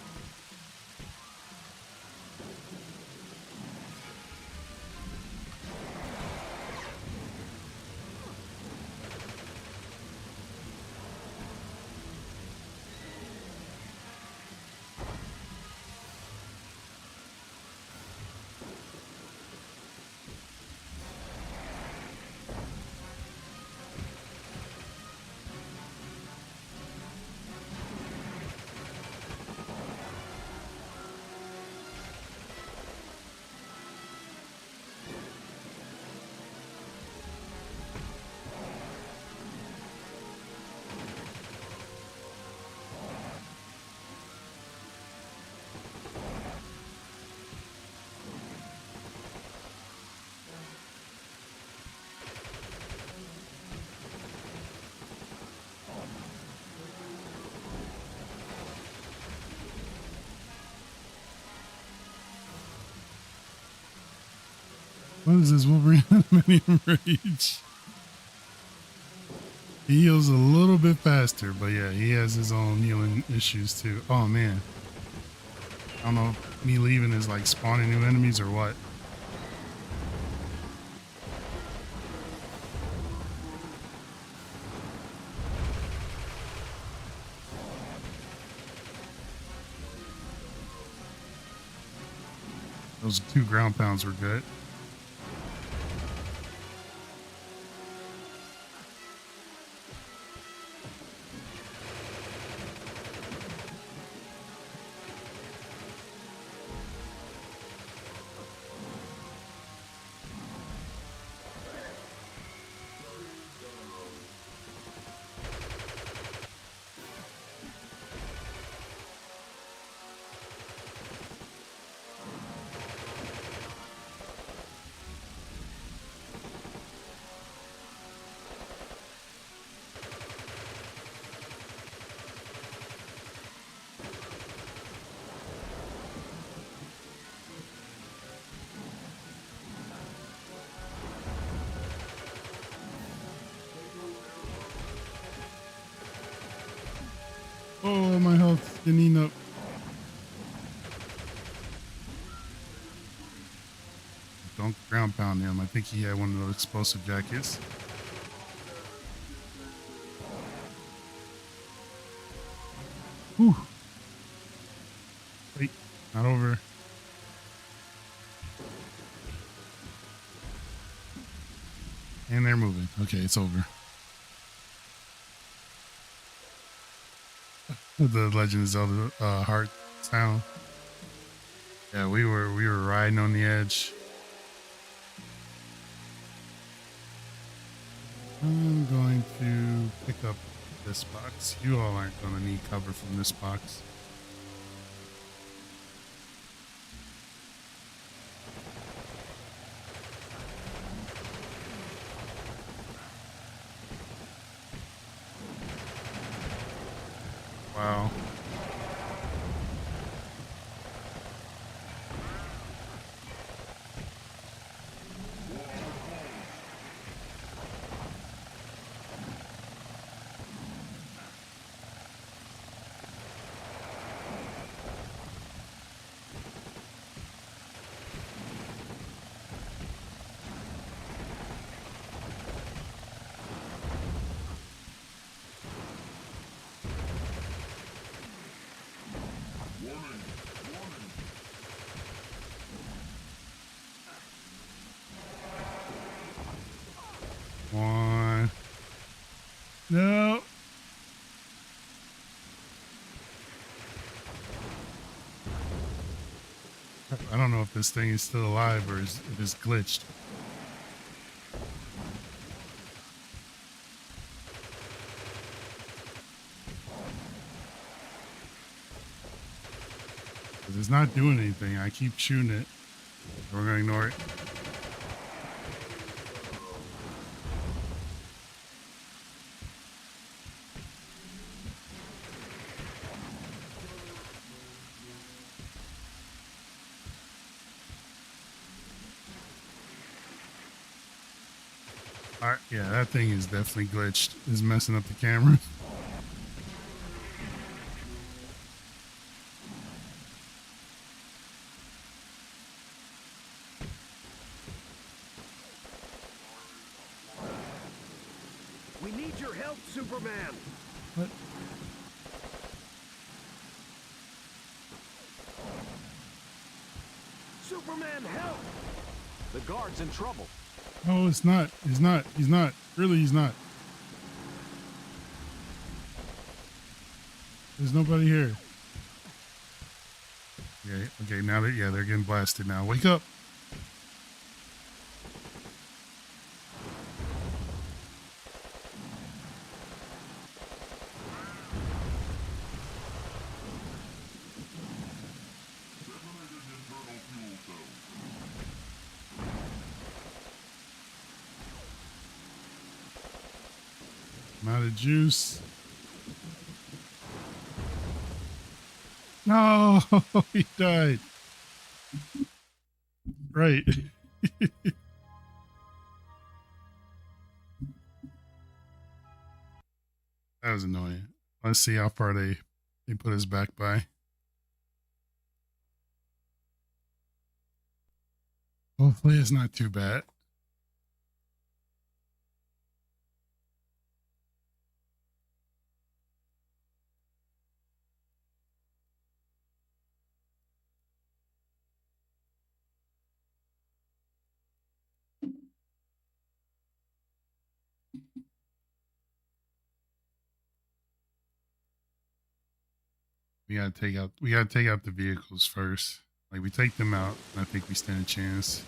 What is this Wolverine Adamantium Rage? He heals a little bit faster, but yeah, he has his own healing issues too. Oh man. I don't know if me leaving is like spawning new enemies or what. Those 2 ground pounds were good. Oh, my health's getting up. Don't ground pound him. I think he had one of those explosive jackets. Whew. Wait, not over. And they're moving. Okay, it's over. The Legend of Zelda heart sound. Yeah, we were riding on the edge. I'm going to pick up this box. You all aren't going to need cover from this box. Wow. One. No. I don't know if this thing is still alive or if it's glitched. Because it's not doing anything. I keep shooting it. We're going to ignore it. Alright, yeah, that thing is definitely glitched. It's messing up the camera. We need your help, Superman! What? Superman, help! The guard's in trouble. No, it's not. He's not. He's not. Really, he's not. There's nobody here. Okay, now that, yeah, they're getting blasted now. Wake up. I'm out of juice. No, he died. Right. That was annoying. Let's see how far they put us back by. Hopefully it's not too bad. We gotta take out the vehicles first. Like, we take them out, and I think we stand a chance.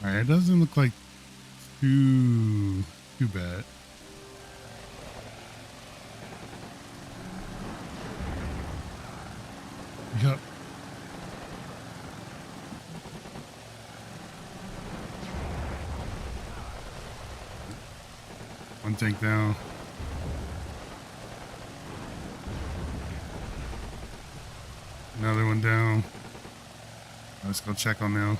Alright, it doesn't look like too bad. Yep. One tank down. Another one down. Let's go check on them.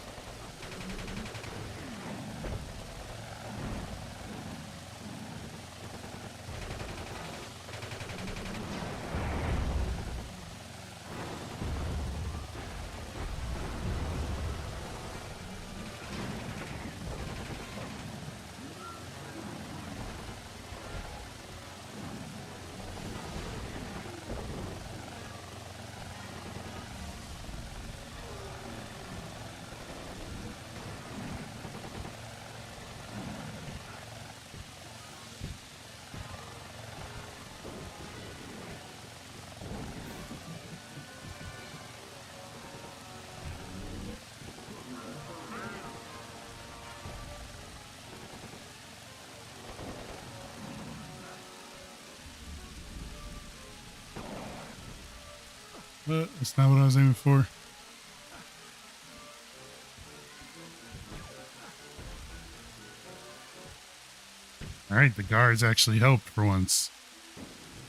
But that's not what I was aiming for. Alright, the guards actually helped for once.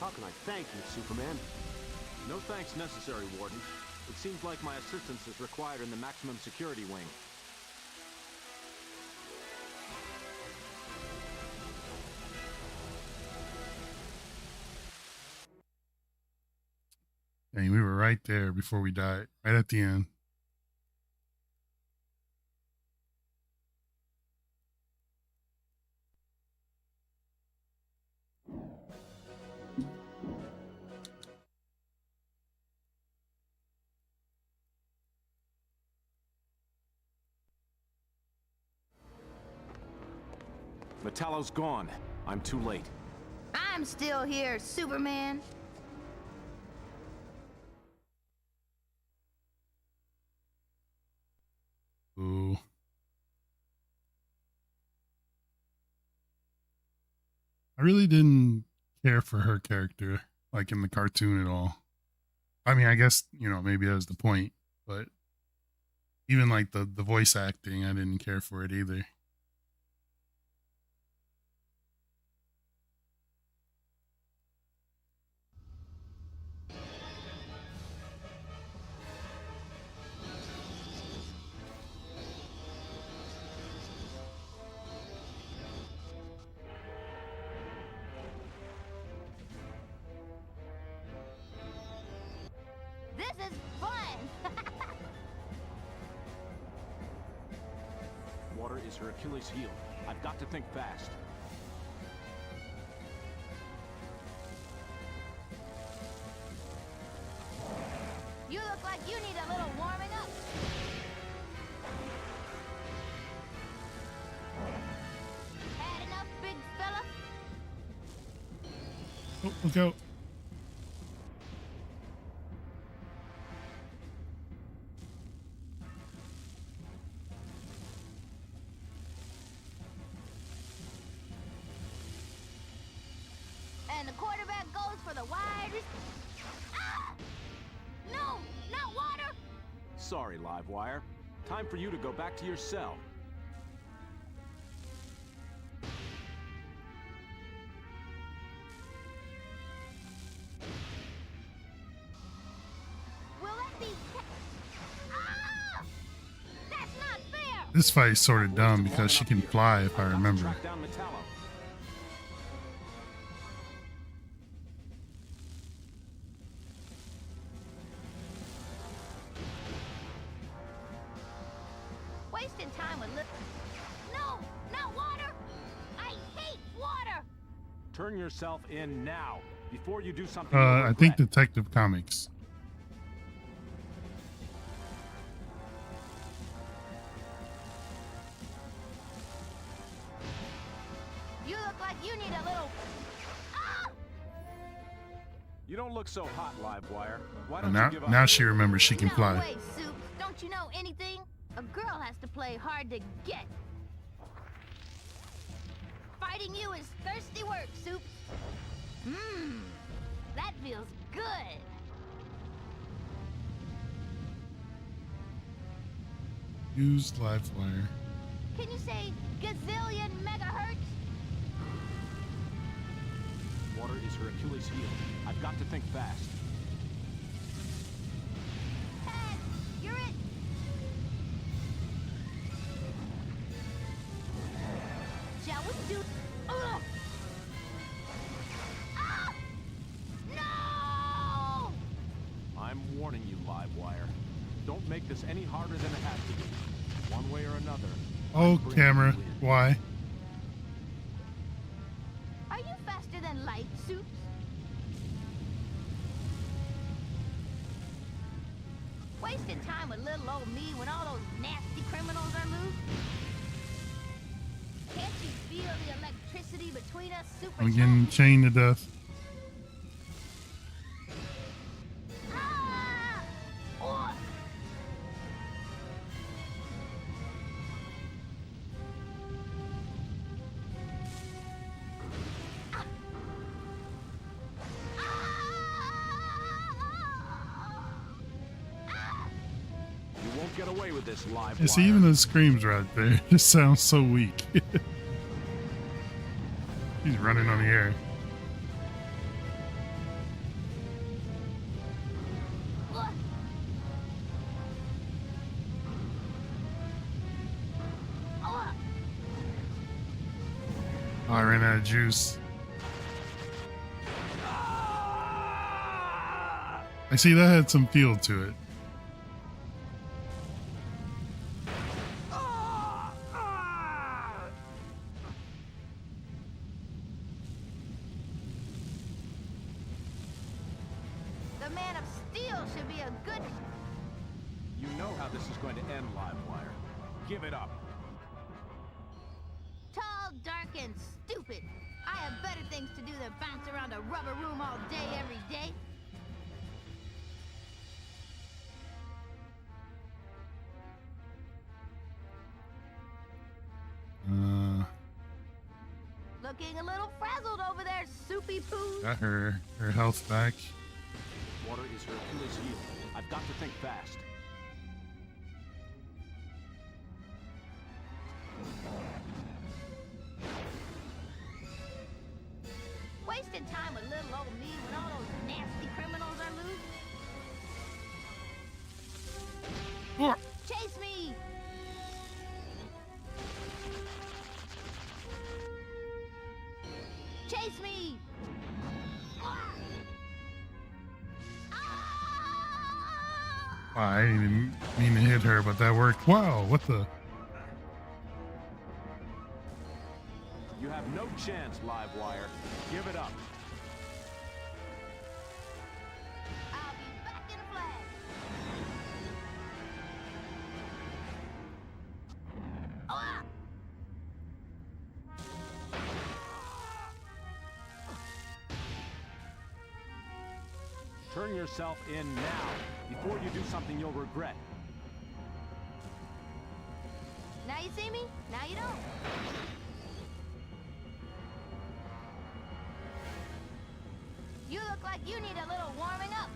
How can I thank you, Superman? No thanks necessary, Warden. It seems like my assistance is required in the maximum security wing. Dang, we were right there before we died. Right at the end. Metallo's gone. I'm too late. I'm still here, Superman. Ooh. I really didn't care for her character, like in the cartoon at all. I mean, I guess, you know, maybe that was the point, but even like the voice acting, I didn't care for it either. This is fun! Water is her Achilles heel. I've got to think fast. You look like you need a little warming up. Had enough, big fella? Oh, look out. And the quarterback goes for the wide. Ah! No, not water. Sorry, Livewire. Time for you to go back to your cell. Will that be? Ah! That's not fair. This fight is sort of dumb because she can fly, if I remember. Track down Metallo. Turn yourself in now, before you do something. I think Detective Comics. You look like you need a little... Ah! You don't look so hot, Livewire. Why Oh, don't now, you give up? now she remembers she can No fly. way, Soup. Don't you know anything? A girl has to play hard to get. Fighting you is thirsty work, Soup. Mmm, that feels good. Use Livewire. Can you say gazillion megahertz? Water is her Achilles heel. I've got to think fast. Pat, you're it. Shall we do... Ugh! Ah! No! I'm warning you, Livewire. Don't make this any harder than it has to be. One way or another. Oh, camera. Why? Are you faster than light, Soups? Wasting time with little old me when all those nasty criminals are loose? Can't you feel the electricity between us, Super? I'm getting chained to death. Ah! Oh! You won't get away with this, Livewire. Yeah, see, even the screams right there just sounds so weak. He's running on the air. Oh, I ran out of juice. I see that had some feel to it. The Man of Steel should be a good... You know how this is going to end, Livewire. Give it up. Tall, dark, and stupid. I have better things to do than bounce around a rubber room all day, every day. Looking a little frazzled over there, Soupy Poo. Got her health back. Water is her Achilles heel. I've got to think fast. Wasting time with little old me when all those nasty criminals are loose. Chase me! Chase me! Wow, I didn't even mean to hit her, but that worked. Wow, what the? You have no chance, Livewire. Give it up. I'll be back in a flash. Ah! Turn yourself in now, before you do something you'll regret. Now you see me, now you don't. You look like you need a little warming up.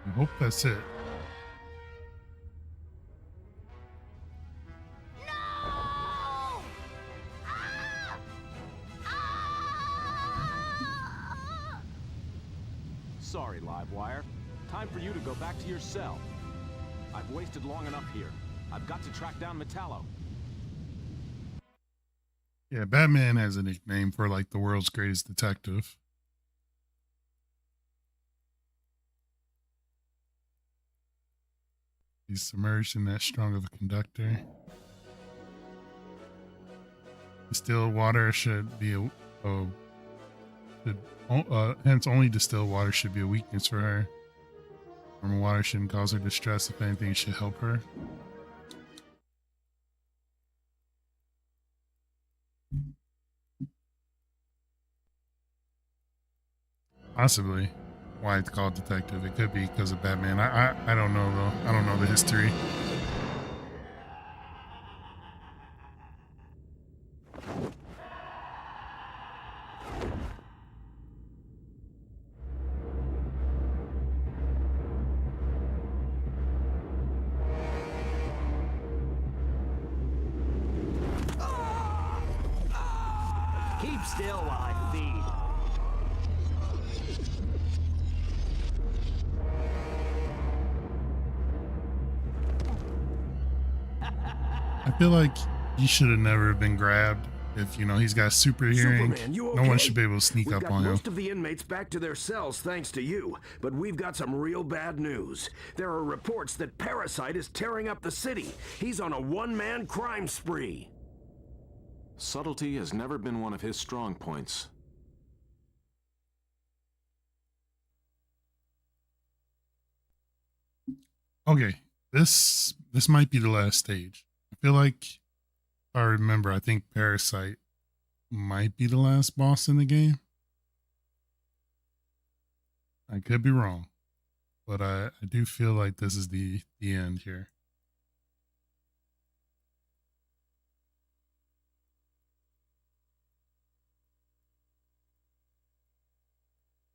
I hope that's it. Sorry, Livewire. Time for you to go back to your cell. I've wasted long enough here. I've got to track down Metallo. Yeah, Batman has a nickname for like the world's greatest detective. He's submerged in that strong of a conductor. Distilled water should be hence only distilled water should be a weakness for her. Normal water shouldn't cause her distress. If anything, it should help her. Possibly. Why it's called detective. It could be because of Batman. I don't know though. I don't know the history. Keep still while I feed. I feel like he should have never been grabbed. If you know he's got super hearing, Superman, you no one okay? should be able to sneak We've up got on him. most of the inmates back to their cells thanks to you, but we've got some real bad news. There are reports that Parasite is tearing up the city. He's on a one-man crime spree. Subtlety has never been one of his strong points. Okay, this might be the last stage. I feel like, if I remember, I think Parasite might be the last boss in the game. I could be wrong, but I do feel like this is the end here.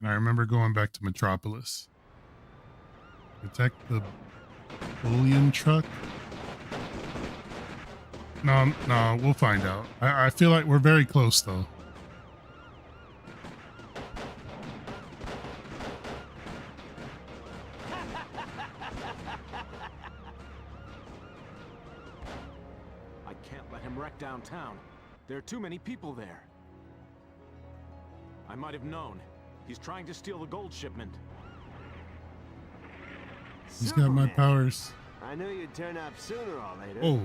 And I remember going back to Metropolis. Detect the bullion truck? No, we'll find out. I feel like we're very close, though. I can't let him wreck downtown. There are too many people there. I might have known. He's trying to steal the gold shipment. He's got my powers. I knew you'd turn up sooner or later. Oh.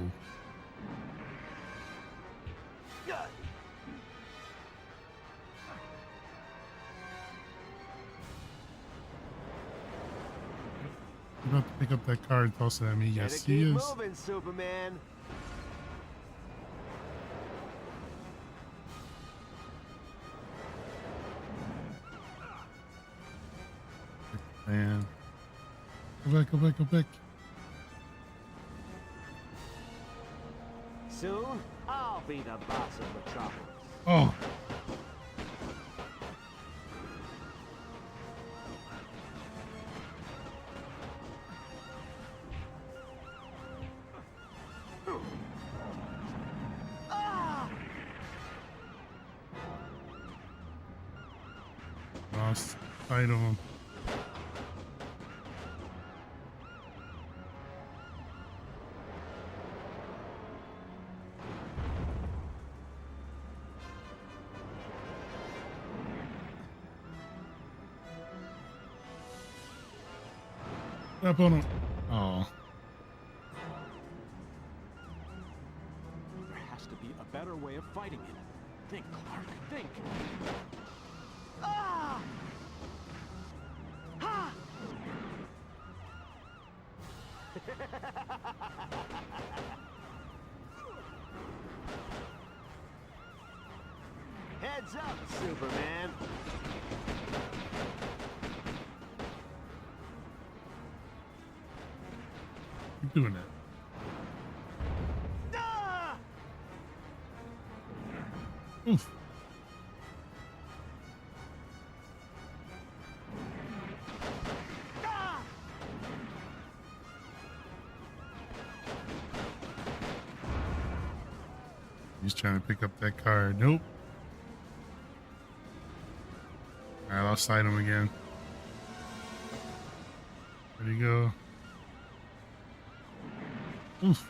You about to pick up that car and toss it at me? Yes, he is. Keep moving, Superman. Man. Go back, go back, go back. Soon, I'll be the boss of Metropolis. Oh. Lost sight of him. Up on him. Oh. There has to be a better way of fighting him. Think, Clark, think. Ah! Ha! Heads up, Superman. Keep doing that. Ah! Oof. Ah! He's trying to pick up that car. Nope. Alright, I'll sight him again. Where'd he go? Oof.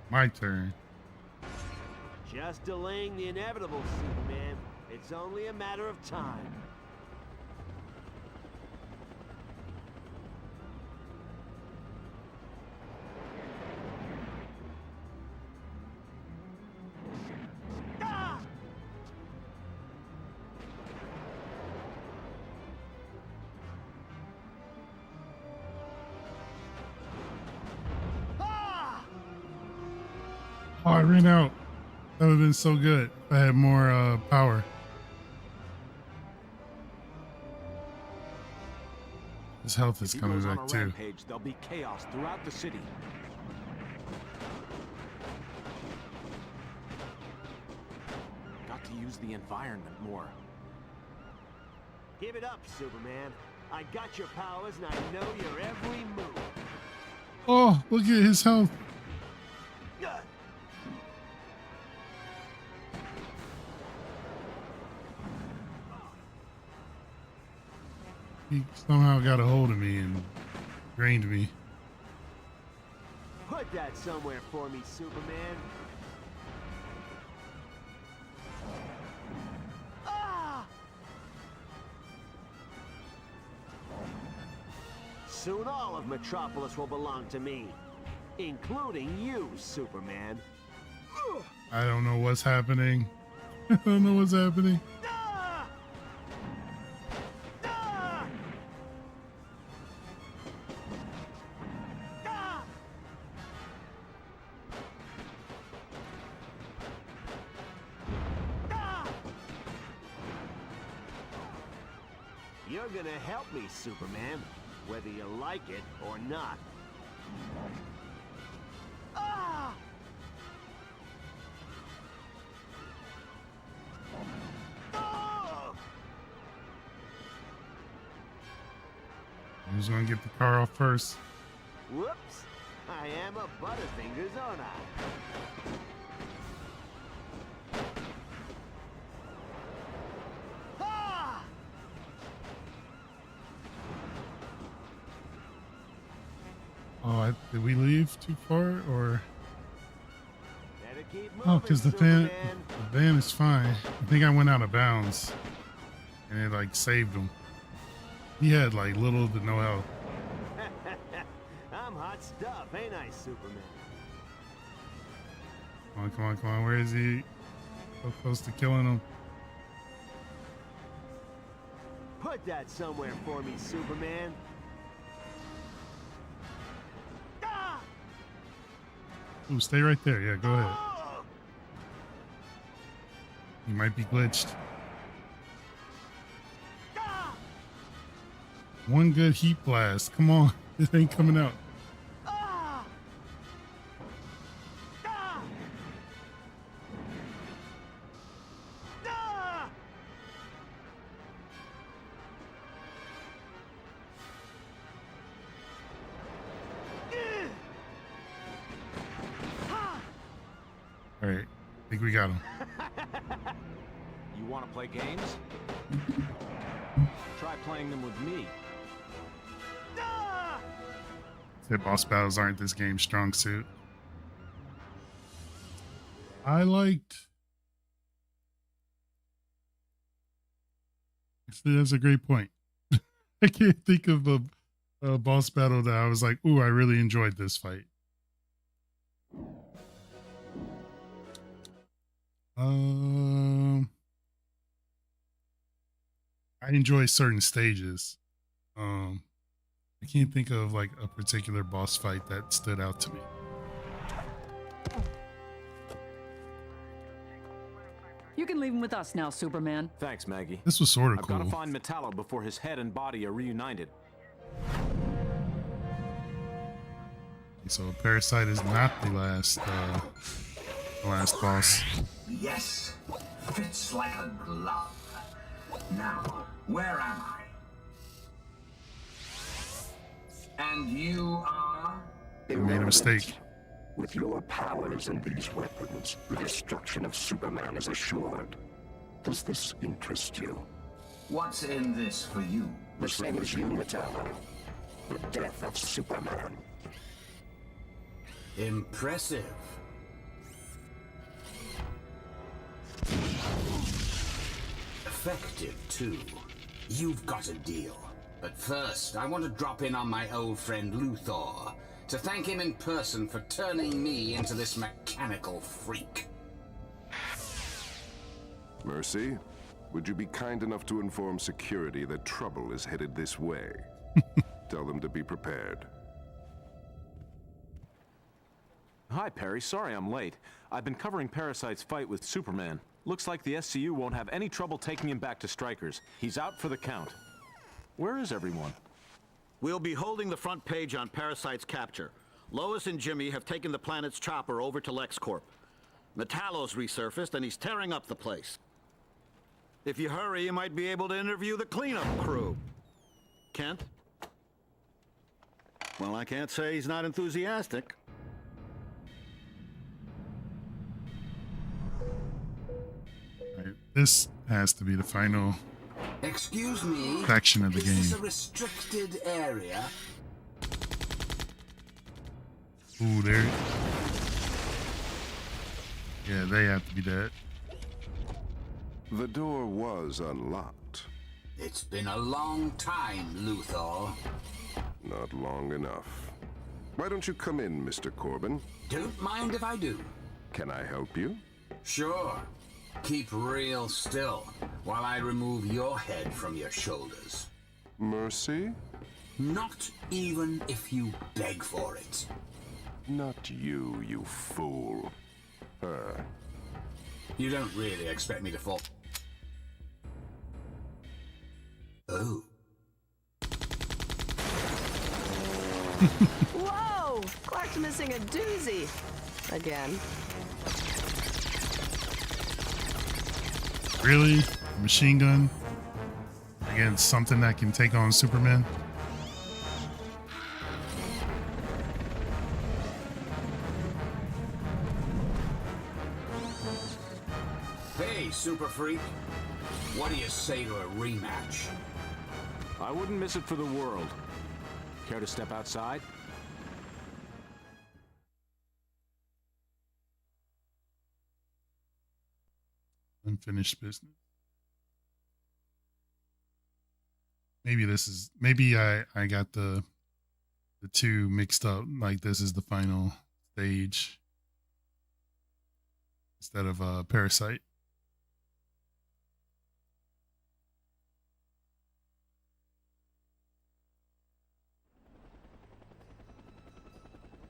My turn. Just delaying the inevitable, Superman. It's only a matter of time. Oh, I ran out. That would have been so good if I had more power. His health is coming back too. Rampage, there'll be chaos throughout the city. Got to use the environment more. Give it up, Superman. I got your powers and I know your every move. Oh, look at his health. He somehow got a hold of me and drained me. Put that somewhere for me, Superman. Soon all of Metropolis will belong to me, including you, Superman. I don't know what's happening. I don't know what's happening. You're gonna help me, Superman, whether you like it or not. Who's gonna get the car off first? Whoops! I am a Butterfingers, aren't I? Oh, did we leave too far, or? Better keep moving, Oh, because the van is fine. I think I went out of bounds, and it like saved him. He had like little to no health. I'm hot stuff, ain't I, Superman? Come on, come on, come on. Where is he? So close to killing him. Put that somewhere for me, Superman. Ooh, stay right there. Yeah, go ahead. He might be glitched. One good heat blast. Come on. This ain't coming out. All right, I think we got him. You want to play games? Try playing them with me. Said boss battles aren't this game's strong suit. I liked. See, that's a great point. I can't think of a boss battle that I was like, ooh, I really enjoyed this fight. I enjoy certain stages. I can't think of like a particular boss fight that stood out to me. You can leave him with us now, Superman. Thanks, Maggie. This was sort of I've cool. got to find Metallo before his head and body are reunited. So Parasite is not the last boss. Yes, fits like a glove. Now, where am I? And you are? I made a mistake. With your powers and these weapons, the destruction of Superman is assured. Does this interest you? What's in this for you? The same as you, Metallo. The death of Superman. effective, too. You've got a deal. But first, I want to drop in on my old friend Luthor to thank him in person for turning me into this mechanical freak. Mercy, would you be kind enough to inform security that trouble is headed this way? Tell them to be prepared. Hi, Perry. Sorry I'm late. I've been covering Parasite's fight with Superman. Looks like the SCU won't have any trouble taking him back to Strikers. He's out for the count. Where is everyone? We'll be holding the front page on Parasite's capture. Lois and Jimmy have taken the planet's chopper over to LexCorp. Metallo's resurfaced and he's tearing up the place. If you hurry, you might be able to interview the cleanup crew. Kent? Well, I can't say he's not enthusiastic. Right, this has to be the final Excuse me. section of the game. Is this a restricted area? Ooh, there. Yeah, they have to be dead. The door was unlocked. It's been a long time, Luthor. Not long enough. Why don't you come in, Mr. Corbin? Don't mind if I do. Can I help you? Sure. Keep real still while I remove your head from your shoulders. Mercy? Not even if you beg for it. Not you, you fool. Her. You don't really expect me to fall. Oh. Whoa! Clark's missing a doozy. Again. Really? A machine gun? Against something that can take on Superman? Hey, Super Freak. What do you say to a rematch? I wouldn't miss it for the world. Care to step outside? Unfinished business. Maybe this is, maybe I got the two mixed up. Like this is the final stage instead of Parasite.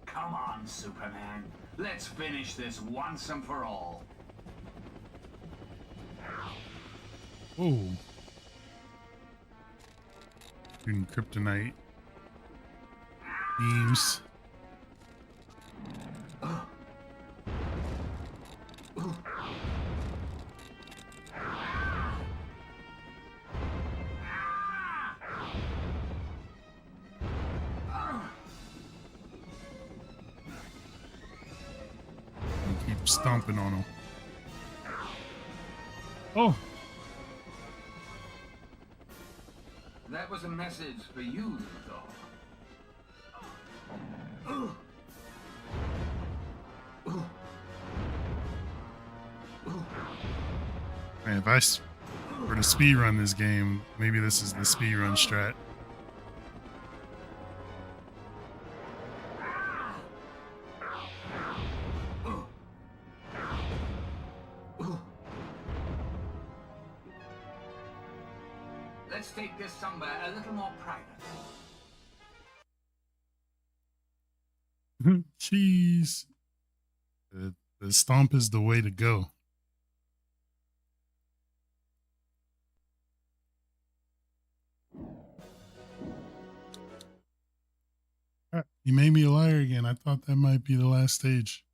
Come on, Superman. Let's finish this once and for all. Whoa. Shooting kryptonite beams. And keep stomping on them. Oh. That was a message for you, Luthor. Man, if I were to speed run this game, maybe this is the speed run strat. Let's take this somewhere a little more private. Jeez. The stomp is the way to go. You made me a liar again. I thought that might be the last stage.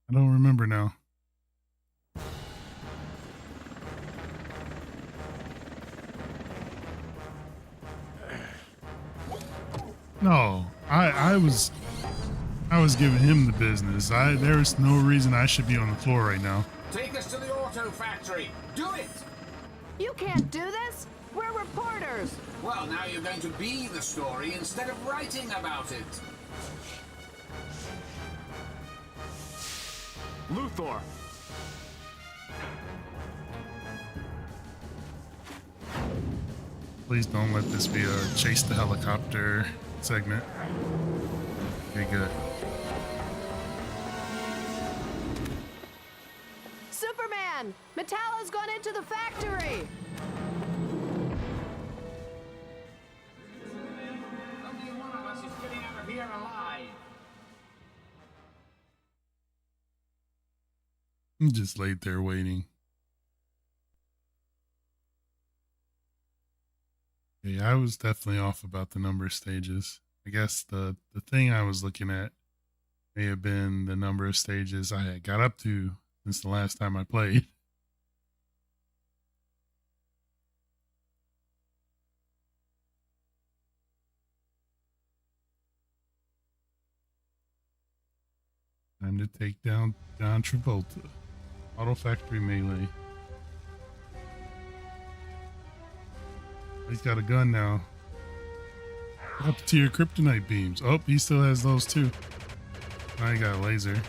I don't remember now. No, I was giving him the business. There is no reason I should be on the floor right now. Take us to the auto factory. Do it! You can't do this! We're reporters! Well, now you're going to be the story instead of writing about it. Luthor! Please don't let this be a chase the helicopter segment. Okay, good. Superman! Metallo's gone into the factory! Only one of us is getting out of here alive. I'm just laid there waiting. Yeah, I was definitely off about the number of stages. I guess the thing I was looking at may have been the number of stages I had got up to since the last time I played. Time to take down John Travolta. Auto Factory Melee. He's got a gun now. Up to your kryptonite beams. Oh, he still has those too. Now he got a laser.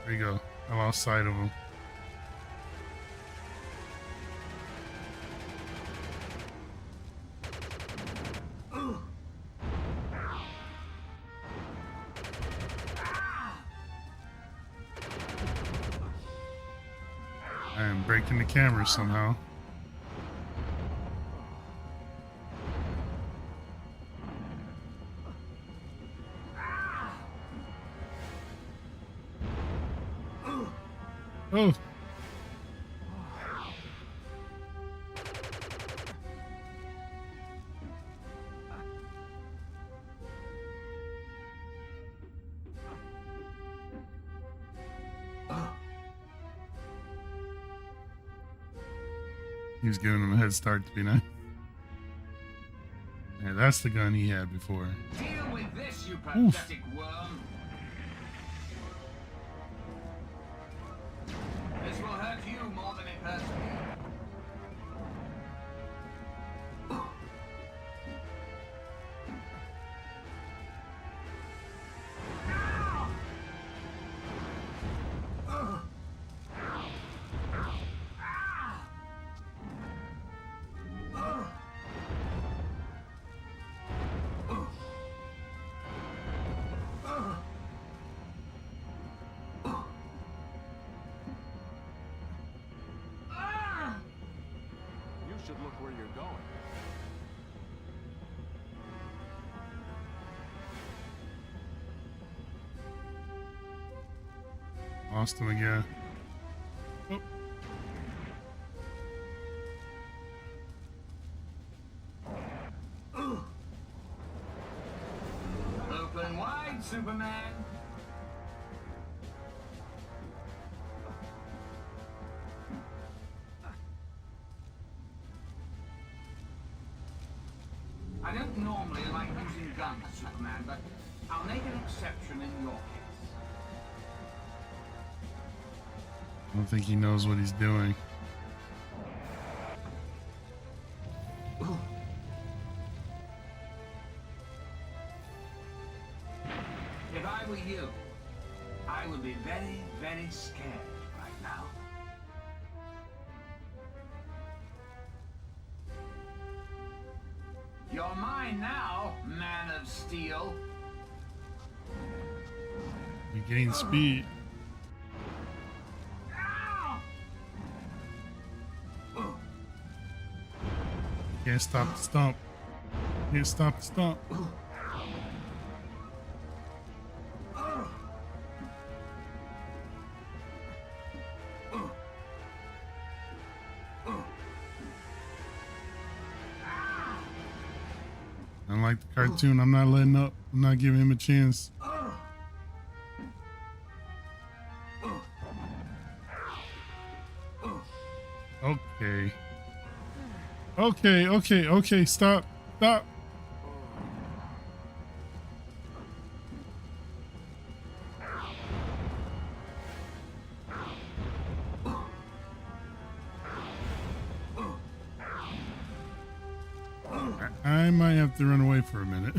There you go. I lost sight of him. I am breaking the camera somehow. Oh. He was giving him a head start to be nice. Yeah, that's the gun he had before. Deal with this, you pathetic worm. This will hurt you more than it hurts me. Should look where you're going. Lost him again. Oh. Open wide, Superman. I don't normally like using guns, Superman, but I'll make an exception in your case. I don't think he knows what he's doing. If I were you, I would be very, very scared right now. You're mine now, Man of Steel. You gain speed. Can't stop the stomp. Can't stop the stomp. Unlike the cartoon, I'm not letting up. I'm not giving him a chance. Okay. Okay, stop. Stop. I might have to run away for a minute.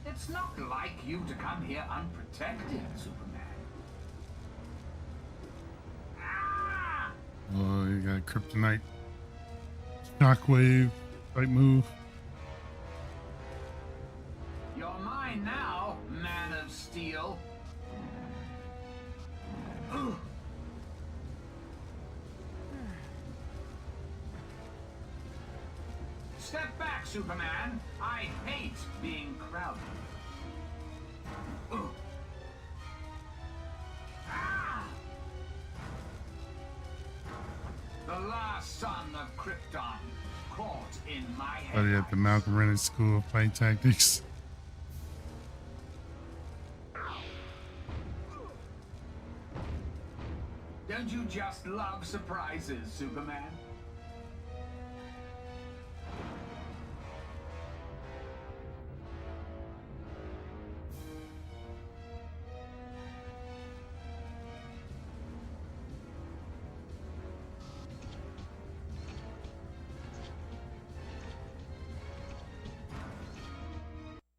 It's not like you to come here unprotected, Superman. Oh, you got kryptonite shockwave type move. You're mine now, Man of Steel. Step back, Superman. I hate being crowded. The last son of Krypton, caught in my Studied at the Malcolm Reynolds School of Fight Tactics. Don't you just love surprises, Superman?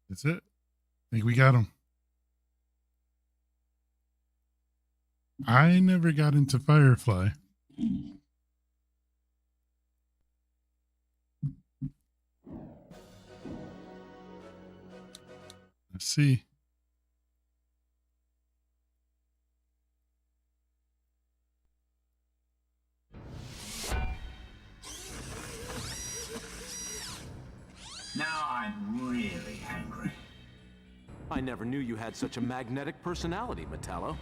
That's it. I think we got him. I never got into Firefly. Let's see. Now I'm really angry. I never knew you had such a magnetic personality, Metallo.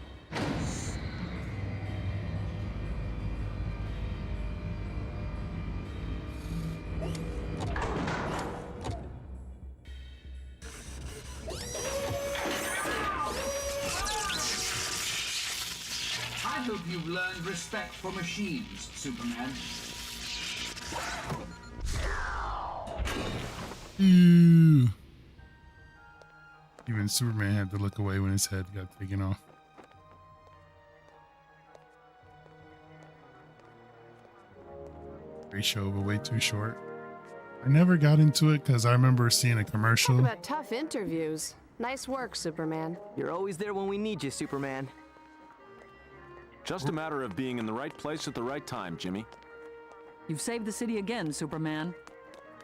I hope you've learned respect for machines, Superman. Ooh. Even Superman had to look away when his head got taken off. Ratio, but way too short. I never got into it because I remember seeing a commercial. Talk about tough interviews. Nice work, Superman. You're always there when we need you, Superman. Just a matter of being in the right place at the right time, Jimmy. You've saved the city again, Superman.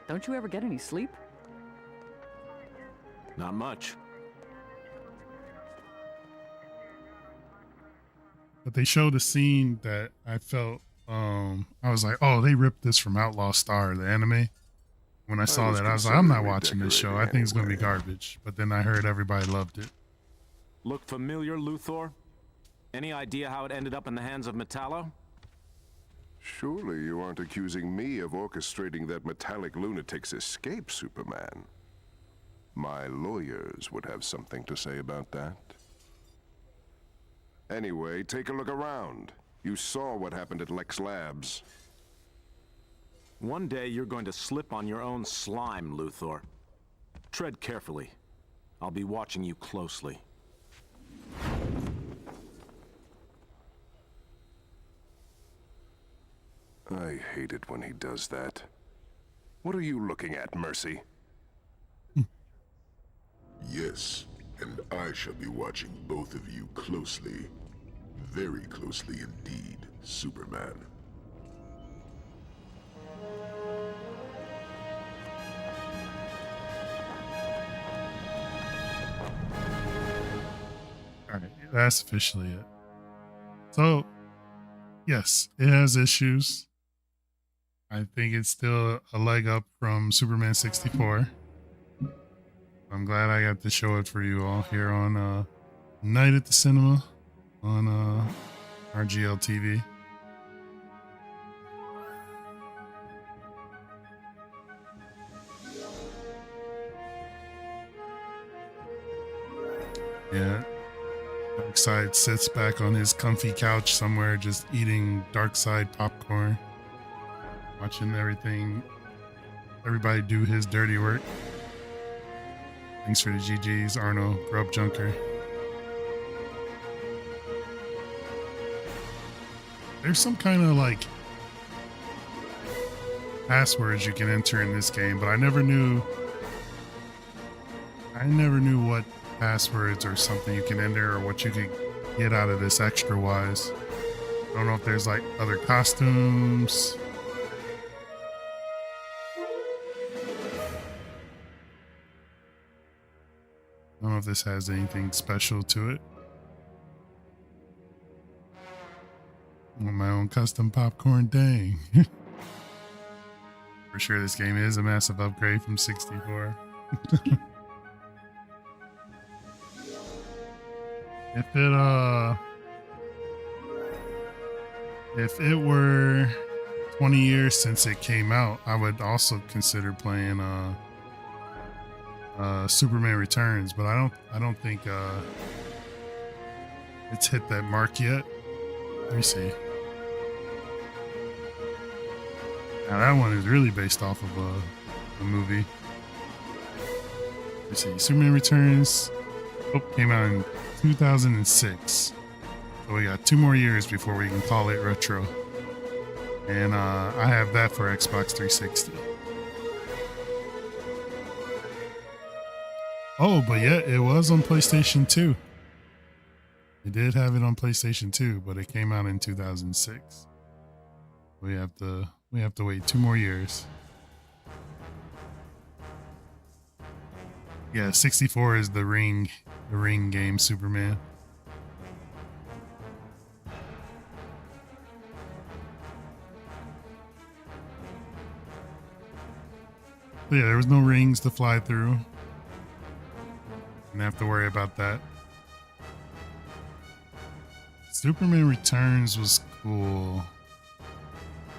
Don't you ever get any sleep? Not much. But they showed a scene that I felt, I was like, oh, they ripped this from Outlaw Star, the anime. When I saw that, I was like, I'm not watching this show. I think it's going to be garbage. But then I heard everybody loved it. Look familiar, Luthor? Any idea how it ended up in the hands of Metallo? Surely you aren't accusing me of orchestrating that metallic lunatic's escape, Superman. My lawyers would have something to say about that. Anyway, take a look around. You saw what happened at Lex Labs. One day you're going to slip on your own slime, Luthor. Tread carefully. I'll be watching you closely. I hate it when he does that. What are you looking at, Mercy? Yes, and I shall be watching both of you closely. Very closely indeed, Superman. All right, that's officially it. So, yes, it has issues. I think it's still a leg up from Superman 64. I'm glad I got to show it for you all here on Night at the Cinema on RGL TV. Yeah. Darkseid sits back on his comfy couch somewhere just eating Darkseid popcorn. Watching everybody do his dirty work. Thanks for the GGs, Arno, Grub Junker. There's some kind of like passwords you can enter in this game, but I never knew what passwords or something you can enter or what you could get out of this extra wise. I don't know if there's like other costumes. I don't know if this has anything special to it. I want my own custom popcorn, dang. For sure this game is a massive upgrade from 64. If it were 20 years since it came out, I would also consider playing Superman Returns, but I don't think it's hit that mark yet. Let me see. Now that one is really based off of a movie. Let's see. Superman Returns came out in 2006. So we got 2 more years before we can call it retro. And I have that for Xbox 360. Oh, but yeah, it was on PlayStation 2. It did have it on PlayStation 2, but it came out in 2006. We have to wait 2 more years. Yeah, 64 is the ring game Superman. But yeah, there was no rings to fly through. Didn't have to worry about that. Superman Returns was cool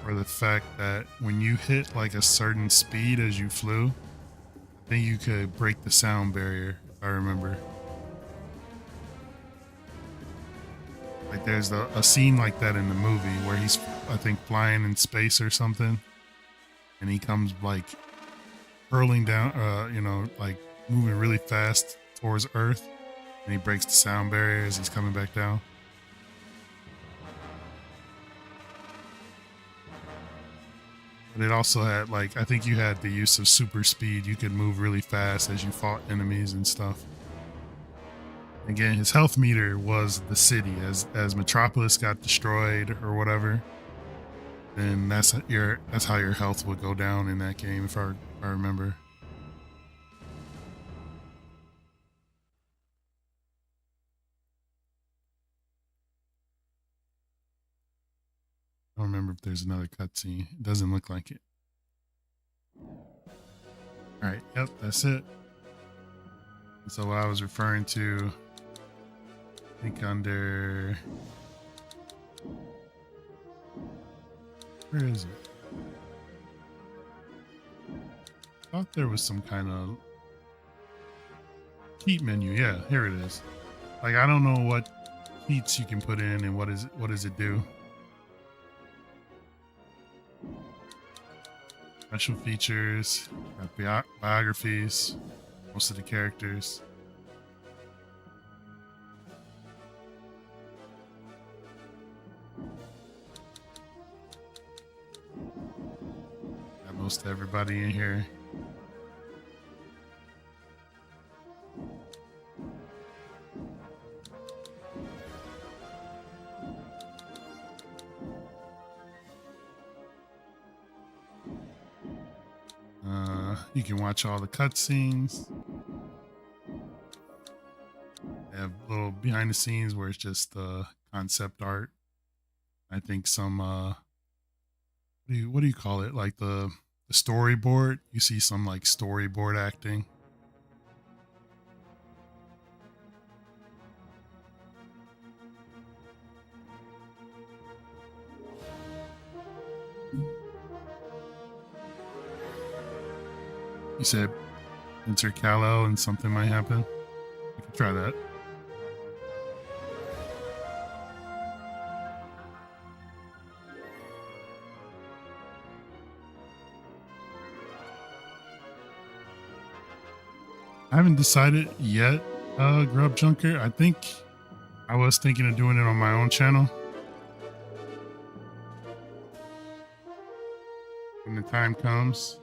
for the fact that when you hit like a certain speed as you flew, I think you could break the sound barrier, if I remember. Like there's a scene like that in the movie where he's, I think, flying in space or something, and he comes like hurling down, like moving really fast towards Earth, and he breaks the sound barrier as he's coming back down. But it also had, like, I think you had the use of super speed. You could move really fast as you fought enemies and stuff. Again, his health meter was the city. As Metropolis got destroyed or whatever, then that's how your health would go down in that game, if I remember. I don't remember if there's another cutscene. It doesn't look like it. Alright, yep, that's it. So what I was referring to, I think under... Where is it? I thought there was some kind of heat menu. Yeah, here it is. Like, I don't know what heats you can put in and what does it do. Special features, got biographies, most of the characters. Got most everybody in here. You can watch all the cutscenes. They have little behind the scenes where it's just concept art. I think some what do you call it? Like the storyboard. You see some like storyboard acting. You said enter Kal-El and something might happen. I could try that. I haven't decided yet, Grub Junker. I think I was thinking of doing it on my own channel. when the time comes.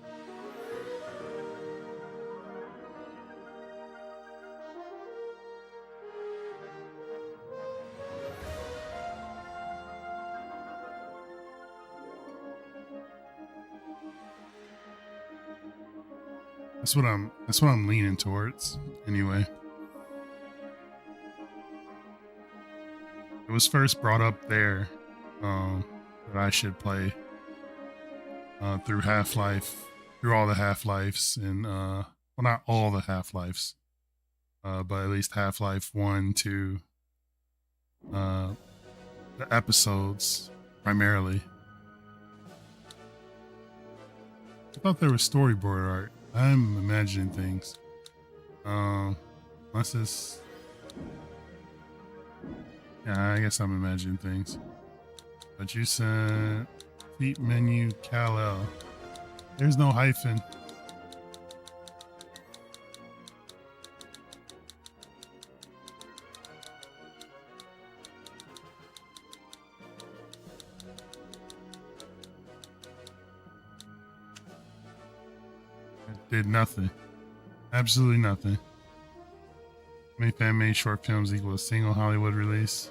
That's what I'm leaning towards anyway. It was first brought up there that I should play through Half-Life, through all the Half-Lives, and well, not all the Half-Lives, but at least Half-Life 1, 2, the episodes primarily. I thought there was storyboard art. I'm imagining things. Unless it's... Yeah, I guess I'm imagining things. But you said feet menu Kal-El. There's no hyphen. Did nothing. Absolutely nothing. How many fan-made short films equal a single Hollywood release?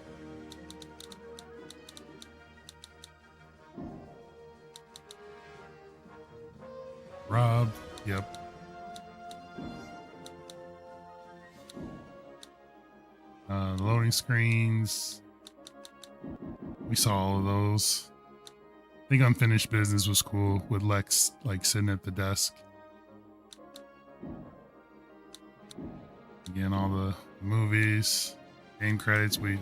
Rob. Yep. The loading screens. We saw all of those. I think Unfinished Business was cool with Lex like sitting at the desk. Again, all the movies, game credits, we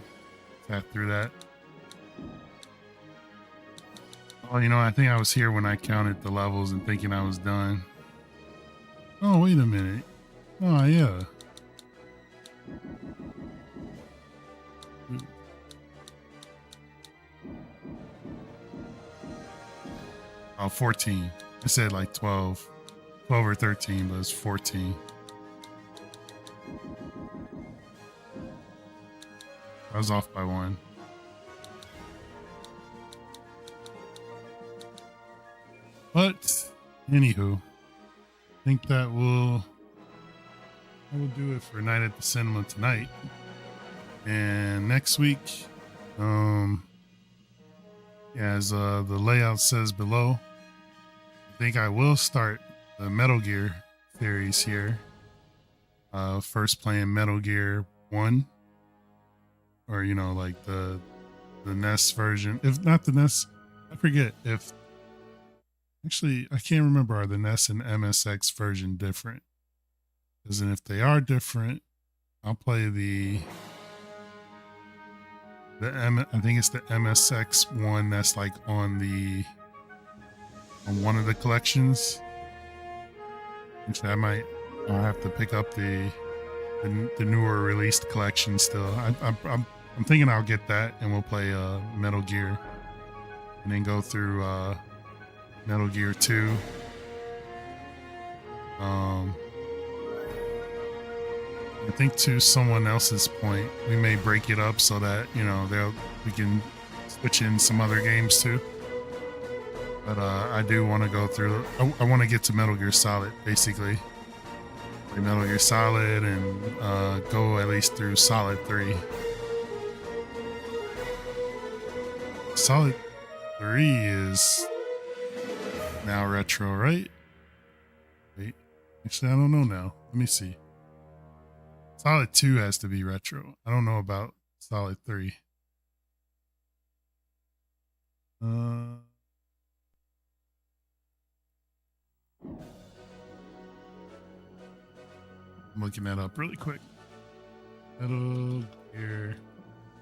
sat through that. Oh, you know, I think I was here when I counted the levels and thinking I was done. Oh, wait a minute. Oh, yeah. Oh, 14. I said like 12 or 13, but it's 14. I was off by one. But anywho, I think I will do it for Night at the Cinema tonight. And next week, as the layout says below, I think I will start the Metal Gear series here. First playing Metal Gear 1. Or, you know, like the NES version. If not the NES, I forget if... Actually, I can't remember, are the NES and MSX version different? Because then if they are different, I'll play I think it's the MSX one that's like on one of the collections. Actually, I'll have to pick up the newer released collection still. I'm thinking I'll get that and we'll play Metal Gear and then go through Metal Gear 2. I think to someone else's point, we may break it up so that, you know, we can switch in some other games too. But I do want to go through, I want to get to Metal Gear Solid, basically. Play Metal Gear Solid and go at least through Solid 3. Solid 3 is now retro, right? Wait, actually, I don't know now. Let me see. Solid 2 has to be retro. I don't know about Solid 3. I'm looking that up really quick. Metal Gear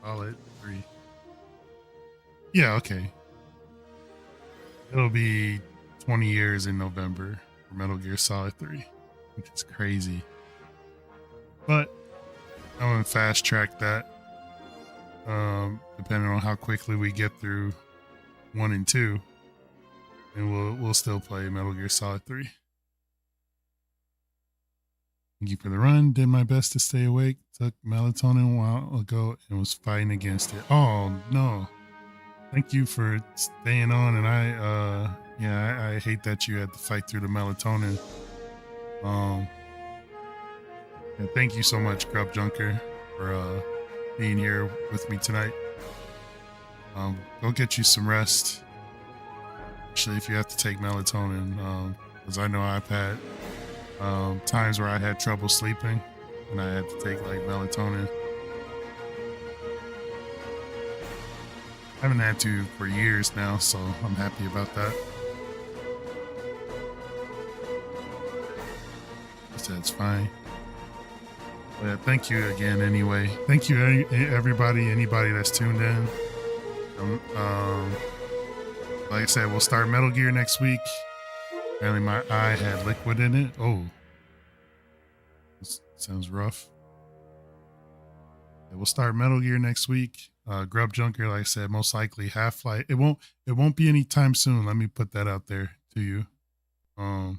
Solid 3. Yeah, okay. It'll be 20 years in November for Metal Gear Solid 3, which is crazy. But I'm gonna fast track that, depending on how quickly we get through 1 and 2, and we'll still play Metal Gear Solid 3. Thank you for the run. Did my best to stay awake. Took melatonin a while ago and was fighting against it. Oh no! Thank you for staying on, and Yeah, I hate that you had to fight through the melatonin. And thank you so much, Grub Junker, for being here with me tonight. Go get you some rest. Actually, if you have to take melatonin, because I know I've had times where I had trouble sleeping and I had to take like melatonin. I haven't had to for years now, so I'm happy about that. So that's fine. But yeah, thank you again anyway. Thank you everybody, anybody that's tuned in. Like I said, we'll start Metal Gear next week. Apparently my eye had liquid in it. Oh. This sounds rough. Yeah, we'll start Metal Gear next week. Grub Junker, like I said, most likely Half-Life. It won't be anytime soon. Let me put that out there to you. At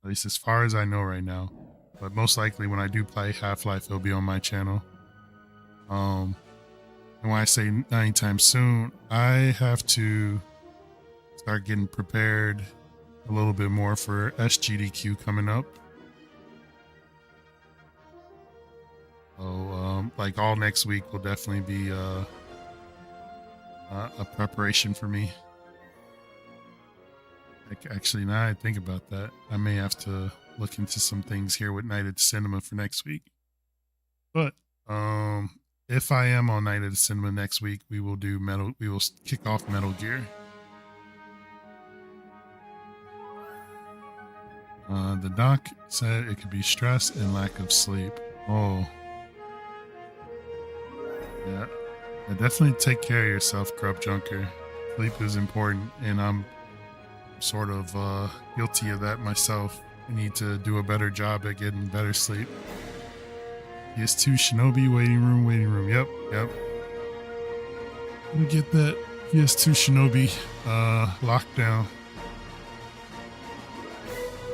least as far as I know right now. But most likely when I do play Half-Life, it'll be on my channel. And when I say anytime soon, I have to start getting prepared a little bit more for SGDQ coming up. So, like all next week will definitely be a preparation for me. Actually, now I think about that, I may have to look into some things here with Night at the Cinema for next week. But if I am on Night at the Cinema next week, we will kick off Metal Gear. The doc said it could be stress and lack of sleep. Oh. Yeah. Definitely take care of yourself, Grub Junker. Sleep is important, and I'm sort of guilty of that myself. I need to do a better job at getting better sleep. PS2 Shinobi waiting room. Yep. Let me get that PS2 Shinobi locked down.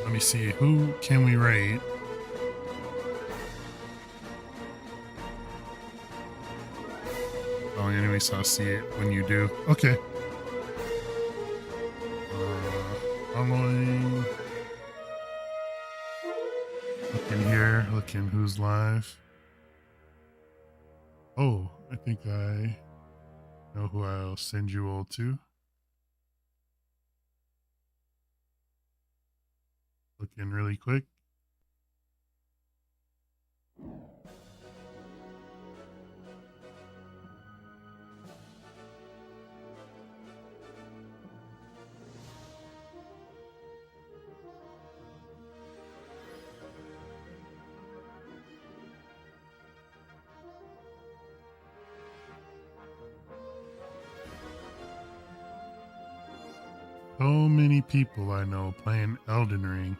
Let me see, who can we raid? Oh, anyway, so I'll see it when you do. Okay. Following. Looking here, looking who's live. Oh, I think I know who I'll send you all to. Looking really quick. So many people I know playing Elden Ring.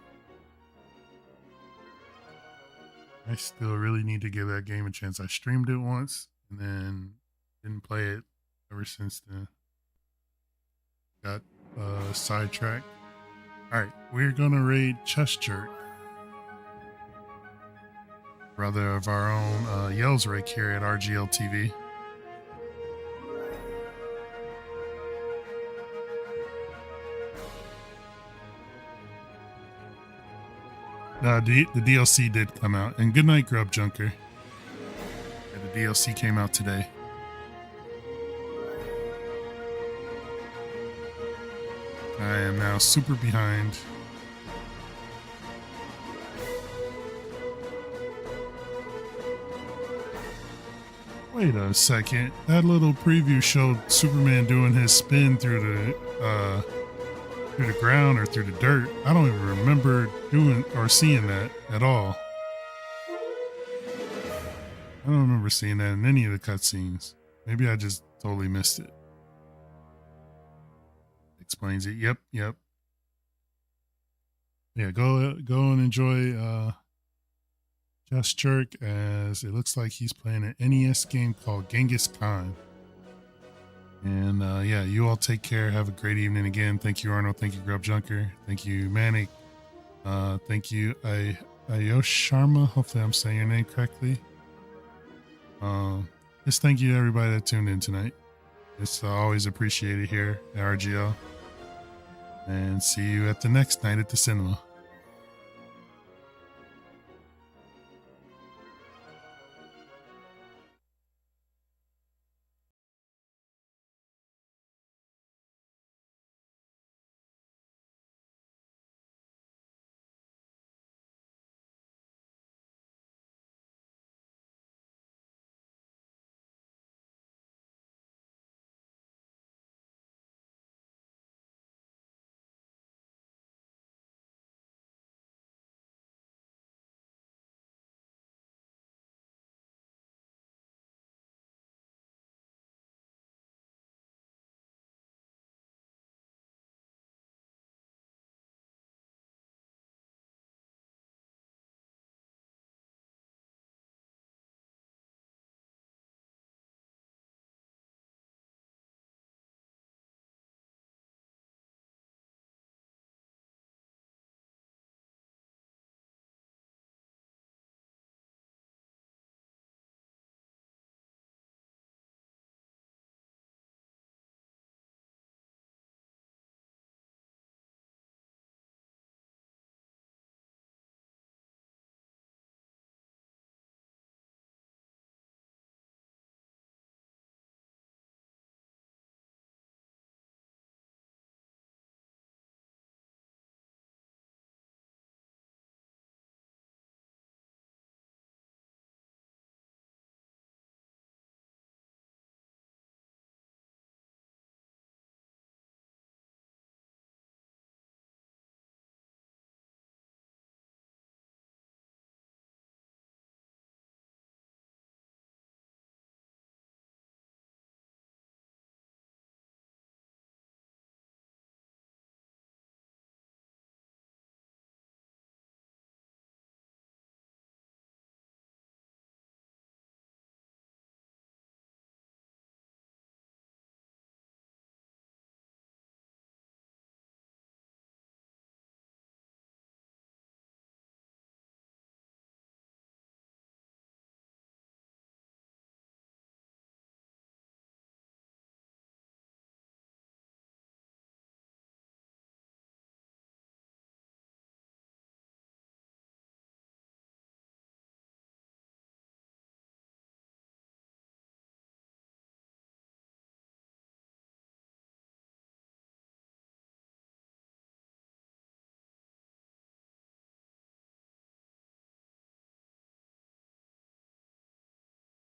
I still really need to give that game a chance. I streamed it once and then didn't play it ever since then. Got sidetracked. Alright, we're gonna raid Chest Jerk. Brother of our own Yells Rake here at RGL TV. The DLC did come out. And good night, Grub Junker. Yeah, the DLC came out today. I am now super behind. Wait a second. That little preview showed Superman doing his spin through the ground or through the dirt. I don't even remember doing or seeing that at all. I don't remember seeing that in any of the cutscenes. Maybe I just totally missed it. Explains it. Yep. Yeah, go and enjoy Just Jerk, as it looks like he's playing an NES game called Genghis Khan. And yeah, you all take care. Have a great evening again. Thank you, Arnold. Thank you, Grub Junker. Thank you, Manic. Thank you, Ayosh Sharma. Hopefully I'm saying your name correctly. Just thank you to everybody that tuned in tonight. It's always appreciated here at RGL. And see you at the next night at the cinema.